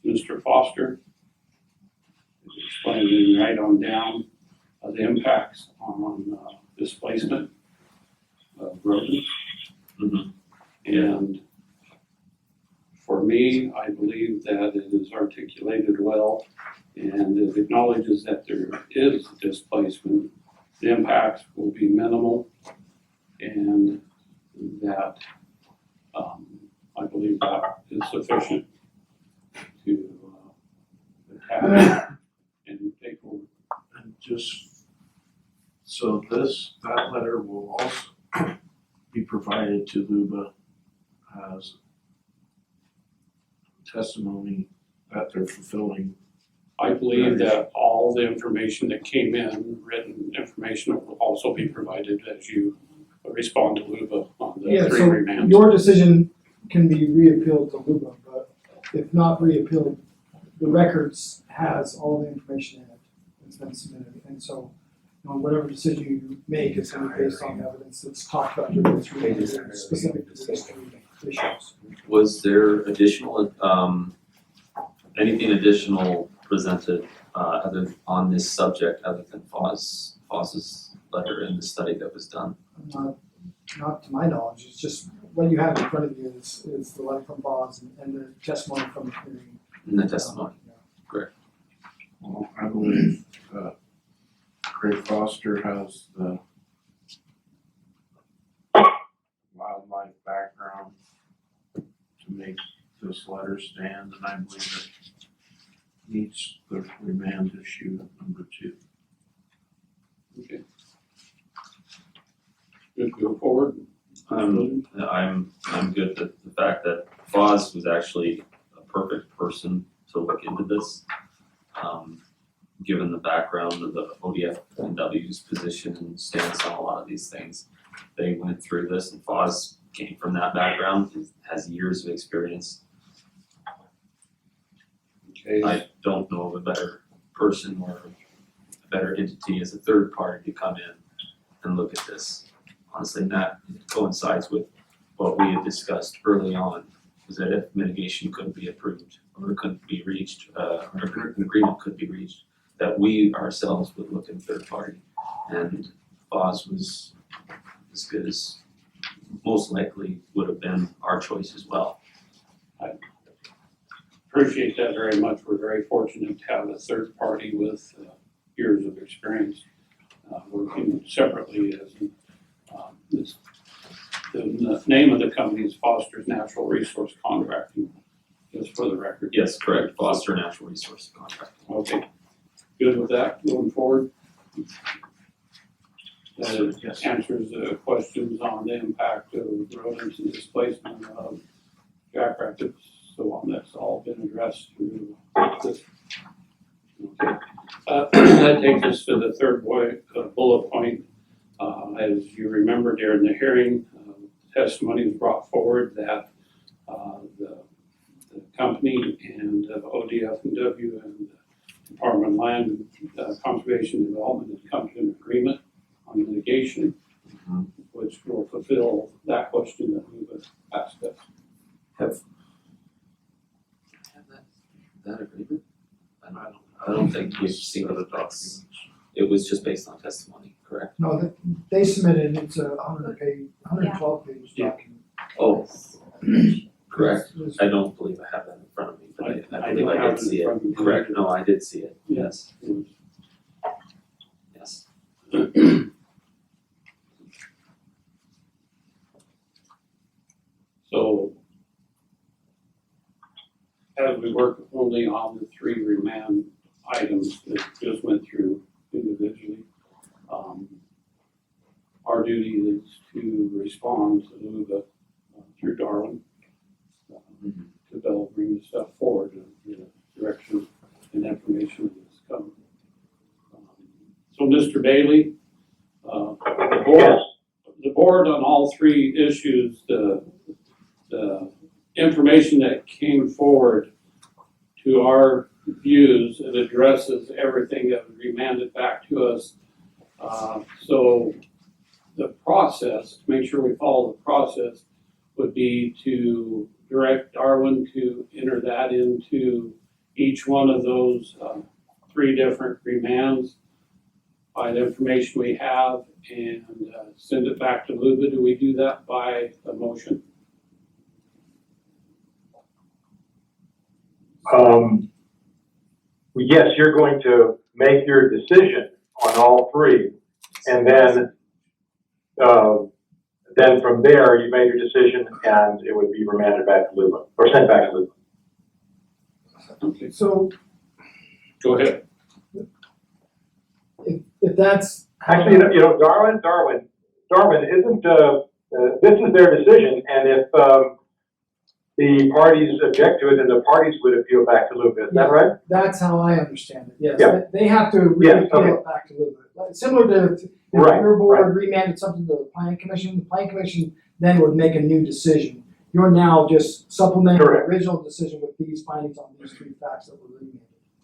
Mr. Foster, explaining right on down the impacts on displacement of rodents. And for me, I believe that it is articulated well, and it acknowledges that there is displacement. The impacts will be minimal, and that I believe that is sufficient to attack and take over. And just, so that letter will also be provided to LUBA as testimony that they're fulfilling. I believe that all the information that came in, written information, will also be provided as you respond to LUBA on the Yeah, 3 so remands. your decision can be reappealed to LUBA, but if not reappealed, the records has all the information in it that's been submitted. And so, you know, whatever decision you make is gonna be based on the evidence that's talked about during this review, specific to these 3 issues. was there additional, anything additional presented, other, on this subject other than Foss's letter and the study that was done? Not to my knowledge, it's just what you have in front of you is the letter from Boz and the testimony from the hearing. In the testimony? Well, I believe Craig Foster has the wildlife background to make this letter stand, and I believe it meets the remand issue number 2. Okay. Good to go forward. I'm good that the fact that Foz was actually a perfect person to look into this. Given the background of the ODF and W's position and stance on a lot of these things, they went through this, and Foz came from that background, has years of experience. Okay. I don't know of a better person or a better entity as a third party to come in and look at this. Honestly, and that coincides with what we had discussed early on, was that if mitigation couldn't be approved or couldn't be reached, or an agreement could be reached, that we ourselves would look at third party. And Foz was as good as most likely would have been our choice as well. Appreciate that very much. We're very fortunate to have a third party with years of experience working separately as the name of the company is Foster's Natural Resource Contracting, just for the record. Yes, correct, Foster Natural Resource Contracting. Okay, good with that going forward? That Yes. answers the questions on the impact of rodents and displacement of jackrabbits, so on, that's all been addressed through this. Okay. That takes us to the third bullet point. As you remember during the hearing, testimony was brought forward that the company and ODF&W and the Department of Land Conservation and Development has come to an agreement on mitigation, which will fulfill that question that we would ask us. Have that agreement? I don't think we've seen it. It was just based on testimony, correct? No, they submitted, it's a 112 page document. Oh, correct. I don't believe I have that in front of me, but I believe I did see it. Correct, no, I did see it, yes. Yes. So, as we work only on the 3 remand items that just went through individually, our duty is to respond to LUBA through Darwin, to Bell, bring the stuff forward in the direction and information that's come. So, Mr. Bailey, the board on all 3 issues, the information that came forward to our views, it addresses everything that was remanded back to us. So the process, to make sure we follow the process, would be to direct Darwin to enter that into each one of those 3 different remands by the information we have and send it back to LUBA. Do we do that by a motion? Yes, you're going to make your decision on all 3, and then from there, you made your decision, and it would be remanded back to LUBA, or sent back to LUBA. Okay, So go ahead. if that's. Actually, you know, Darwin isn't, this is their decision, and if the parties object to it, then the parties would appeal back to LUBA, is that right? That's how I understand it, yes. Yeah. They have to Yeah, appeal okay. it back to LUBA. Similar to if Right, your board right. remanded something to the planning commission then would make a new decision. You're now just supplementing the Correct. original decision with these findings on these 3 facts that were remanded.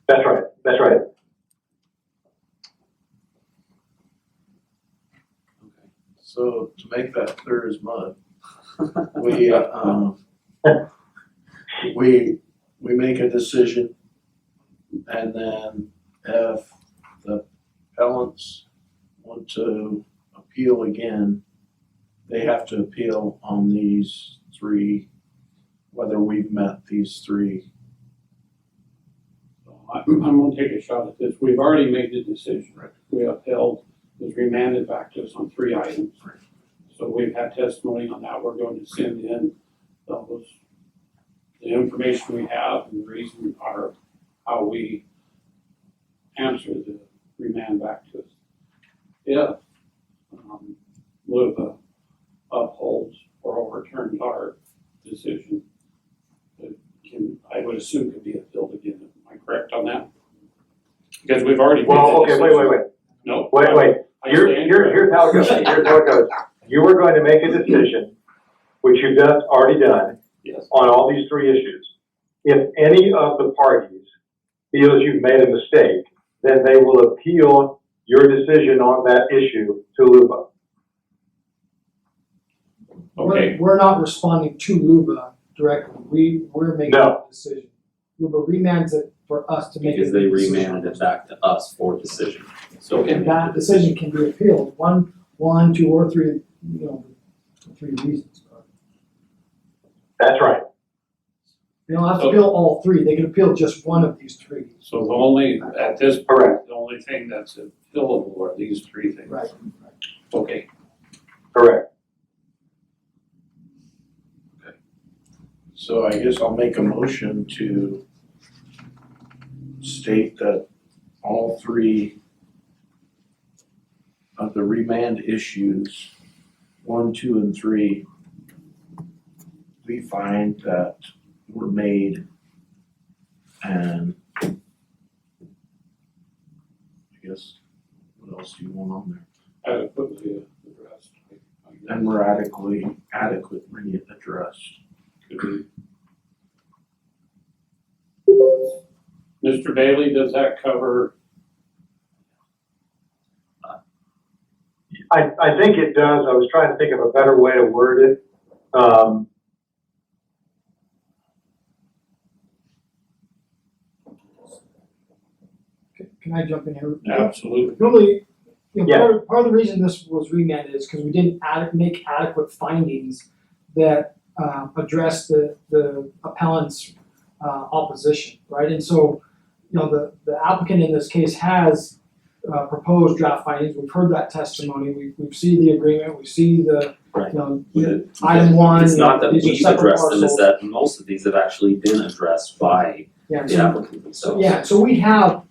That's right, that's right. So to make that clear as mud, we make a decision, and then if the appellants want to appeal again, they have to appeal on these 3, whether we've met these 3. I'm gonna take a shot at this. We've already made the decision. We upheld, was remanded back to us on 3 items. So we've had testimony on that. We're going to send in those, the information we have and the reason are how we answer the remand back to us. If LUBA upholds or overturns our decision, it can, I would assume, could be appealed again. Am I correct on that? Because we've already. Well, okay, wait. No. Wait. Here's how it goes. Here's how it goes. You are going to make a decision, which you've already done, Yes. on all these 3 issues. If any of the parties feels you've made a mistake, then they will appeal your decision on that issue to LUBA. Okay, We're not responding to Luba directly, we're making No. a decision. Luba remands it for us to make a Because they decision. remanded it back to us for decision. So And that decision can be appealed, one, two, or three, you know, for 3 reasons. That's right. They don't have to appeal all 3, they can appeal just one of these 3. so the only, at this point, Correct. the only thing that's appealable are these 3 things. Right. Okay, Correct. So I guess I'll make a motion to state that all 3 of the remand issues, 1, 2, and 3, we find that were made, and I guess, what else do you want on there? adequately addressed. And were adequately addressed. Mr. Bailey, does that cover? I think it does. I was trying to think of a better way to word it. Can I jump in here? Absolutely. Normally, you know, Yeah. part of the reason this was remanded is because we didn't make adequate findings that address the appellant's opposition, right? And so, you know, the applicant in this case has proposed draft findings, we've heard that testimony, we see the agreement, we see the, Right. you know, The- item 1, It's not that these are we've separate addressed them, it's parcels. that most of these have actually been addressed by Yeah, the so applicant So, themselves. yeah, so we have,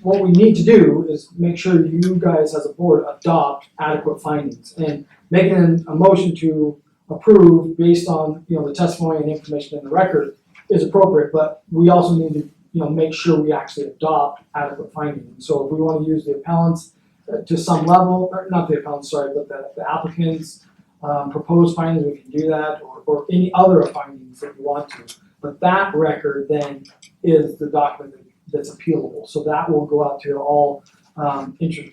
what we need to do is make sure you guys as a board adopt adequate findings. And making a motion to approve based on, you know, the testimony and information in the record is appropriate, but we also need to, you know, make sure we actually adopt adequate findings. So if we wanna use the appellants to some level, or not the appellants, sorry, but the applicants' proposed findings, we can do that, or any other findings that you want to. But that record then is the document that's appealable, so that will go out to all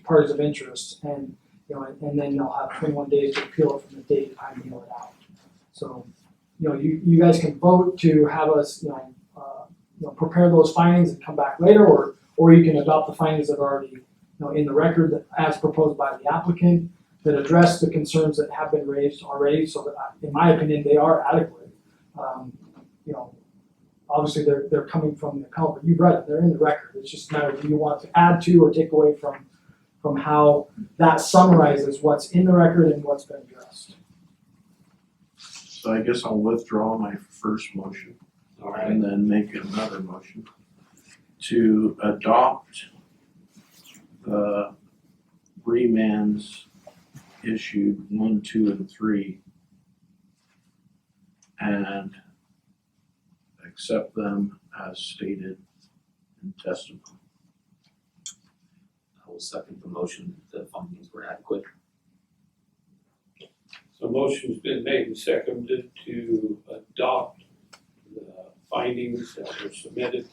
parties of interest, and you know, and then they'll have 21 days to appeal it from the date I mail it out. So, you know, you guys can vote to have us, prepare those findings and come back later, or you can adopt the findings that are already, you know, in the record as proposed by the applicant that address the concerns that have been raised already, so that in my opinion, they are adequate. You know, obviously they're coming from the appellant, but you've read it, they're in the record. It's just a matter of do you want to add to or take away from how that summarizes what's in the record and what's been addressed. So I guess I'll withdraw my first motion. And then make another motion to adopt the remands issued 1, 2, and 3 and accept them as stated in testimony. I will second the motion that the findings were adequate. So motion's been made and seconded to adopt the findings that were submitted.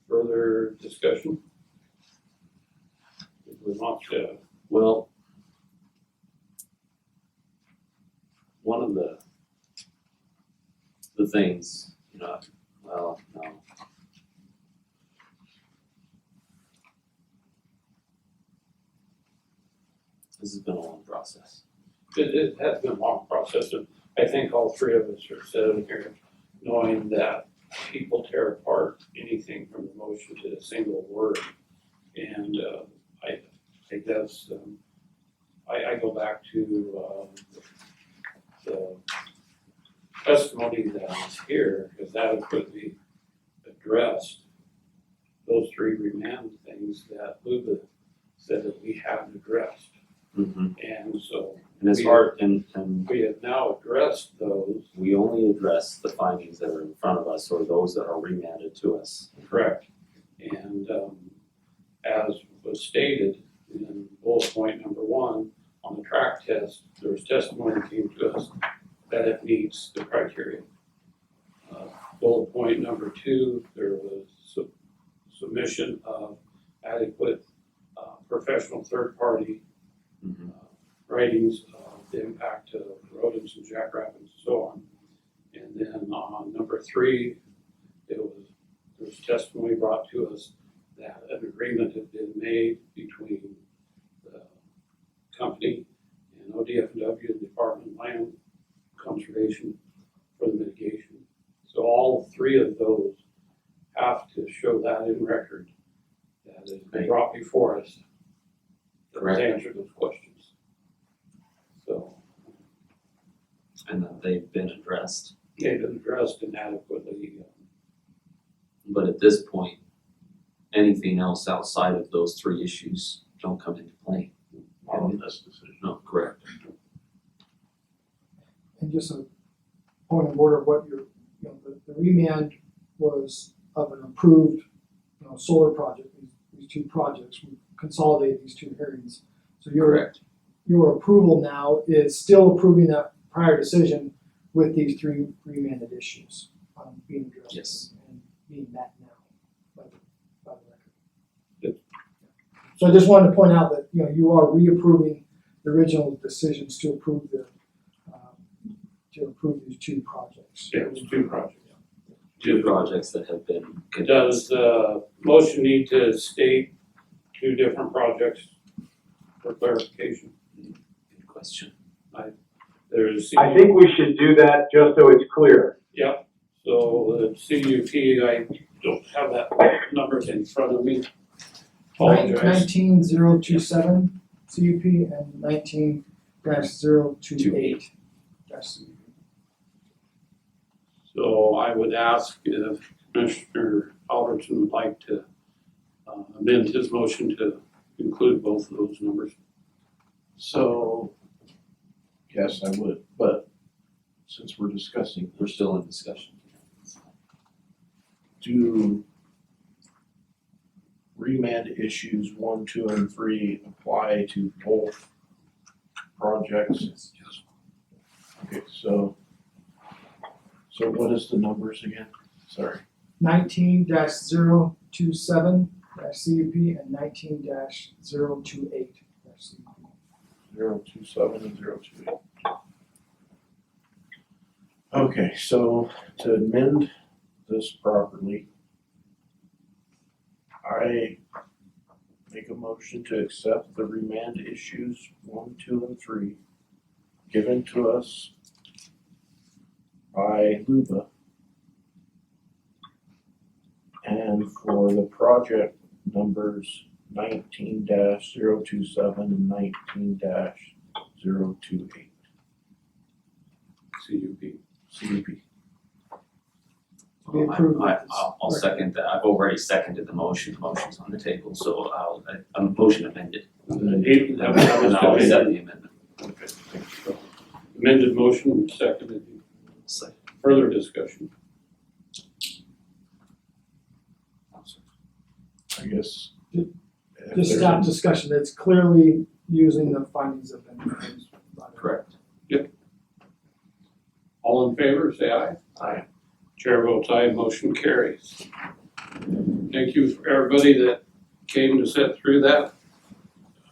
Further discussion? If we want to, Well, one of the things, you know, well, no. This has been a long process. it has been a long process, and I think all 3 of us are sitting here knowing that people tear apart anything from the motion to a single word. And I guess, I go back to the testimony that was here, because that adequately addressed those 3 remand things that Luba said that we haven't addressed. Mm-hmm. And so And it's hard, and we have now addressed those. we only address the findings that are in front of us or those that are remanded to us. Correct. And as was stated in bullet point number 1, on the track test, there was testimony that came to us that it meets the criteria. Bullet point number 2, there submission of adequate professional third-party writings of the impact of rodents and jackrabbits and so on. And then on number 3, there was testimony brought to us that an agreement had been made between the company and ODF&W and Department of Land Conservation for the mitigation. So all 3 of those have to show that in record that has been brought before us to answer those questions. So. And that they've been addressed. They've been addressed inadequately. But at this point, anything else outside of those 3 issues don't come into play. On this decision. No, correct. And just a point of order, what you're, the remand was of an approved, solar project, these 2 projects, we consolidated these 2 hearings. So your approval now is still approving that prior decision with these 3 remanded issues being addressed. Yes. And being met now by the record. So I just wanted to point out that, you are reapproving the original decisions to approve these 2 projects. Yeah, it's 2 projects. 2 projects that have been. Does the motion need to state 2 different projects for clarification? Good question. There's. I think we should do that just so it's clear. Yep, so the CUP, I don't have that numbers in front of me. Apologize. 19027 CUP and 19-028 CUP. So I would ask if Commissioner Albertson would like to amend his motion to include both of those numbers. So, yes, I would, but since we're discussing, We're still in discussion. do remand issues 1, 2, and 3 apply to both projects? Yes. Okay, so what is the numbers again? Sorry. 19-027 CUP and 19-028 CUP. 027 and 028. Okay, so to amend this properly, I make a motion to accept the remand issues 1, 2, and 3 given to us by Luba. And for the project numbers 19-027 and 19-028. CUP. We approve I'll second that. I've already seconded the motion. The motion's on the table, so a motion amended. And I'll accept the amendment. Okay, so amended motion, seconded. Further discussion. I guess. Just stop discussion, it's clearly using the findings of the. Correct. Yep. All in favor, say aye. Aye. Chair votes aye, motion carries. Thank you for everybody that came to sit through that.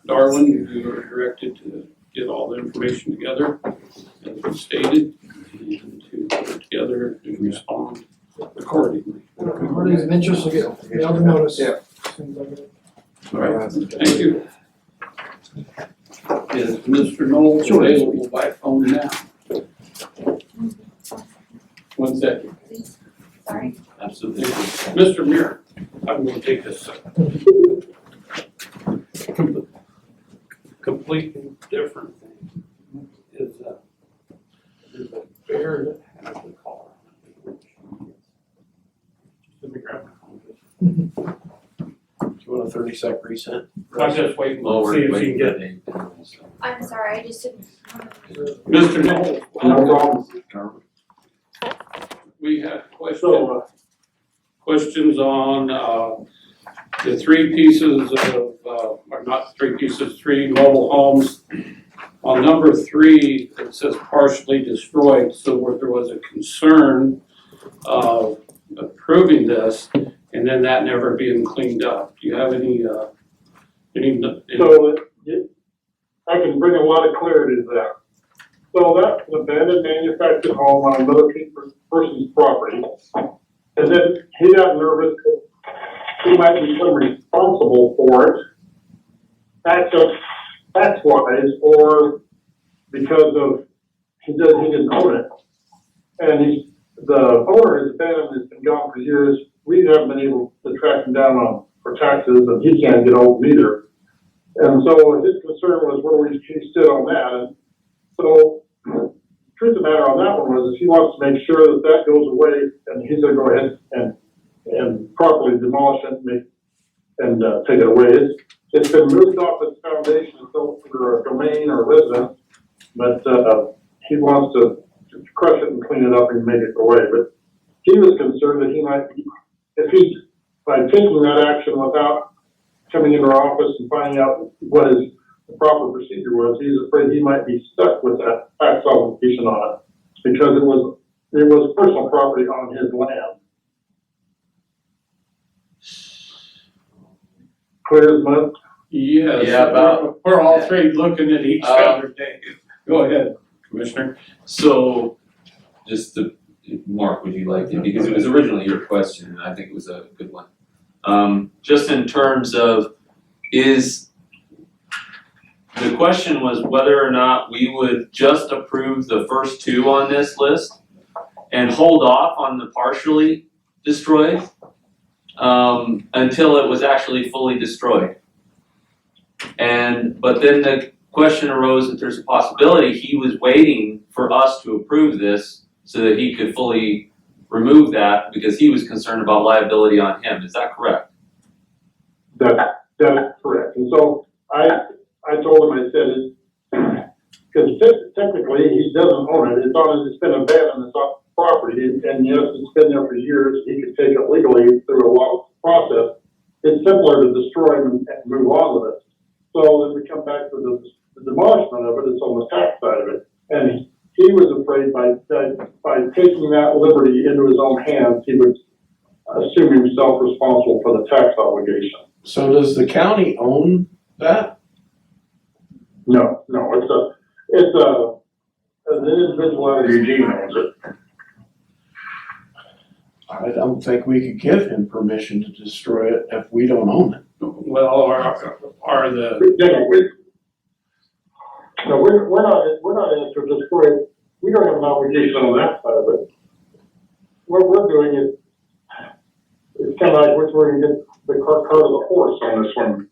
Darwin, you were directed to get all the information together as was stated and to put it together and respond accordingly. Parties of interest will get mailed to notice. Yeah. All right, thank you. Is Mr. Knowles available by phone now? 1 second. Please, sorry. Absolutely. Mr. Muir, I'm going to take this. Completely different thing. Is a bear that has the collar on it. Let me grab my phone. Do you want a 30-sec reset? I'm just waiting to see if you can get. I'm sorry, I just didn't. Mr. Knowles. No problem. We have questions on the 3 pieces of, or not 3 pieces, 3 mobile homes. On number 3, it says partially destroyed, so where there was a concern of approving this, and then then that never being cleaned up. Do you have any? So I can bring a lot of clarity to that. So that's an abandoned manufactured home on another person's property. And then he got nervous that he might become responsible for it, tax-wise, or because of he didn't own it. And the owner is abandoned, has been gone for years. We haven't been able to track him down for taxes, and he can't get hold of them either. And so his concern was where he stood on that. And so the truth of the matter on that one was he wants to make sure that that goes away, and he's going to go ahead and properly demolish it and take it away. It's been moved off its foundation and built for a domain or residence, but he wants to crush it and clean it up and make it go away. But he was concerned that he might be, by taking that action without coming into our office and finding out what the proper procedure was, he's afraid he might be stuck with that tax obligation on it because it was personal property on his land. Clear as mud? Yes. Yeah, we're all three looking at each other, Dave. Go ahead, Commissioner. So, just to, Mark, would you like to, because it was originally your question, and I think it was a good one. Just in terms of, the question was whether or not we would just approve the first two on this list and hold off on the partially destroyed, until it was actually fully destroyed. But then the question arose that there's a possibility he was waiting for us to approve this so that he could fully remove that because he was concerned about liability on him. Is that correct? That's correct. And so I told him, I said, because technically he doesn't own it. It's been abandoned. It's on property, and yes, it's been there for years. He could take it legally through a long process. It's simpler to destroy and move on with it. So then we come back to the demolishment of it. It's on the tax side of it, and he was afraid by taking that liberty into his own hands, he would assume himself responsible for the tax obligation. So does the county own that? No, it's an individual out of Eugene owns it. I don't think we could give him permission to destroy it if we don't own it. Well, No, we're not in to destroy it. We don't have an obligation on that side of it. What we're doing is, it's kind of like we're going to get the cart of the horse on this one.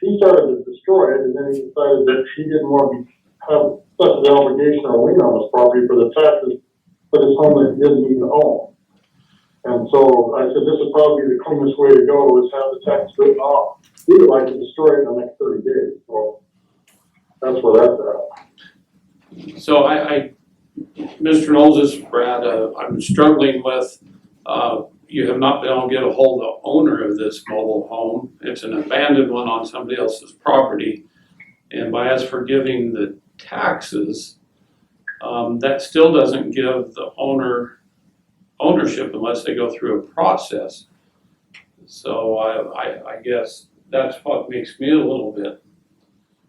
He started to destroy it, and then he decided that he didn't want to have such an obligation or lien on his property for the taxes for this home that he didn't even own. And so I said, this would probably be the cleanest way to go, is have the tax written off. We would like to destroy it in the next 30 days. So that's where that's at. So Mr. Knowles, this is Brad. I'm struggling with, you have not been able to get a hold of the owner of this mobile home. It's an abandoned one on somebody else's property. And by us forgiving the taxes, that still doesn't give the owner ownership unless they go through a process. So I guess that's what makes me a little bit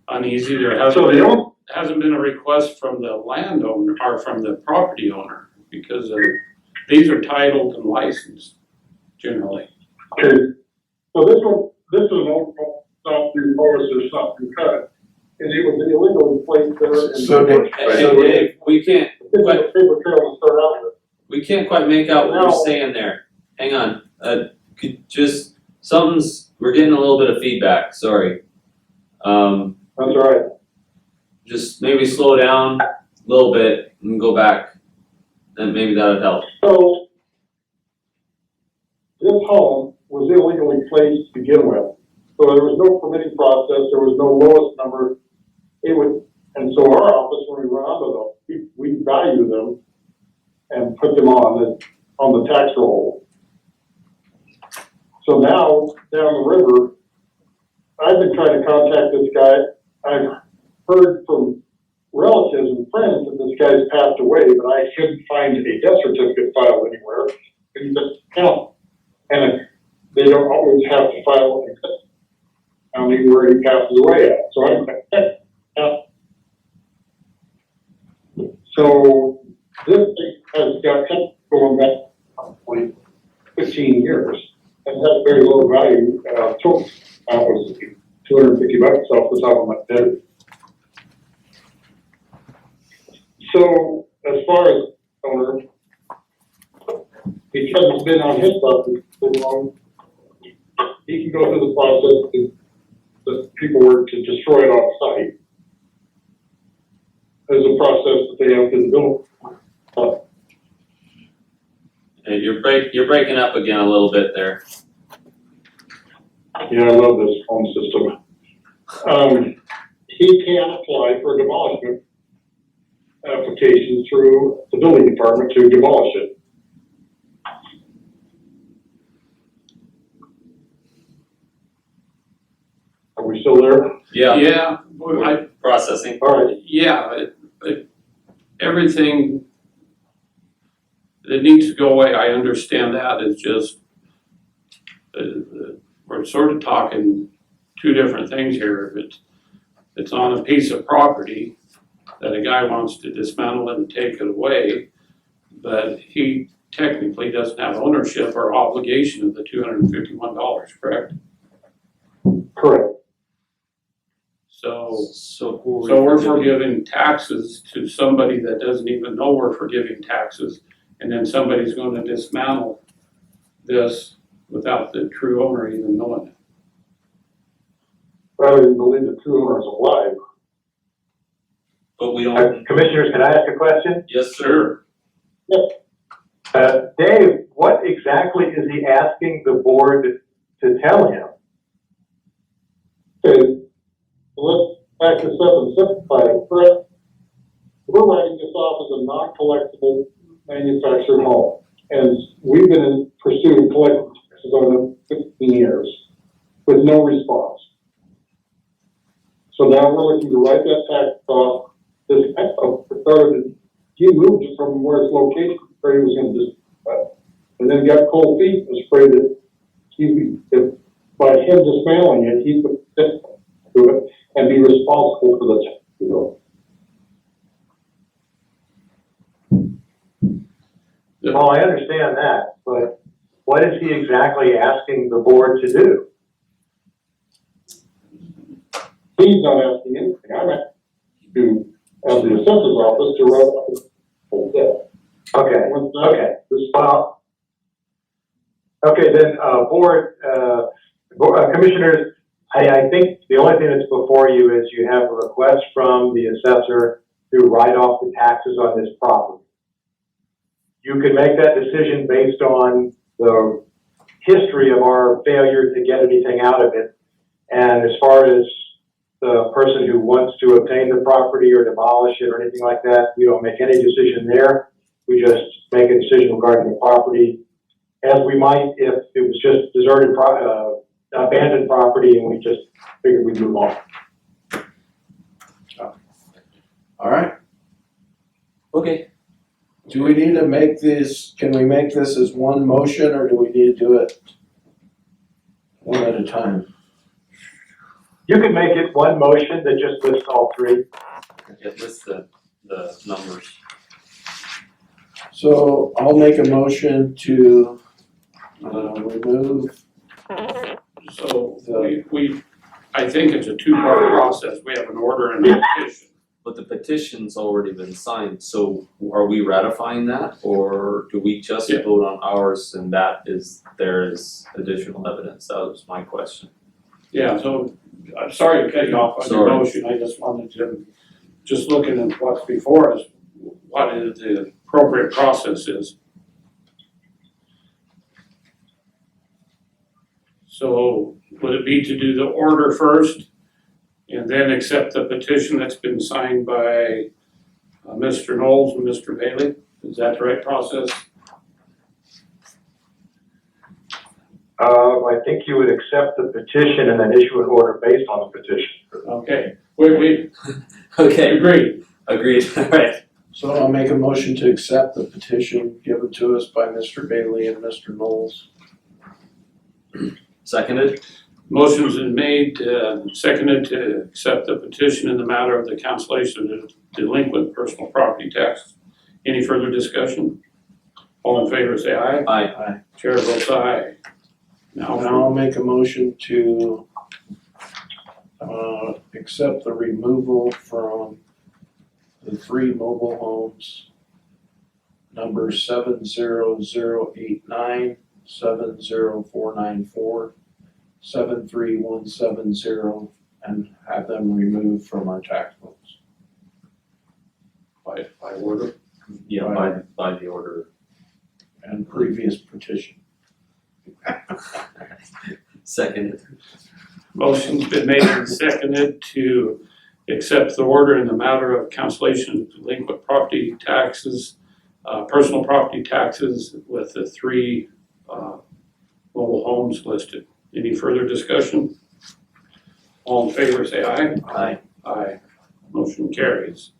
uneasy. There hasn't been a request from the landowner or from the property owner because these are titled and licensed generally. Okay. So this is an old home, not through Morris or not through cut. And it was illegally placed there. So Dave, we can't It's a paper trail to start out with. We can't quite make out what you're saying there. Hang on. We're getting a little bit of feedback, sorry. That's all right. Just maybe slow down a little bit and go back, and maybe that would help. So this home was illegally placed to begin with. So there was no permitting process, there was no lowest number. And so our office, when we run onto them, we value them and put them on the tax roll. So now, down the river, I've been trying to contact this guy. I've heard from relatives and friends that this guy's passed away, but I couldn't find a death certificate filed anywhere. But he's a count. And don't always have to file an county where he passes away at, so so this thing has got going back probably 15 years and has very low value, total, was $250 off the top of my head. So as far as owner, because it's been on his property so long, he can go through the process if the people were to destroy it off site. There's a process that they have to do. Hey, you're breaking up again a little bit there. Yeah, I love this phone system. He can apply for a demolishment application through the building department to demolish it. Are we still there? Yeah. Yeah, Processing. All right. yeah, everything that needs to go away, I understand that, it's just, we're sort of talking two different things here. If it's on a piece of property that a guy wants to dismantle and take it away, but he technically doesn't have ownership or obligation of the $251, correct? Correct. So we're forgiving taxes to somebody that doesn't even know we're forgiving taxes, and then somebody's gonna dismantle this without the true owner even knowing it. I don't even believe the true owner is alive. But we don't. Commissioners, can I ask a question? Yes, sir. Dave, what exactly is he asking the board to tell him? Okay, let's back this up and simplify it. Correct? We're writing this off as a non-collectible manufactured home. And we've been in pursuit of collecting taxes on them 15 years with no response. So now we're looking to write that tax off. This started, he moved it from where it's located, afraid he was going to just, and then got cold feet, was afraid that by him dismantling it, he would do it and be responsible for the tax. Well, I understand that, but what is he exactly asking the board to do? He's not asking anything. I'm asking to have the assessor's office to write up the whole debt. Okay, well, okay, then, commissioners, I think the only thing that's before you is you have a request from the assessor to write off the taxes on this property. You can make that decision based on the history of our failure to get anything out of it. And as far as the person who wants to obtain the property or demolish it or anything like that, we don't make any decision there. We just make a decision regarding the property as we might if it was just deserted, abandoned property and we just figured we'd move on. All right. Okay. Do we need to make this, can we make this as one motion or do we need to do it one at a time? You can make it one motion that just lists all three. It lists the numbers. So I'll make a motion to remove. So I think it's a two-part process. We have an order and a petition. But the petition's already been signed, so are we ratifying that, or do we just vote on ours and there is additional evidence? That was my question. Yeah, so I'm sorry to cut you off on your motion. I just wanted to, just looking at what's before us, what is the appropriate process is. So would it be to do the order first and then accept the petition that's been signed by Mr. Knowles and Mr. Bailey? Is that the right process? I think you would accept the petition and then issue an order based on the petition. Okay, we Okay. agreed. Agreed, all right. So I'll make a motion to accept the petition given to us by Mr. Bailey and Mr. Knowles. Seconded? Motion's been made, seconded to accept the petition in the matter of the cancellation of delinquent personal property tax. Any further discussion? All in favor, say aye. Aye. Chair votes aye. Now, Now I'll make a motion to accept the removal from the 3 mobile homes, number 70089, 70494, 73170, and have them removed from our tax books. by order. Yeah, by the order. And previous petition. Seconded. Motion's been made and seconded to accept the order in the matter of cancellation of delinquent property taxes, personal property taxes with the 3 mobile homes listed. Any further discussion? All in favor, say aye. Aye. Aye. Motion carries.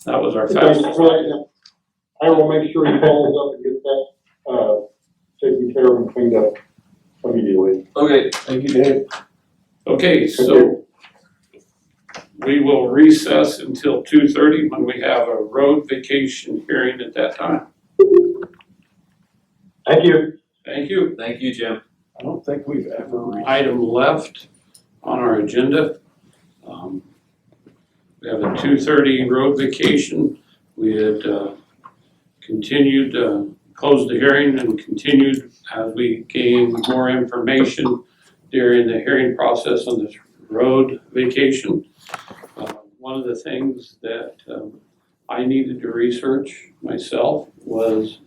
That was our Mr. fastest. President, I will make sure he follows up and gets that, taken care of and cleaned up immediately. Okay. Thank you, Dave. Okay, so we will recess until 2:30 when we have a road vacation hearing at that time. Thank you. Thank you. Thank you, Jim. I don't think we've ever Item left on our agenda. We have a 2:30 road vacation. We had continued, closed the hearing and continued as we gained more information during the hearing process on this road vacation. One of the things that I needed to research myself was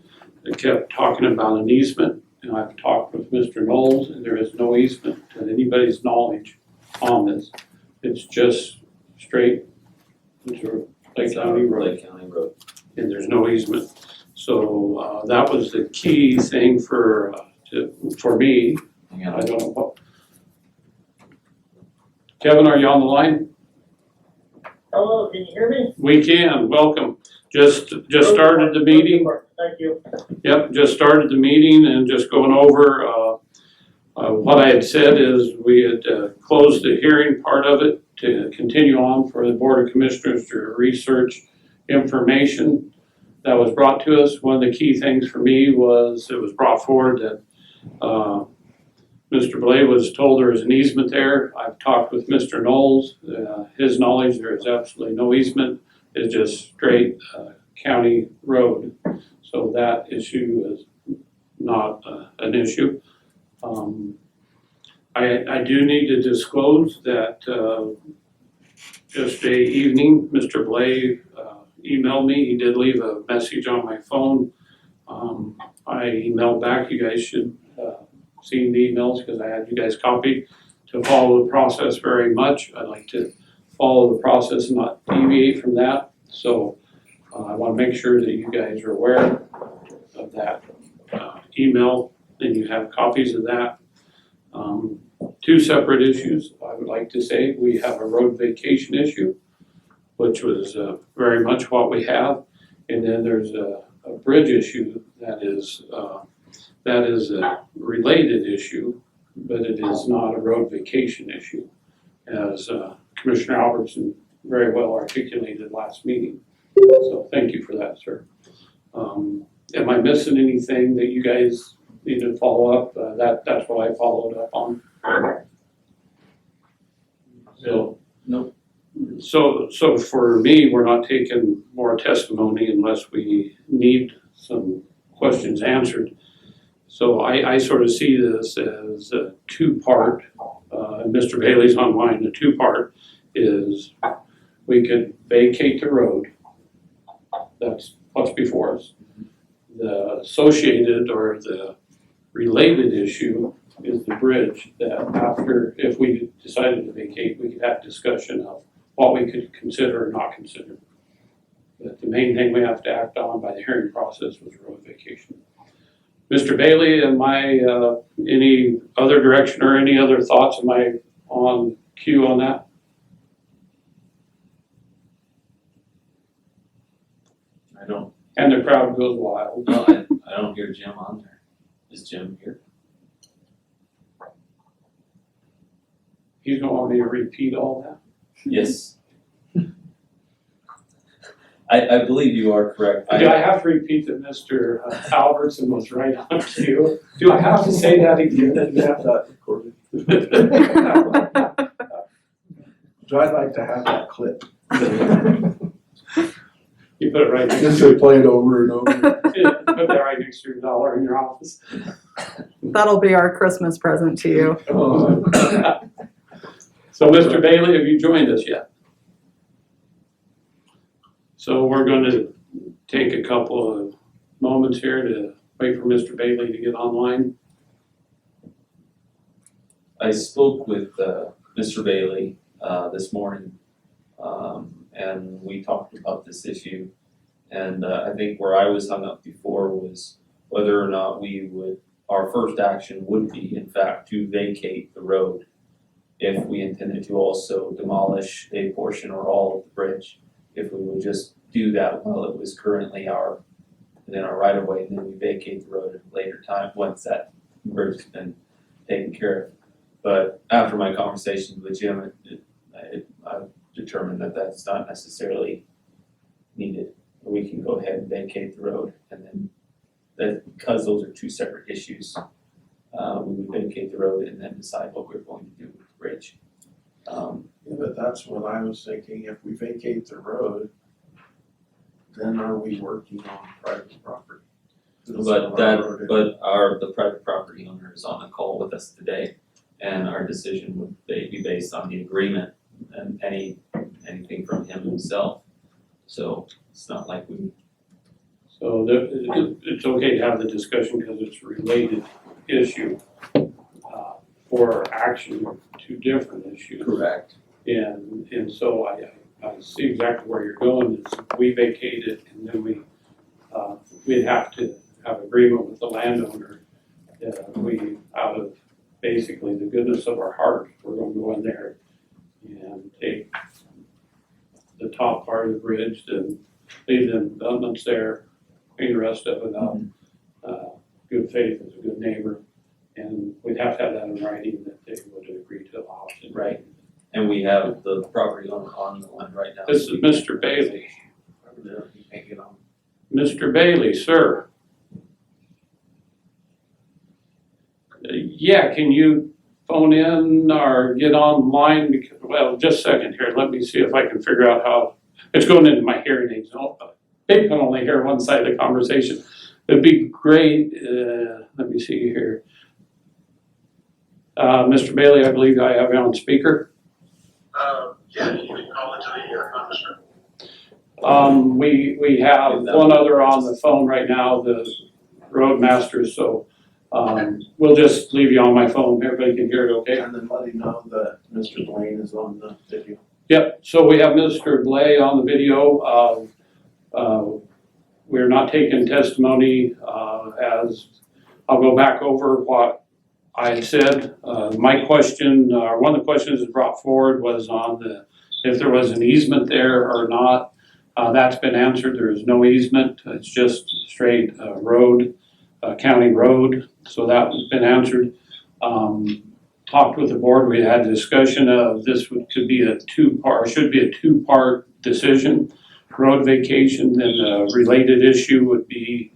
they kept talking about an easement, and I've talked with Mr. Knowles, and there is no easement to anybody's knowledge on this. It's just straight into Lake County Road. Lake County Road. And there's no easement. So that was the key thing for me. Hang on. I don't know what. Kevin, are you on the line? Hello, can you hear me? We can, welcome. Just started the meeting. Thank you. Yep, just started the meeting and just going over, what I had said is we had closed the hearing part of it to continue on for the Board of Commissioners to research information that was brought to us. One of the key things for me was it was brought forward that Mr. Blay was told there was an easement there. I've talked with Mr. Knowles. His knowledge, there is absolutely no easement. It's just straight county road. So that issue is not an issue. I do need to disclose that yesterday evening, Mr. Blay emailed me. He did leave a message on my phone. I emailed back. You guys should seen the emails because I had you guys copied to follow the process very much. I'd like to follow the process and not deviate from that. So I want to make sure that you guys are aware of that email and you have copies of that. 2 separate issues. I would like to say we have a road vacation issue, which was very much what we have. And then there's a bridge issue that is a related issue, but it is not a road vacation issue, as Commissioner Albertson very well articulated last meeting. So thank you for that, sir. Am I missing anything that you guys need to follow up? That's what I followed up on. So, no. So for me, we're not taking more testimony unless we need some questions answered. So I sort of see this as a 2-part, and Mr. Bailey's online. The 2-part is we could vacate the road. That's what's before us. The associated or the related issue is the bridge that after, if we decided to vacate, we could have discussion of what we could consider or not consider. But the main thing we have to act on by the hearing process was road vacation. Mr. Bailey, am I any other direction or any other thoughts? Am I on cue on that? I don't. And the crowd goes wild. No, I don't hear Jim on there. Is Jim here? He's gonna want me to repeat all that? Yes. I believe you are correct. Do I have to repeat that Mr. Albertson was right on cue? Do I have to say that again? You have that recorded. So I'd like to have that clip. You put it right next Just to to play it over and over. put that right next to your dollar in your office. That'll be our Christmas present to you. So, Mr. Bailey, have you joined us yet? So we're going to take a couple of moments here to wait for Mr. Bailey to get online. I spoke with Mr. Bailey this morning, and we talked about this issue. And I think where I was hung up before was whether or not our first action would be, in fact, to vacate the road if we intended to also demolish a portion or all of the bridge. If we would just do that while it was currently within our right of way, and then we vacate the road at a later time once that bridge has been taken care of. But after my conversation with Jim, I determined that that's not necessarily needed. We can go ahead and vacate the road, and then because those are two separate issues, we would vacate the road and then decide what we're going to do with the bridge. Yeah, but that's what I was thinking, if we vacate the road, then are we working on private property? But the private property owner is on a call with us today, and our decision would be based on the agreement and anything from him himself. So it's not like we. So it's okay to have the discussion because it's a related issue for action, two different issues. Correct. And so I see exactly where you're going, is we vacate it and then we'd have to have agreement with the landowner. We, out of basically the goodness of our heart, we're gonna go in there and take the top part of the bridge and leave the abutments there, clean the rest of it up. Good faith as a good neighbor, and we'd have to have that in writing that they would agree to allow us. Right. And we have the property owner on the line right now. This is Mr. Bailey. Mr. Bailey, sir. Yeah, can you phone in or get online? Because, well, just a second here. Let me see if I can figure out how. It's going into my hearing aids. They can only hear one side of the conversation. It'd be great. Let me see here. Mr. Bailey, I believe I have you on speaker. Yeah, you can call into the conference room. We have one other on the phone right now, the roadmaster, so we'll just leave you on my phone. Everybody can hear it, okay? And then let him know that Mr. Blaine is on the video. Yep, so we have Mr. Blay on the video. We're not taking testimony as I'll go back over what I said. My question, one of the questions that brought forward was on if there was an easement there or not. That's been answered. There is no easement. It's just straight road, county road. So that has been answered. Talked with the board. We had a discussion of this should be a two-part decision. Road vacation, then the related issue would be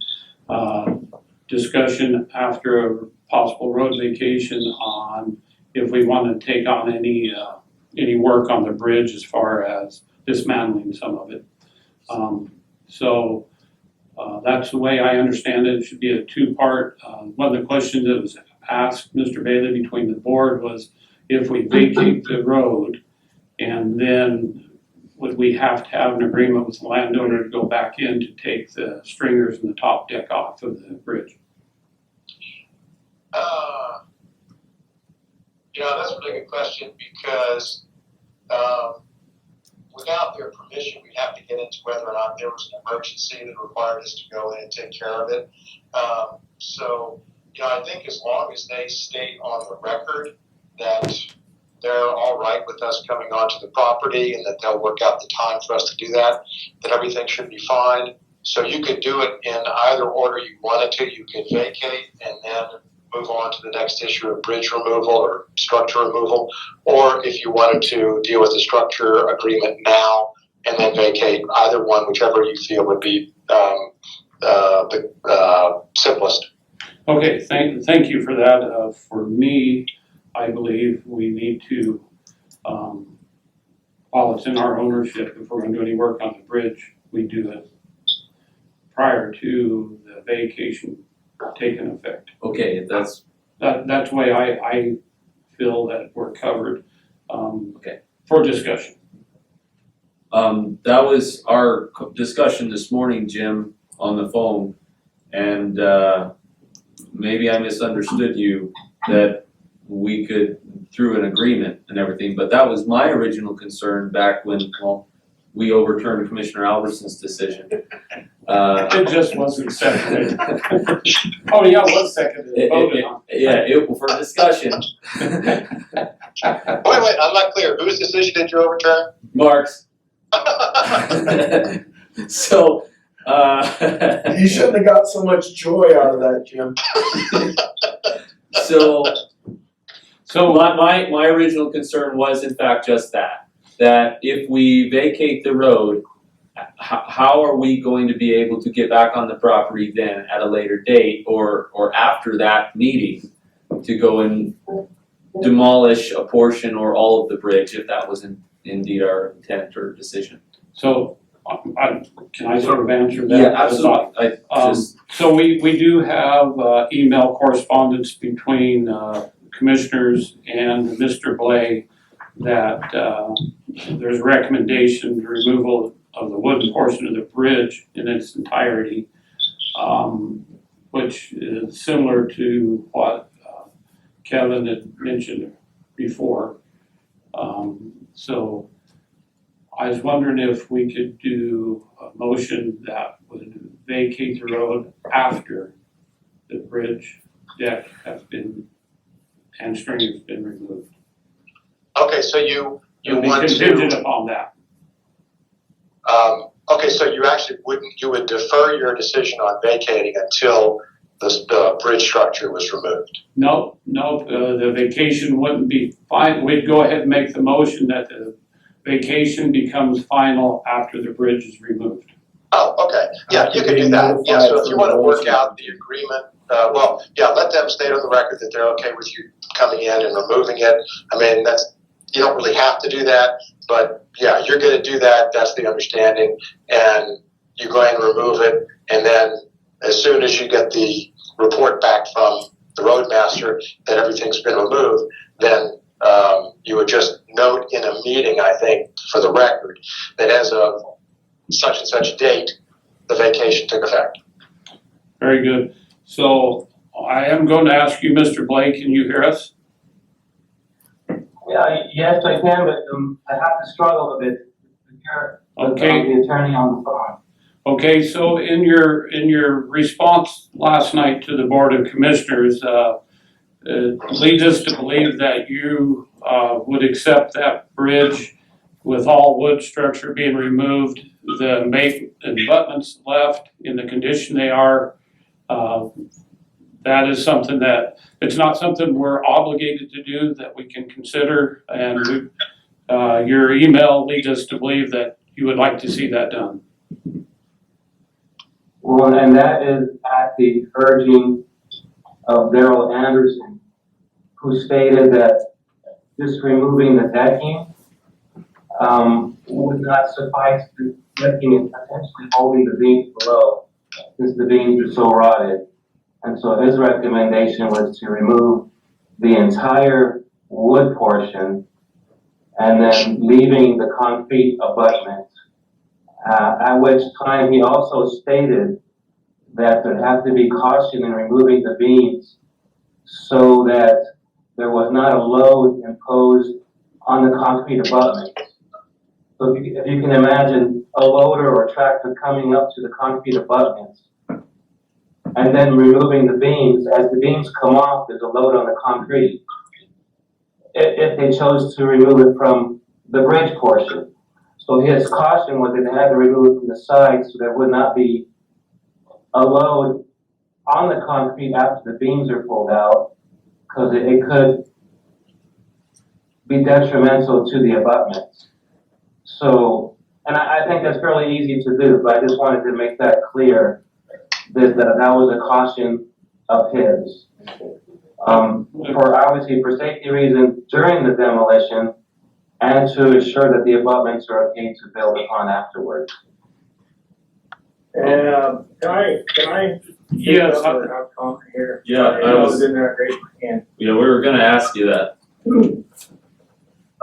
discussion after a possible road vacation on if we want to take on any work on the bridge as far as dismantling some of it. So that's the way I understand it. It should be a two-part. One of the questions that was asked Mr. Bailey between the board was if we vacate the road, and then would we have to have an agreement with the landowner to go back in to take the stringers and the top deck off of the bridge? That's a really good question because without their permission, we'd have to get into whether or not there was an emergency that required us to go in and take care of it. I think as long as they state on the record that they're all right with us coming onto the property and that they'll work out the time for us to do that, then everything should be fine. So you could do it in either order you wanted to. You could vacate and then move on to the next issue of bridge removal or structure removal, or if you wanted to deal with the structure agreement now and then vacate, either one, whichever you feel would be the simplest. Okay, thank you for that. For me, I believe we need to, while it's in our ownership, if we're gonna do any work on the bridge, we do it prior to the vacation taking effect. Okay, if that's, That's the way I feel that we're covered, okay. for discussion. That was our discussion this morning, Jim, on the phone. And, maybe I misunderstood you, that we could, through an agreement and everything, but that was my original concern back when, well, we overturned Commissioner Albertson's decision. It just wasn't seconded. Oh, yeah, it was seconded, voted on. For discussion. Wait, I'm not clear. Whose decision did you overturn? Mark's. So, You shouldn't have got so much joy out of that, Jim. So my original concern was in fact just that if we vacate the road, how are we going to be able to get back on the property then at a later date or after that meeting to go and demolish a portion or all of the bridge if that was indeed our intent or decision? So, can I sort of answer that? Yeah, absolutely. So we do have email correspondence between commissioners and Mr. Blay that there's a recommendation for removal of the wooden portion of the bridge in its entirety, which is similar to what Kevin had mentioned before. So I was wondering if we could do a motion that would vacate the road after the bridge deck has been, and string has been removed. Okay, so you want to. Contingent upon that. Okay, so you actually you would defer your decision on vacating until the bridge structure was removed? No, the vacation wouldn't be fine. We'd go ahead and make the motion that the vacation becomes final after the bridge is removed. Oh, okay. Yeah, you can do that. Yeah, so if you want to work out the agreement, let them state on the record that they're okay with you coming in and removing it. I mean, you don't really have to do that, but yeah, you're going to do that. That's the understanding, and you go ahead and remove it, and then as soon as you get the report back from the roadmaster that everything's been removed, then you would just note in a meeting, I think, for the record, that as of such and such date, the vacation took effect. Very good. So I am going to ask you, Mr. Blake, can you hear us? Yeah, yes, I can, but I have to struggle a bit to hear Okay. the attorney on the phone. Okay, so in your response last night to the Board of Commissioners, leads us to believe that you would accept that bridge with all wood structure being removed, the abutments left in the condition they are. That is something that, it's not something we're obligated to do, that we can consider, and your email leads us to believe that you would like to see that done. Well, and that is at the urging of Darrell Anderson, who stated that just removing the decking would not suffice to lifting and potentially holding the beams below, since the beams are so rotted. And so his recommendation was to remove the entire wood portion and then leaving the concrete abutments. At which time he also stated that there had to be caution in removing the beams so that there was not a load imposed on the concrete abutments. So if you can imagine a loader or tractor coming up to the concrete abutments and then removing the beams, as the beams come off, there's a load on the concrete. If they chose to remove it from the bridge portion. So his caution was that they had to remove it from the side so there would not be a load on the concrete after the beams are pulled out, because it could be detrimental to the abutments. So, and I think that's fairly easy to do, but I just wanted to make that clear that was a caution of his. For obviously for safety reasons during the demolition and to ensure that the abutments are okay to build upon afterwards. Can I? Yes. Have comment here? Yeah, I was in there, raised my hand. Yeah, we were gonna ask you that.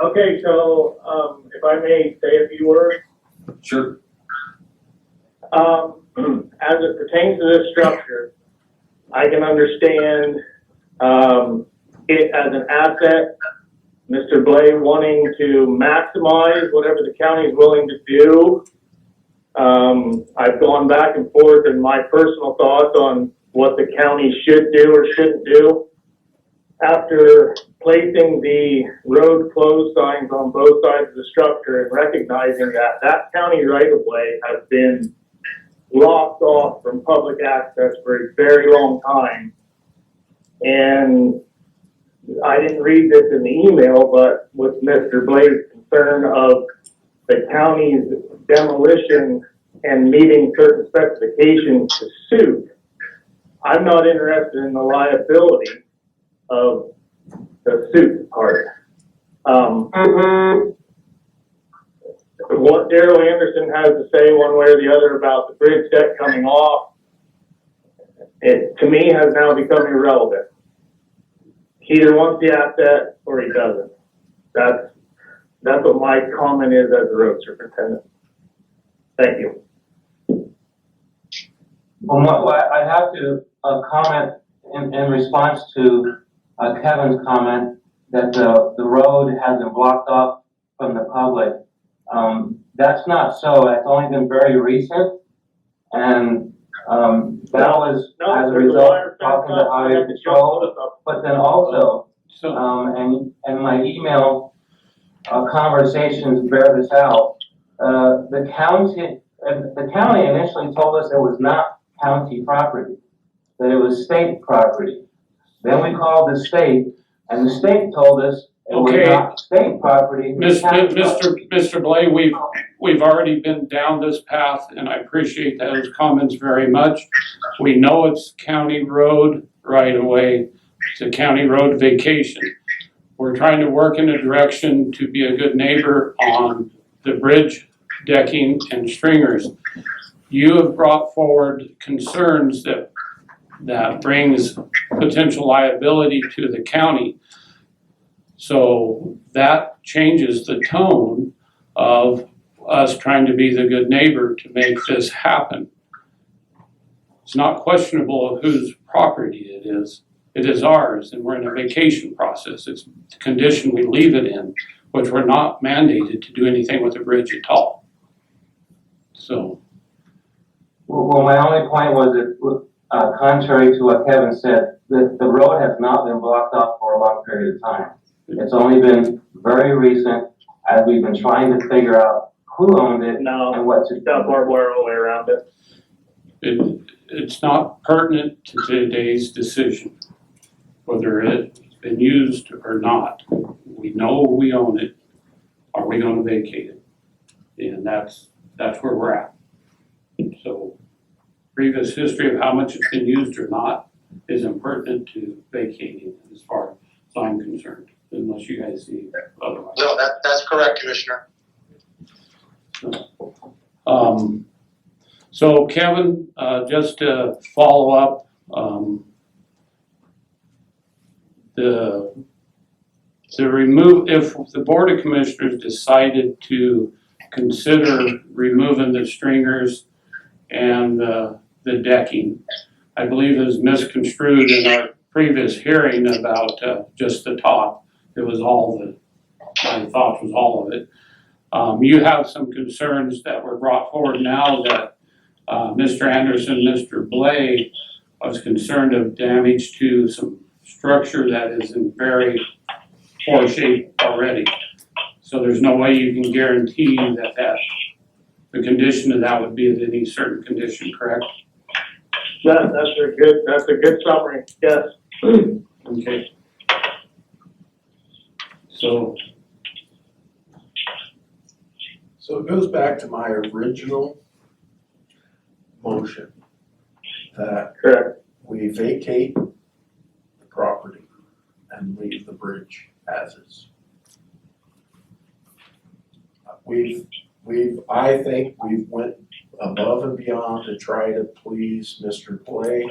Okay, so, if I may say a few words. Sure. As it pertains to this structure, I can understand, it as an asset. Mr. Blay wanting to maximize whatever the county is willing to do. I've gone back and forth in my personal thoughts on what the county should do or shouldn't do. After placing the road closed signs on both sides of the structure and recognizing that that county right-of-way has been locked off from public access for a very long time. And I didn't read this in the email, but with Mr. Blade's concern of the county's demolition and meeting certain specifications to suit, I'm not interested in the liability of the suit part. What Darrell Anderson has to say one way or the other about the bridge deck coming off, it to me has now become irrelevant. He either wants the asset or he doesn't. That's what my comment is as a road superintendent. Thank you. Well, I have to comment in response to Kevin's comment that the road has been blocked off from the public. That's not so. It's only been very recent, and that was as a result of talking to highway patrol. But then also, and my email conversations bear this out. The county initially told us it was not county property, that it was state property. Then we called the state, and the state told us it was not state property. Mr. Blay, we've already been down this path, and I appreciate those comments very much. We know it's county road right away. It's a county road vacation. We're trying to work in a direction to be a good neighbor on the bridge decking and stringers. You have brought forward concerns that brings potential liability to the county. So that changes the tone of us trying to be the good neighbor to make this happen. It's not questionable of whose property it is. It is ours, and we're in a vacation process. It's the condition we leave it in, which we're not mandated to do anything with the bridge at all. So. Well, my only point was that, contrary to what Kevin said, the road has not been blocked off for a long period of time. It's only been very recent as we've been trying to figure out who owned it and what to do. Got barbed wire all the way around it. It's not pertinent to today's decision, whether it's been used or not. We know we own it. Are we going to vacate it? And that's where we're at. So previous history of how much it's been used or not is impertinent to vacating as far as I'm concerned, unless you guys see otherwise. No, that's correct, Commissioner. So Kevin, just to follow up, if the Board of Commissioners decided to consider removing the stringers and the decking, I believe it was misconstrued in our previous hearing about just the top. It was I thought was all of it. You have some concerns that were brought forward now that Mr. Anderson, Mr. Blay was concerned of damage to some structure that is in very poor shape already. So there's no way you can guarantee that the condition of that would be at any certain condition, correct? That's a good summary, yes. Okay. So, So it goes back to my original motion that Correct. we vacate the property and leave the bridge as is. I think we've went above and beyond to try to please Mr. Blay,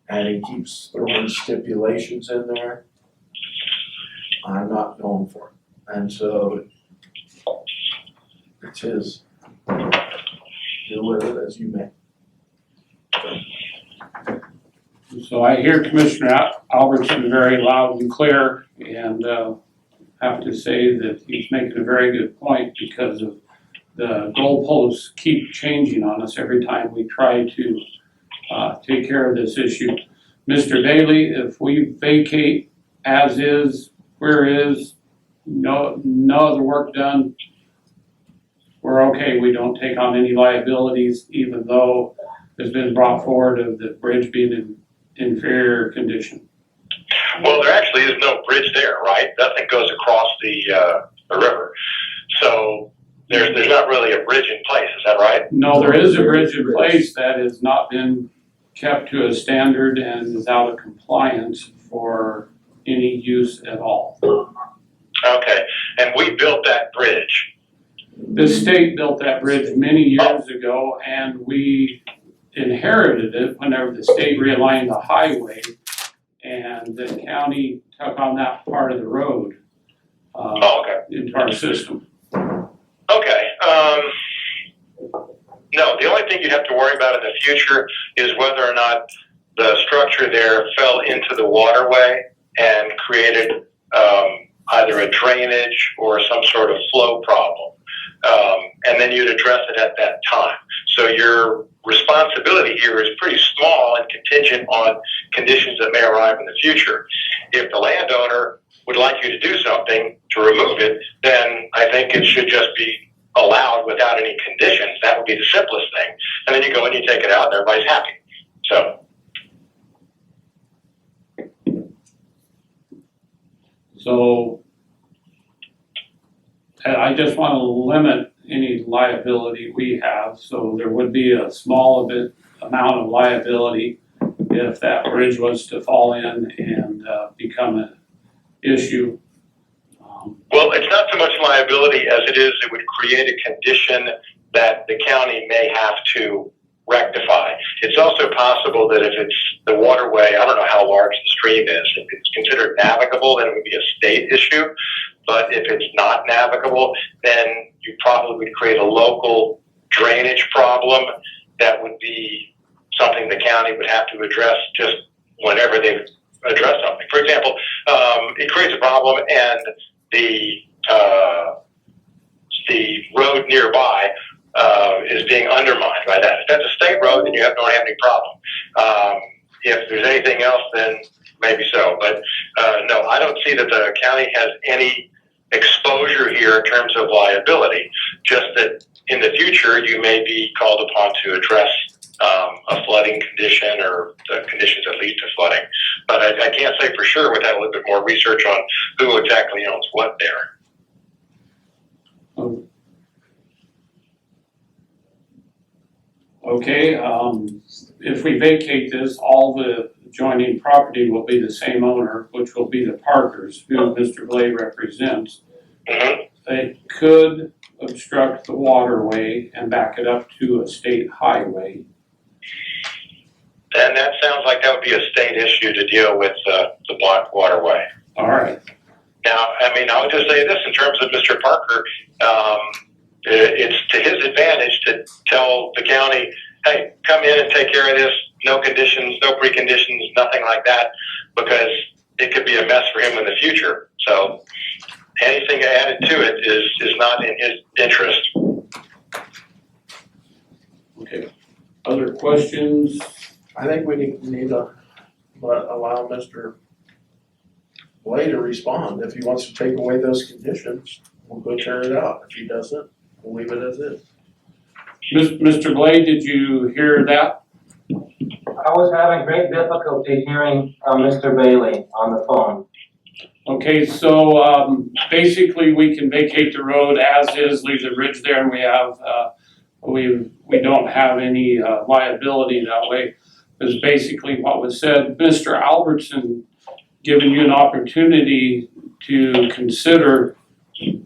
and he keeps throwing stipulations in there. I'm not going for it, and so it's his. Do with it as you may. so I hear Commissioner Albertson very loud and clear, and have to say that he's making a very good point because of the goalposts keep changing on us every time we try to take care of this issue. Mr. Bailey, if we vacate as is, where is, no other work done, we're okay, we don't take on any liabilities, even though it's been brought forward of the bridge being in inferior condition. Well, there actually is no bridge there, right? Nothing goes across the river. So there's not really a bridge in place, is that right? No, there is a bridge in place that has not been kept to a standard and is out of compliance for any use at all. Okay, and we built that bridge. The state built that bridge many years ago, and we inherited it whenever the state realigned the highway, and the county took on that part of the road into our system. Okay, no, the only thing you'd have to worry about in the future is whether or not the structure there fell into the waterway and created either a drainage or some sort of flow problem. And then you'd address it at that time. So your responsibility here is pretty small and contingent on conditions that may arrive in the future. If the landowner would like you to do something to remove it, then I think it should just be allowed without any conditions. That would be the simplest thing. And then you go and you take it out and everybody's happy. So I just want to limit any liability we have, so there would be a small amount of liability if that bridge was to fall in and become an issue. Well, it's not so much liability as it is, it would create a condition that the county may have to rectify. It's also possible that if it's the waterway, I don't know how large the stream is, if it's considered navigable, then it would be a state issue. But if it's not navigable, then you probably would create a local drainage problem that would be something the county would have to address just whenever they address something. For example, it creates a problem and the road nearby is being undermined by that. If that's a state road, then you don't have any problem. If there's anything else, then maybe so. But no, I don't see that the county has any exposure here in terms of liability. Just that in the future, you may be called upon to address a flooding condition or the conditions that lead to flooding. But I can't say for sure without a little bit more research on who exactly owns what there. Okay, if we vacate this, all the adjoining property will be the same owner, which will be the Parkers, who Mr. Blay represents. They could obstruct the waterway and back it up to a state highway. And that sounds like that would be a state issue to deal with the blocked waterway. All right. Now, I mean, I'll just say this in terms of Mr. Parker, it's to his advantage to tell the county, hey, come in and take care of this, no conditions, no preconditions, nothing like that, because it could be a mess for him in the future. So anything added to it is not in his interest. Okay. Other questions? I think we need to allow Mr. Blay to respond. If he wants to take away those conditions, we'll go tear it out. If he doesn't, we'll leave it as is. Mr. Blay, did you hear that? I was having great difficulty hearing, Mr. Bailey on the phone. Okay, so, basically, we can vacate the road as is, leave the bridge there, and we have, we don't have any, liability that way. Is basically what was said. Mr. Albertson giving you an opportunity to consider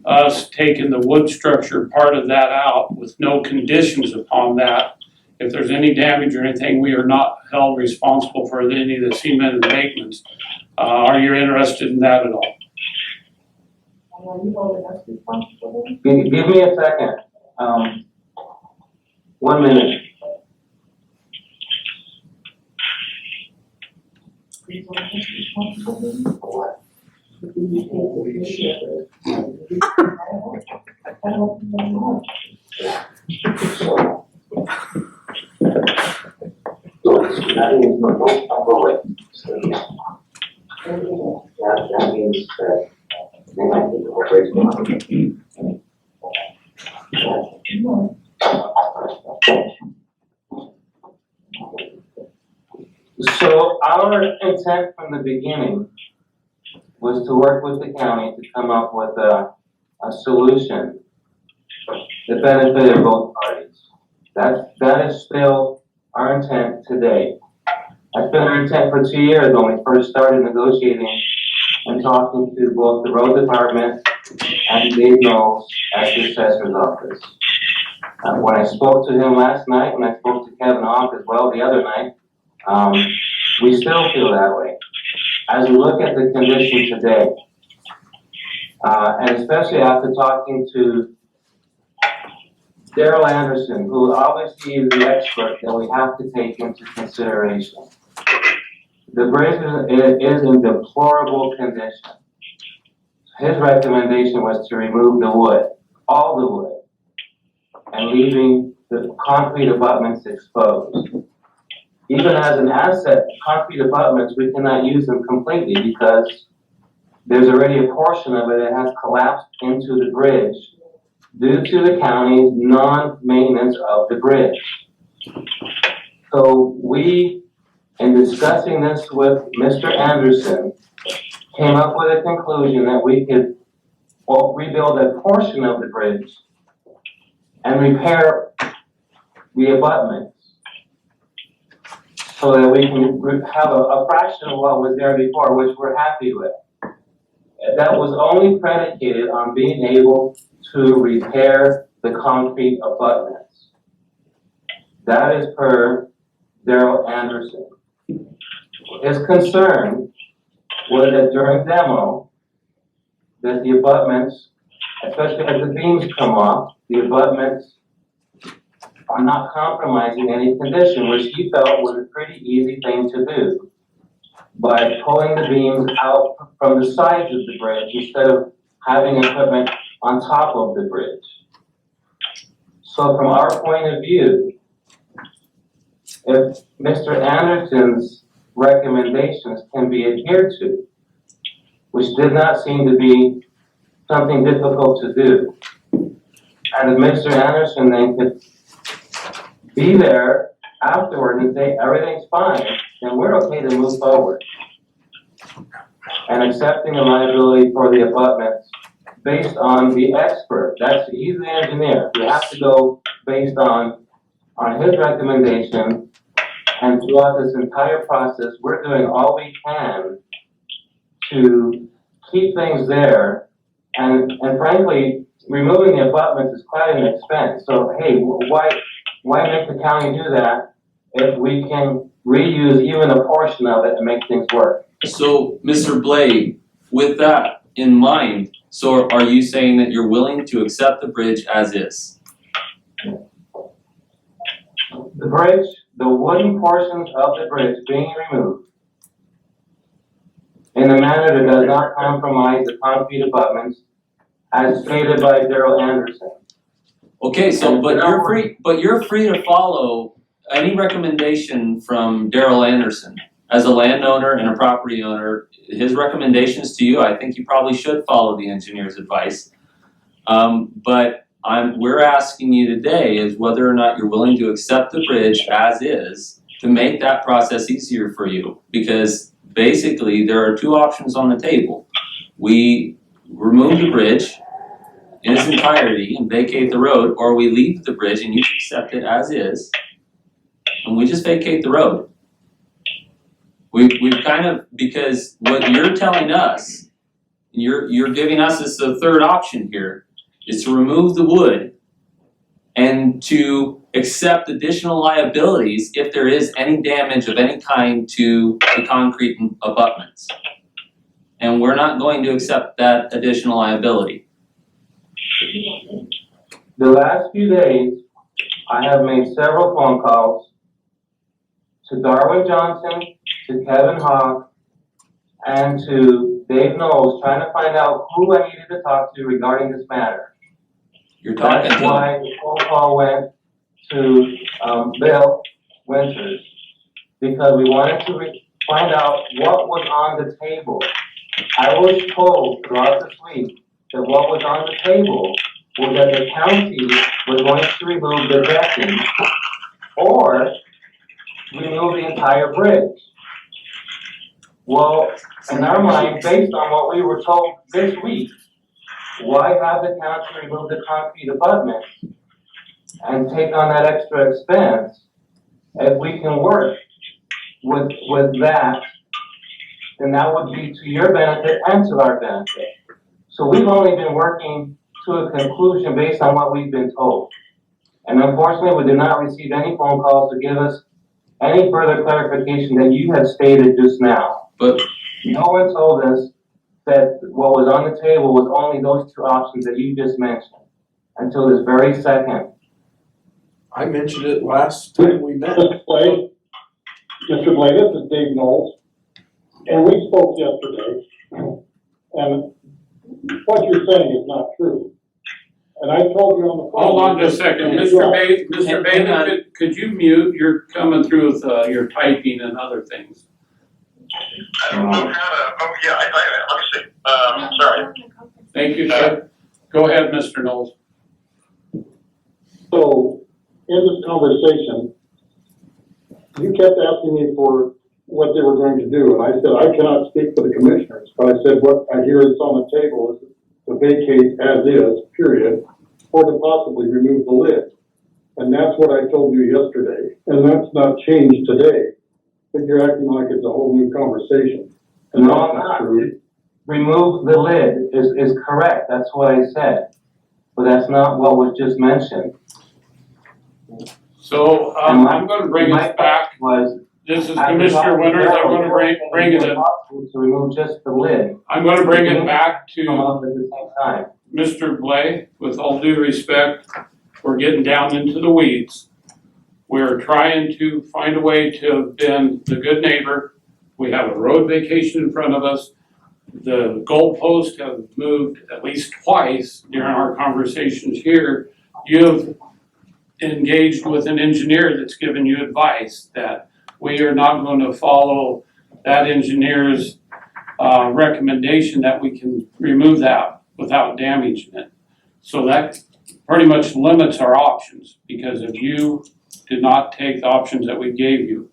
us taking the wood structure part of that out with no conditions upon that. If there's any damage or anything, we are not held responsible for any of the cement and maintenance. Are you interested in that at all? Give me a second. 1 minute. That means that they might be operating. So our intent from the beginning was to work with the county to come up with a solution that benefited both parties. That is still our intent today. That's been our intent for 2 years when we first started negotiating and talking to both the road department and Dave Knowles at the assessor's office. When I spoke to him last night, when I spoke to Kevin Hawk as well the other night, we still feel that way. As we look at the condition today, and especially after talking to Daryl Anderson, who obviously is the expert that we have to take into consideration. The bridge is in deplorable condition. His recommendation was to remove the wood, all the wood, and leaving the concrete abutments exposed. Even as an asset, concrete abutments, we cannot use them completely because there's already a portion of it that has collapsed into the bridge due to the county's non-maintenance of the bridge. So we, in discussing this with Mr. Anderson, came up with a conclusion that we could rebuild a portion of the bridge and repair the abutments so that we can have a fraction of what was there before, which we're happy with. That was only predicated on being able to repair the concrete abutments. That is per Daryl Anderson. His concern was that during demo, that the abutments, especially as the beams come off, the abutments are not compromising any condition, which he felt was a pretty easy thing to do by pulling the beams out from the sides of the bridge instead of having equipment on top of the bridge. So from our point of view, if Mr. Anderson's recommendations can be adhered to, which did not seem to be something difficult to do, and if Mr. Anderson then could be there afterward and say everything's fine, then we're okay to move forward. And accepting the liability for the abutments based on the expert. He's the engineer. We have to go based on his recommendation. And throughout this entire process, we're doing all we can to keep things there. And frankly, removing the abutments is quite an expense. So hey, why make the county do that if we can reuse even a portion of it and make things work? So, Mr. Blade, with that in mind, so are you saying that you're willing to accept the bridge as is? The bridge, the wooden portions of the bridge being removed in a manner that does not compromise the concrete abutments as stated by Daryl Anderson. Okay, so but you're free to follow any recommendation from Daryl Anderson. As a landowner and a property owner, his recommendations to you, I think you probably should follow the engineer's advice. But we're asking you today is whether or not you're willing to accept the bridge as is to make that process easier for you, because basically there are two options on the table. We remove the bridge in its entirety and vacate the road, or we leave the bridge and you accept it as is, and we just vacate the road. We've kind of, because what you're telling us, you're giving us as the third option here, is to remove the wood and to accept additional liabilities if there is any damage of any kind to the concrete abutments. And we're not going to accept that additional liability. The last few days, I have made several phone calls to Darwin Johnson, to Kevin Hawk, and to Dave Knowles, trying to find out who I needed to talk to regarding this matter. You're talking That's to why the phone call went to Bill Winters, because we wanted to find out what was on the table. I was told throughout this week that what was on the table was that the county was going to remove the decking or remove the entire bridge. Well, in our mind, based on what we were told this week, why have the county remove the concrete abutment and take on that extra expense if we can work with that? Then that would be to your benefit and to our benefit. So we've only been working to a conclusion based on what we've been told. And unfortunately, we did not receive any phone calls to give us any further clarification that you had stated just now. But no one told us that what was on the table was only those two options that you just mentioned until this very second. I mentioned it last time we met. Mr. Blake, this is Dave Knowles, and we spoke yesterday, and what you're saying is not true. And I told you on the phone. Hold on just a second, Mr. Bailey, could you mute? You're coming through with your typing and other things. I don't know how to, let me see, sorry. Thank you, sir. Go ahead, Mr. Knowles. So, in this conversation, you kept asking me for what they were going to do, and I said, I cannot speak for the commissioners, but I said, what I hear is on the table is to vacate as is, period, or to possibly remove the lid. And that's what I told you yesterday, and that's not changed today, but you're acting like it's a whole new conversation. And No, that's I'm not not. true. Remove the lid is correct, that's what I said, but that's not what was just mentioned. So, I'm gonna bring us back. This is Commissioner Winters, I'm gonna bring it in. To remove just the lid. I'm gonna bring it back to Come up at the same time. Mr. Blay. With all due respect, we're getting down into the weeds. We're trying to find a way to have been the good neighbor. We have a road vacation in front of us. The goalposts have moved at least twice during our conversations here. You've engaged with an engineer that's given you advice that we are not going to follow that engineer's recommendation that we can remove that without damaging it. So that pretty much limits our options because if you did not take the options that we gave you.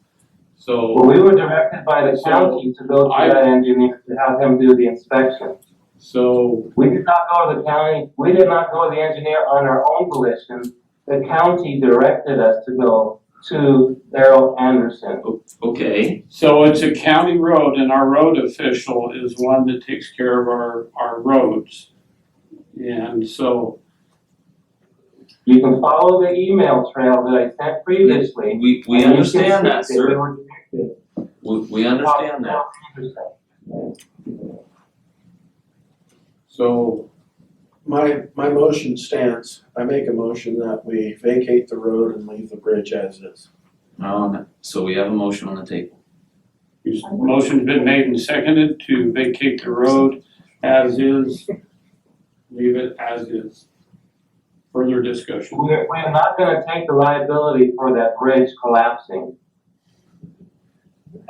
So. Well, we were directed by the county to go to that engineer to have him do the inspection. So. We did not go to the county, we did not go to the engineer on our own volition. The county directed us to go to Darrell Anderson. okay. So it's a county road and our road official is one that takes care of our roads. And so. You can follow the email trail that I sent previously. We understand that, sir. We understand that. So. My motion stands. I make a motion that we vacate the road and leave the bridge as is. So we have a motion on the table. Motion's been made and seconded to vacate the road as is, leave it as is. Further discussion. We're not gonna take the liability for that bridge collapsing.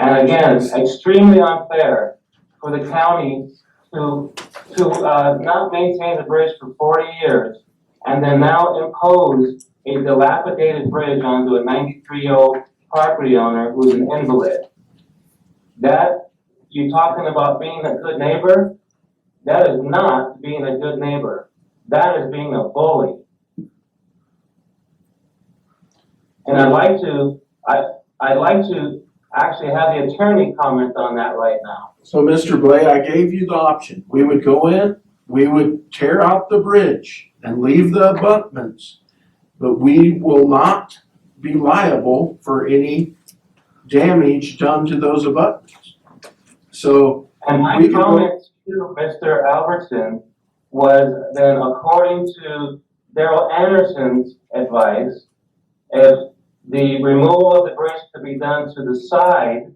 And again, it's extremely unfair for the county to not maintain the bridge for 40 years and then now impose a dilapidated bridge onto a 93-year-old property owner who's an invalid. That, you talking about being a good neighbor? That is not being a good neighbor. That is being a bully. And I'd like to actually have the attorney comment on that right now. So Mr. Blay, I gave you the option. We would go in, we would tear out the bridge and leave the abutments, but we will not be liable for any damage done to those abutments. So And my we can comment to Mr. Albertson was then, according to Daryl Anderson's advice, if the removal of the bridge could be done to the side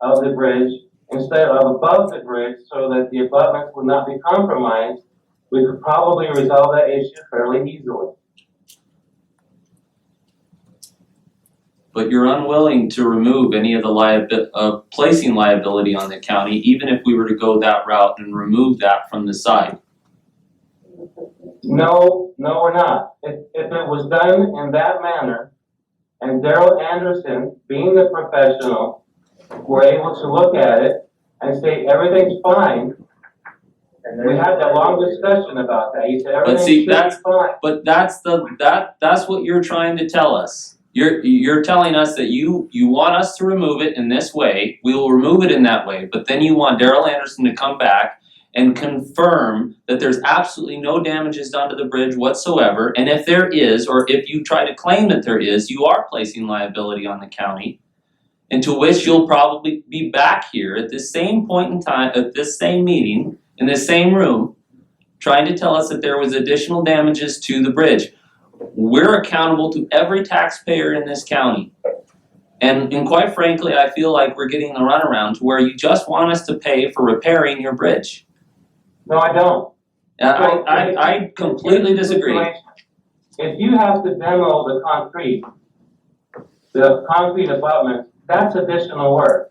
of the bridge instead of above the bridge so that the abutments would not be compromised, we could probably resolve that issue fairly easily. But you're unwilling to remove any of the placing liability on the county, even if we were to go that route and remove that from the side. No, we're not. If it was done in that manner, and Daryl Anderson, being the professional, were able to look at it and say everything's fine. We had that long discussion about that. He said everything should be fine. But that's what you're trying to tell us. You're telling us that you want us to remove it in this way, we will remove it in that way, but then you want Daryl Anderson to come back and confirm that there's absolutely no damages done to the bridge whatsoever, and if there is, or if you try to claim that there is, you are placing liability on the county, into which you'll probably be back here at this same point in time, at this same meeting, in this same room, trying to tell us that there was additional damages to the bridge. We're accountable to every taxpayer in this county. And quite frankly, I feel like we're getting the runaround to where you just want us to pay for repairing your bridge. No, I don't. I completely disagree. If you have to demo the concrete abutment, that's additional work.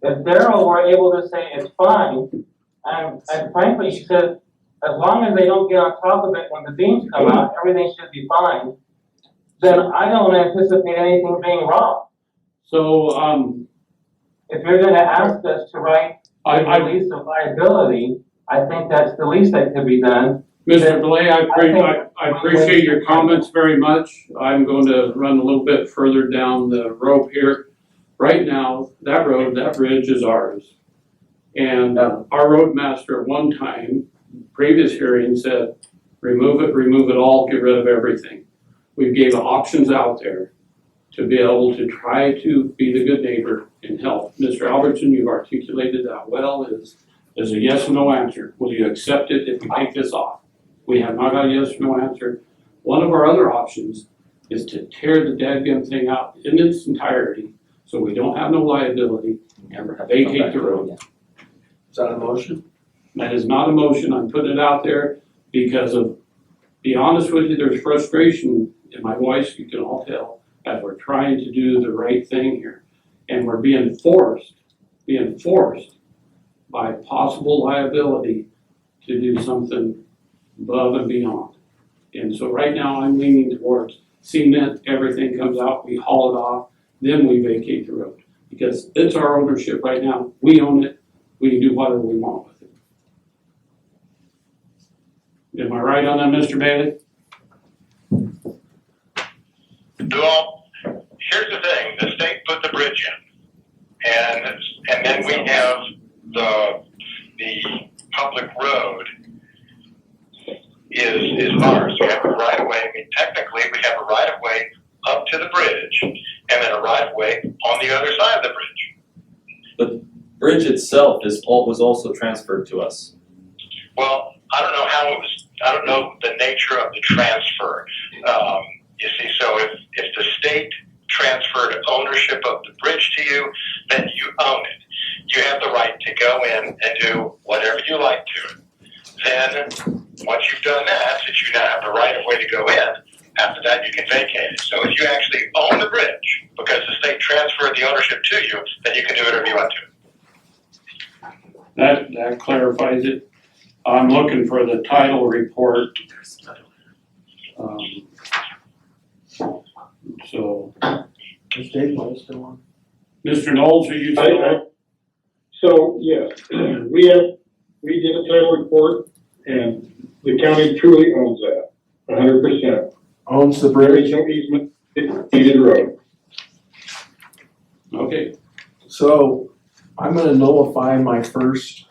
If Daryl were able to say it's fine, and frankly, he said, as long as they don't get on top of it when the beams come out, everything should be fine, then I don't anticipate anything being wrong. So, if you're gonna ask us to write a release of liability, I think that's the least that could be done. Mr. Blay, I appreciate your comments very much. I'm going to run a little bit further down the rope here. Right now, that bridge is ours. And our roadmaster at one time, previous hearing, said, remove it all, get rid of everything. We gave options out there to be able to try to be the good neighbor and help. Mr. Albertson, you've articulated that well, is a yes or no answer. Will you accept it if we take this off? We have not got a yes or no answer. One of our other options is to tear the dadgum thing out in its entirety, so we don't have no liability, and vacate the road. Is that a motion? That is not a motion, I'm putting it out there because of, be honest with you, there's frustration in my voice, you can all tell, as we're trying to do the right thing here. And we're being forced by possible liability to do something above and beyond. And so right now I'm leaning towards cement, everything comes out, we haul it off, then we vacate the road. Because it's our ownership right now, we own it, we can do whatever we want with it. Am I right on that, Mr. Bailey? Well, here's the thing, the state put the bridge in, and then we have the public road is ours. We have a right of way. I mean, technically, we have a right of way up to the bridge, and then a right of way on the other side of the bridge. The bridge itself was also transferred to us. Well, I don't know how it was. I don't know the nature of the transfer. You see, so if the state transferred ownership of the bridge to you, then you own it. You have the right to go in and do whatever you like to it. Then, once you've done that, since you now have the right of way to go in, after that you can vacate it. So if you actually own the bridge, because the state transferred the ownership to you, then you can do whatever you want to. That clarifies it. I'm looking for the title report. So. Is Dave Knowles still on? Mr. Knowles, are you still on? So, yes, we did a title report, and the county truly owns that, 100%. Owns the There is bridge? no easement, it's deeded road. Okay, So I'm gonna nullify my first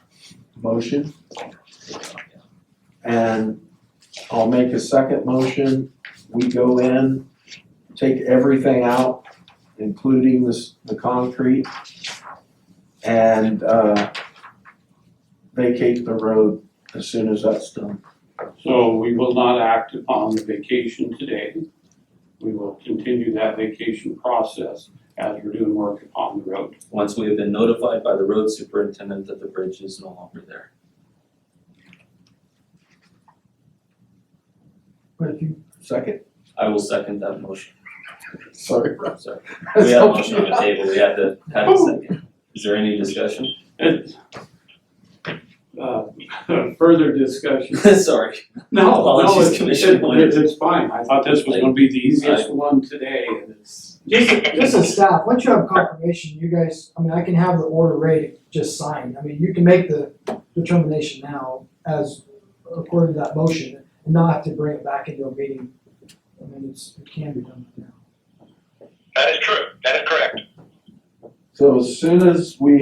motion. And I'll make a second motion. We go in, take everything out, including the concrete, and vacate the road as soon as that's done. so we will not act on the vacation today. We will continue that vacation process as we're doing work on the road. Once we have been notified by the road superintendent that the bridge is no longer there. But if you, Second? I will second that motion. Sorry. Sorry. We had a motion on the table, we had to have a second. Is there any discussion? Further discussion. Sorry. No, Apologies, it's, Commissioner. it's fine. I thought this was gonna be the easiest one today, and it's. just as staff, once you have confirmation, you guys, I mean, I can have the order ready, just signed. I mean, you can make the determination now as according to that motion and not have to bring it back into a meeting. I mean, it can be done now. That is true, that is correct. So as soon as we